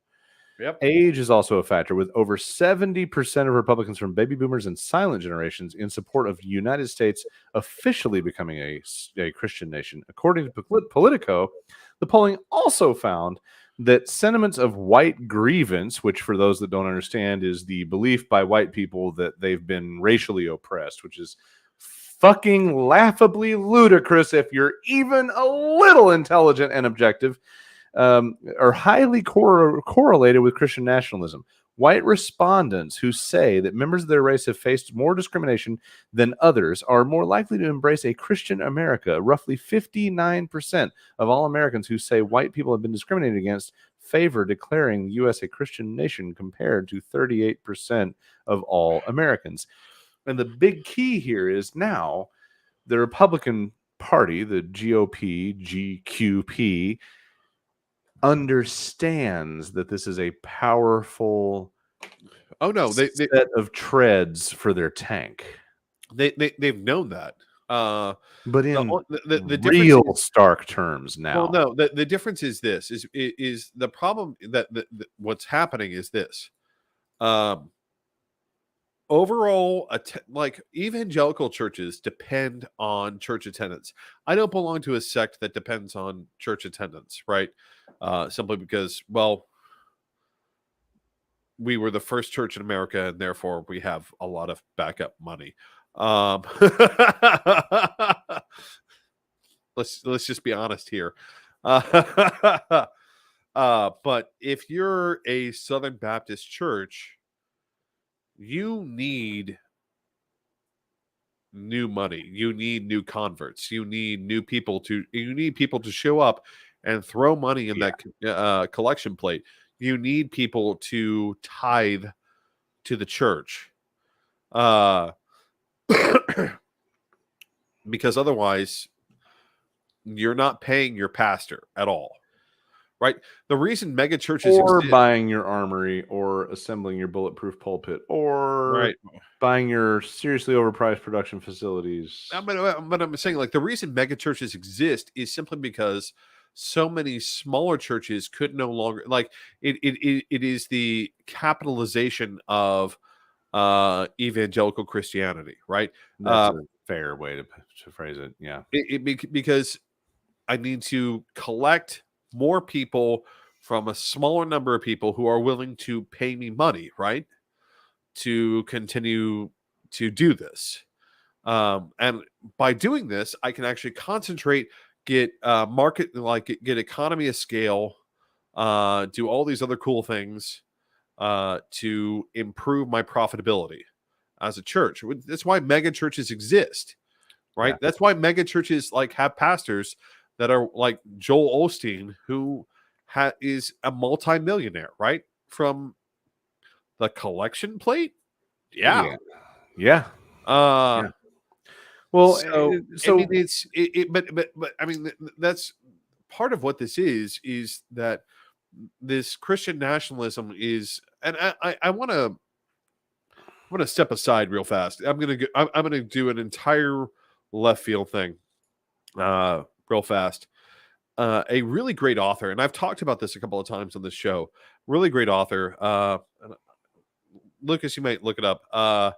Yep. Age is also a factor, with over 70% of Republicans from baby boomers and silent generations in support of the United States officially becoming a Christian nation. According to Politico, the polling also found that sentiments of white grievance, which for those that don't understand is the belief by white people that they've been racially oppressed, which is fucking laughably ludicrous if you're even a little intelligent and objective, are highly correlated with Christian nationalism. White respondents who say that members of their race have faced more discrimination than others are more likely to embrace a Christian America. Roughly 59% of all Americans who say white people have been discriminated against favor declaring the U.S. a Christian nation, compared to 38% of all Americans. And the big key here is now the Republican Party, the GOP, GQP, understands that this is a powerful set of treads for their tank. They've known that, but in the real stark terms now. Well, no, the difference is this: is the problem that what's happening is this. Overall, like evangelical churches depend on church attendance. I don't belong to a sect that depends on church attendance, right? Simply because, well, we were the first church in America, and therefore we have a lot of backup money. Let's just be honest here. But if you're a Southern Baptist church, you need new money. You need new converts. You need people to show up and throw money in that collection plate. You need people to tithe to the church. Because otherwise you're not paying your pastor at all. Right? The reason mega churches exist, buying your armory, or assembling your bulletproof pulpit, or buying your seriously overpriced production facilities. But I'm saying, like, the reason mega churches exist is simply because so many smaller churches could no longer, like, it is the capitalization of evangelical Christianity, right? That's a fair way to phrase it. Yeah. Because I need to collect more people from a smaller number of people who are willing to pay me money, right, to continue to do this. And by doing this, I can actually concentrate, get market, like get economy of scale, do all these other cool things to improve my profitability as a church. That's why mega churches exist, right? Yeah. That's why mega churches like have pastors that are like Joel Osteen, who is a multimillionaire, right? From the collection plate. Yeah. Yeah. Yeah. Uh, Yeah. Well, so I mean, so but I mean, that's part of what this is that this Christian nationalism is, and I want to step aside real fast. I'm gonna do an entire left field thing, real fast. A really great author, and I've talked about this a couple of times on this show. Really great author. Lucas, you might look it up.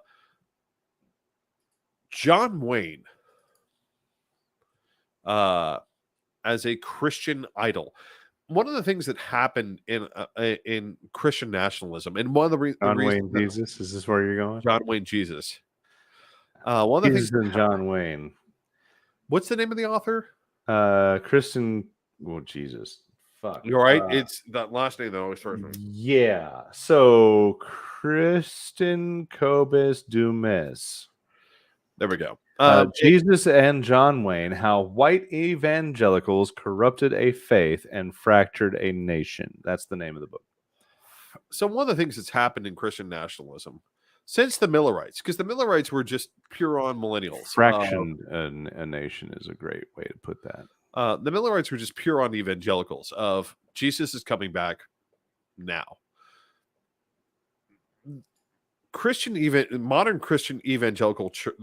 John Wayne, as a Christian idol. One of the things that happened in Christian nationalism, and one of the John reasons Wayne that Jesus, is this where you're going? John Wayne Jesus. One of the things. Jesus and John Wayne. What's the name of the author? Kristen. Well, Jesus. Fuck. You're right. It's that last name that always throws me. Yeah. So Kristen Kobus Dumas. There we go. Jesus and John Wayne: How White Evangelicals Corrupted a Faith and Fractured a Nation. That's the name of the book. So one of the things that's happened in Christian nationalism since the Millerites, because the Millerites were just pure on millennials. Fractioned a nation is a great way to put that. The Millerites were just pure on evangelicals of Jesus is coming back now. Modern Christian evangelical church,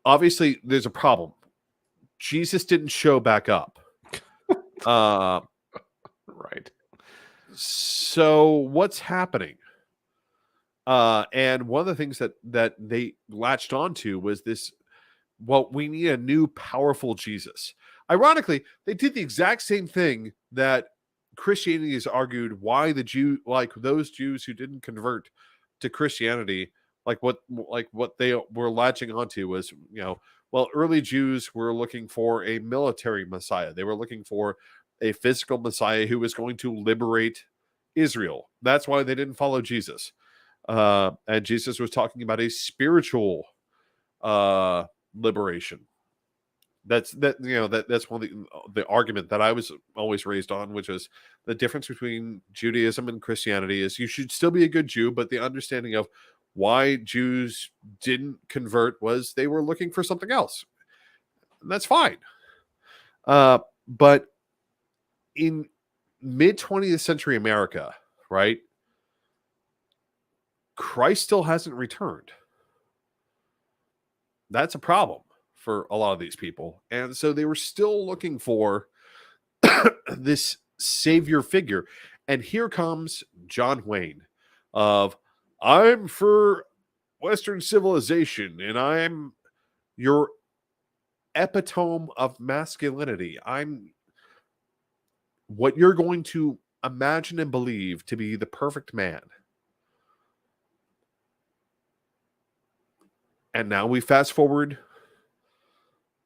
obviously there's a problem. Jesus didn't show back up. Right. So what's happening? And one of the things that they latched onto was this. Well, we need a new powerful Jesus. Ironically, they did the exact same thing that Christianity has argued why those Jews who didn't convert to Christianity, like what they were latching onto was, early Jews were looking for a military Messiah. They were looking for a physical Messiah who was going to liberate Israel. That's why they didn't follow Jesus. And Jesus was talking about a spiritual liberation. That's one of the argument that I was always raised on, which was the difference between Judaism and Christianity is you should still be a good Jew, but the understanding of why Jews didn't convert was they were looking for something else. And that's fine. But in mid 20th century America, right, Christ still hasn't returned. That's a problem for a lot of these people. And so they were still looking for this savior figure. And here comes John Wayne of, I'm for Western civilization and I'm your epitome of masculinity. I'm what you're going to imagine and believe to be the perfect man. And now we fast forward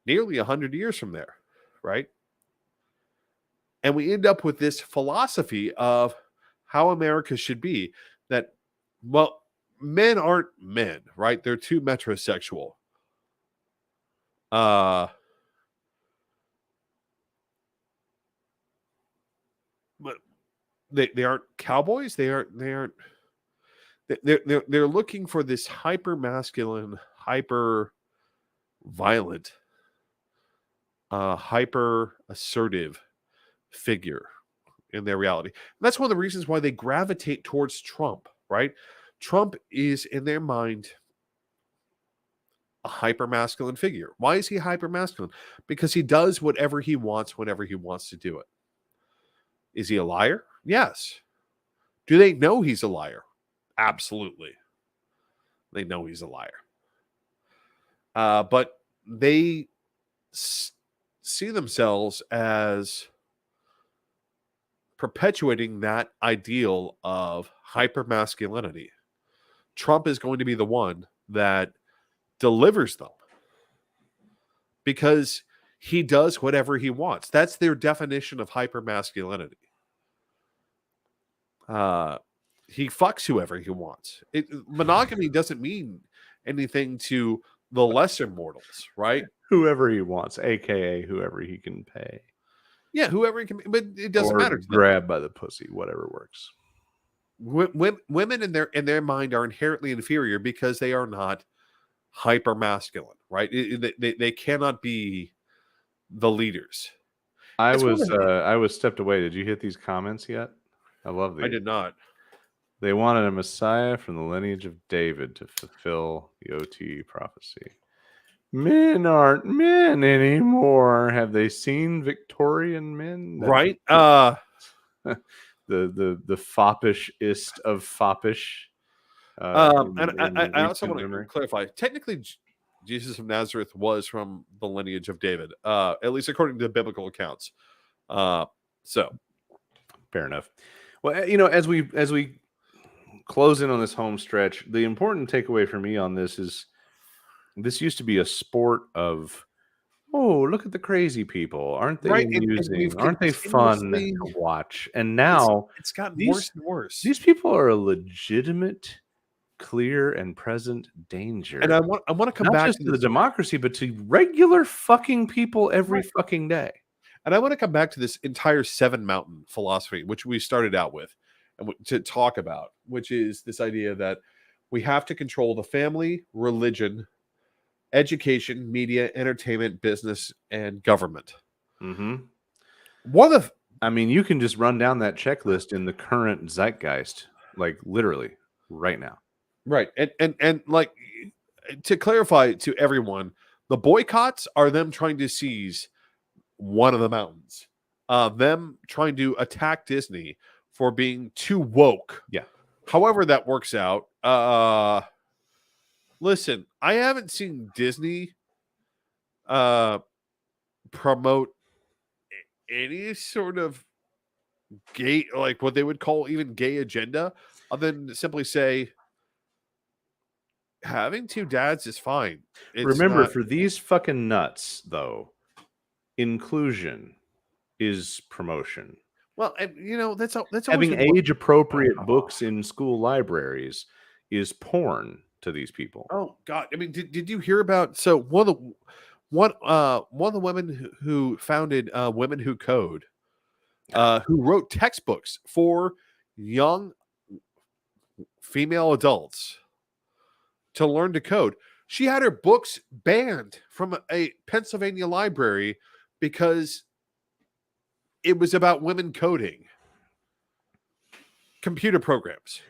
nearly 100 years from there, right? And we end up with this philosophy of how America should be, that, well, men aren't men, right? They're too metrosexual. But they aren't cowboys. They're looking for this hyper masculine, hyper violent, hyper assertive figure in their reality. And that's one of the reasons why they gravitate towards Trump, right? Trump is in their mind a hyper masculine figure. Why is he hyper masculine? Because he does whatever he wants whenever he wants to do it. Is he a liar? Yes. Do they know he's a liar? Absolutely. They know he's a liar. But they see themselves as perpetuating that ideal of hypermasculinity. Trump is going to be the one that delivers them because he does whatever he wants. That's their definition of hypermasculinity. He fucks whoever he wants. Monogamy doesn't mean anything to the lesser mortals, right? Whoever he wants, aka whoever he can pay. Yeah, whoever he can, but it doesn't or matter to them. grab by the pussy, whatever works. Women in their mind are inherently inferior because they are not hyper masculine, right? They cannot be the leaders. I was stepped away. Did you hit these comments yet? I love these. I did not. They wanted a Messiah from the lineage of David to fulfill the OT prophecy. Men aren't men anymore. Have they seen Victorian men? Right? The foppishest of foppish. And I also want to clarify. Technically, Jesus of Nazareth was from the lineage of David, at least according to biblical accounts. So, fair enough. Well, as we close in on this home stretch, the important takeaway for me on this is this used to be a sport of, oh, look at the crazy people. Aren't they amusing? Aren't they fun to watch? And now it's gotten worse and worse. These people are a legitimate, clear and present danger. And I want to come back to the democracy, but to regular fucking people every fucking day. And I want to come back to this entire Seven Mountain philosophy, which we started out with and to talk about, which is this idea that we have to control the family, religion, education, media, entertainment, business, and government. Mm-hmm. You can just run down that checklist in the current zeitgeist, like literally right now. Right. And like, to clarify to everyone, the boycotts are them trying to seize one of the mountains, them trying to attack Disney for being too woke. Yeah. However that works out. Listen, I haven't seen Disney promote any sort of gay, like what they would call even gay agenda, other than simply say having two dads is fine. Remember, for these fucking nuts, though, inclusion is promotion. Well, that's having age-appropriate books in school libraries is porn to these people. Oh God! I mean, did you hear about? So one of the women who founded Women Who Code, who wrote textbooks for young female adults to learn to code. She had her books banned from a Pennsylvania library because it was about women coding computer programs.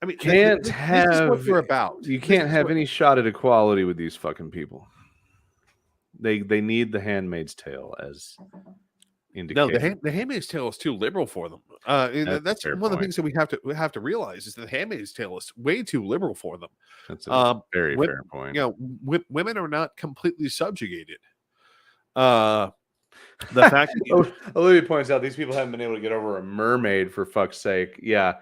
I mean, this is what they're about. You can't have any shot at equality with these fucking people. They need the Handmaid's Tale as indicated. No, the Handmaid's Tale is too liberal for them. That's one of the things that we have to realize is that the Handmaid's Tale is way too liberal for them. That's a very fair point. Women are not completely subjugated. The fact that Olivia points out these people haven't been able to get over a mermaid, for fuck's sake. Yeah.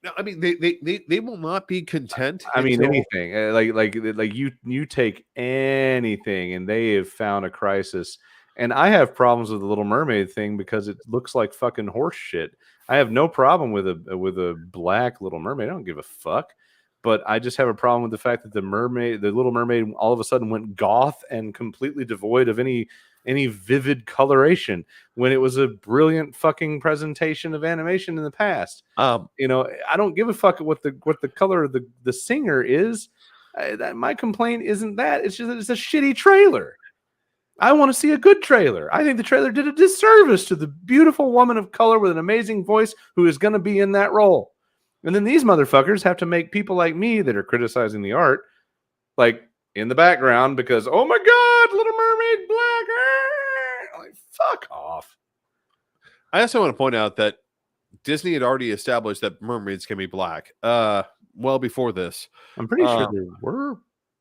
No, I mean they will not be content. I mean anything. Like you take anything and they have found a crisis. And I have problems with the Little Mermaid thing because it looks like fucking horse shit. I have no problem with a black Little Mermaid. I don't give a fuck. But I just have a problem with the fact that the Little Mermaid, all of a sudden went goth and completely devoid of any vivid coloration when it was a brilliant fucking presentation of animation in the past. I don't give a fuck what the color of the singer is. My complaint isn't that. It's just that it's a shitty trailer. I want to see a good trailer. I think the trailer did a disservice to the beautiful woman of color with an amazing voice who is going to be in that role. And then these motherfuckers have to make people like me that are criticizing the art like in the background because, oh my God, Little Mermaid black. Like, fuck off. I also want to point out that Disney had already established that mermaids can be black. Well before this. I'm pretty sure there were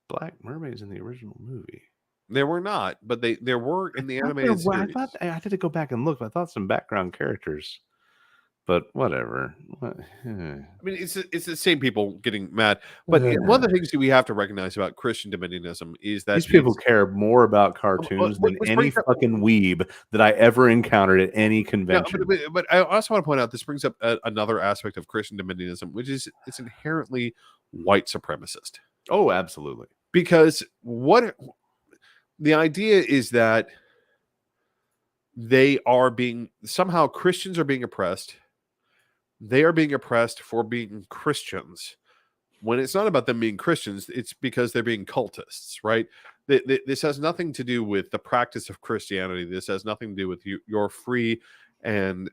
black mermaids in the original movie. There were not, but there were in the animated I series. thought I had to go back and look. But I thought some background characters, but whatever. I mean, it's the same people getting mad. But one of the things that we have to recognize about Christian Dominionism is that These people care more about cartoons than any fucking weeb that I ever encountered at any convention. No, but I also want to point out this brings up another aspect of Christian Dominionism, which is it's inherently white supremacist. Oh, absolutely. Because what the idea is that they are somehow Christians are being oppressed. They are being oppressed for being Christians. When it's not about them being Christians, it's because they're being cultists, right? This has nothing to do with the practice of Christianity. This has nothing to do with your free and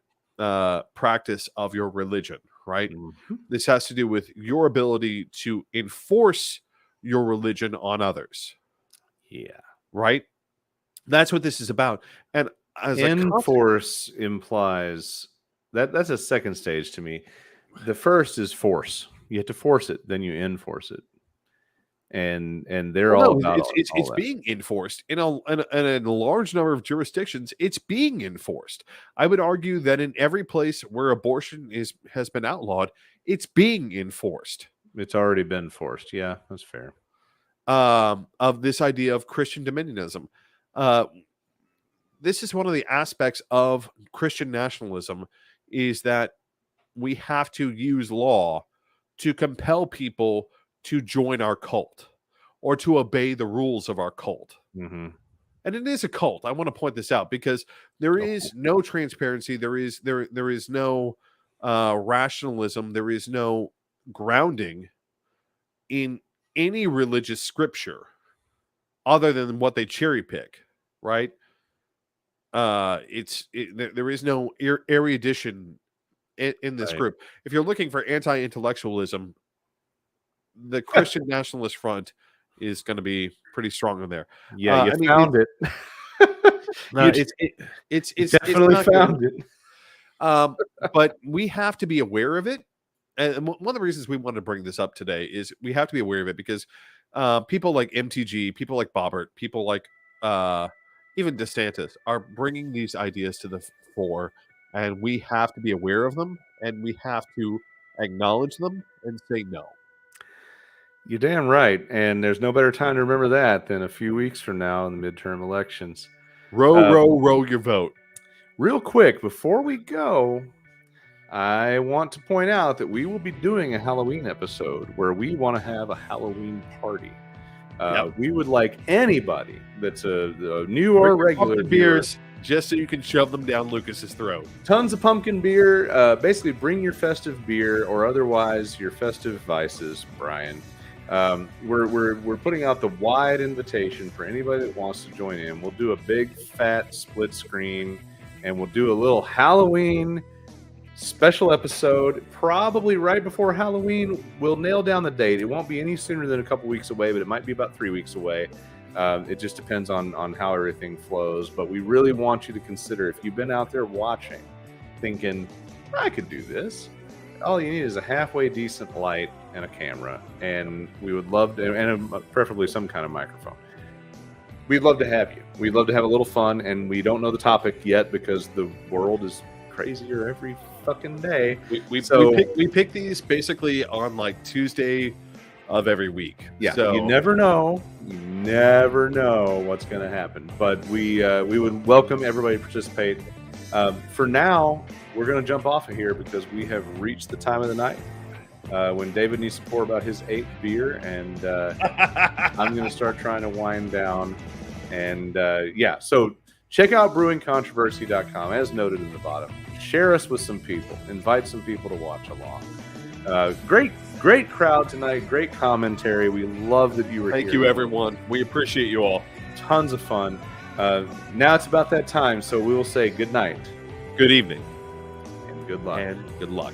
practice of your religion, right? Mm-hmm. This has to do with your ability to enforce your religion on others. Yeah. Right? That's what this is about. And as enforce implies that's a second stage to me. The first is force. You have to force it, then you enforce it. And they're all about it's being enforced in a large number of jurisdictions. It's being enforced. I would argue that in every place where abortion has been outlawed, it's being enforced. It's already been forced. Yeah, that's fair. Of this idea of Christian dominionism. This is one of the aspects of Christian nationalism is that we have to use law to compel people to join our cult or to obey the rules of our cult. Mm-hmm. And it is a cult. I want to point this out because there is no transparency. There is no rationalism. There is no grounding in any religious scripture other than what they cherry pick, right? There is no erudition in this group. If you're looking for anti-intellectualism, the Christian Nationalist Front is going to be pretty strong in there. Yeah, you found it. No, it's definitely found it. But we have to be aware of it. And one of the reasons we wanted to bring this up today is we have to be aware of it because people like MTG, people like Bobbert, people like even DeSantis are bringing these ideas to the fore, and we have to be aware of them, and we have to acknowledge them and say no. You're damn right. And there's no better time to remember that than a few weeks from now in the midterm elections. Row your vote. Real quick, before we go, I want to point out that we will be doing a Halloween episode where we want to have a Halloween party. We would like anybody that's a new or regular beers just so you can shove them down Lucas's throat. Tons of pumpkin beer. Basically, bring your festive beer or otherwise your festive vices, Brian. We're putting out the wide invitation for anybody that wants to join in. We'll do a big fat split screen and we'll do a little Halloween special episode probably right before Halloween. We'll nail down the date. It won't be any sooner than a couple weeks away, but it might be about 3 weeks away. It just depends on how everything flows. But we really want you to consider, if you've been out there watching thinking I could do this, all you need is a halfway decent light and a camera, and we would love to, and preferably some kind of microphone. We'd love to have you. We'd love to have a little fun, and we don't know the topic yet because the world is crazier every fucking day. We pick these basically on like Tuesday of every week. Yeah, so you never know. You never know what's going to happen. But we would welcome everybody to participate. For now, we're going to jump off of here because we have reached the time of the night when David needs to pour about his 8th beer, and I'm going to start trying to wind down. And so check out brewingcontroversy.com, as noted in the bottom. Share us with some people. Invite some people to watch along. Great crowd tonight. Great commentary. We love that you were here. Thank you, everyone. We appreciate you all. Tons of fun. Now it's about that time, so we will say good night. Good evening. And good luck. And good luck.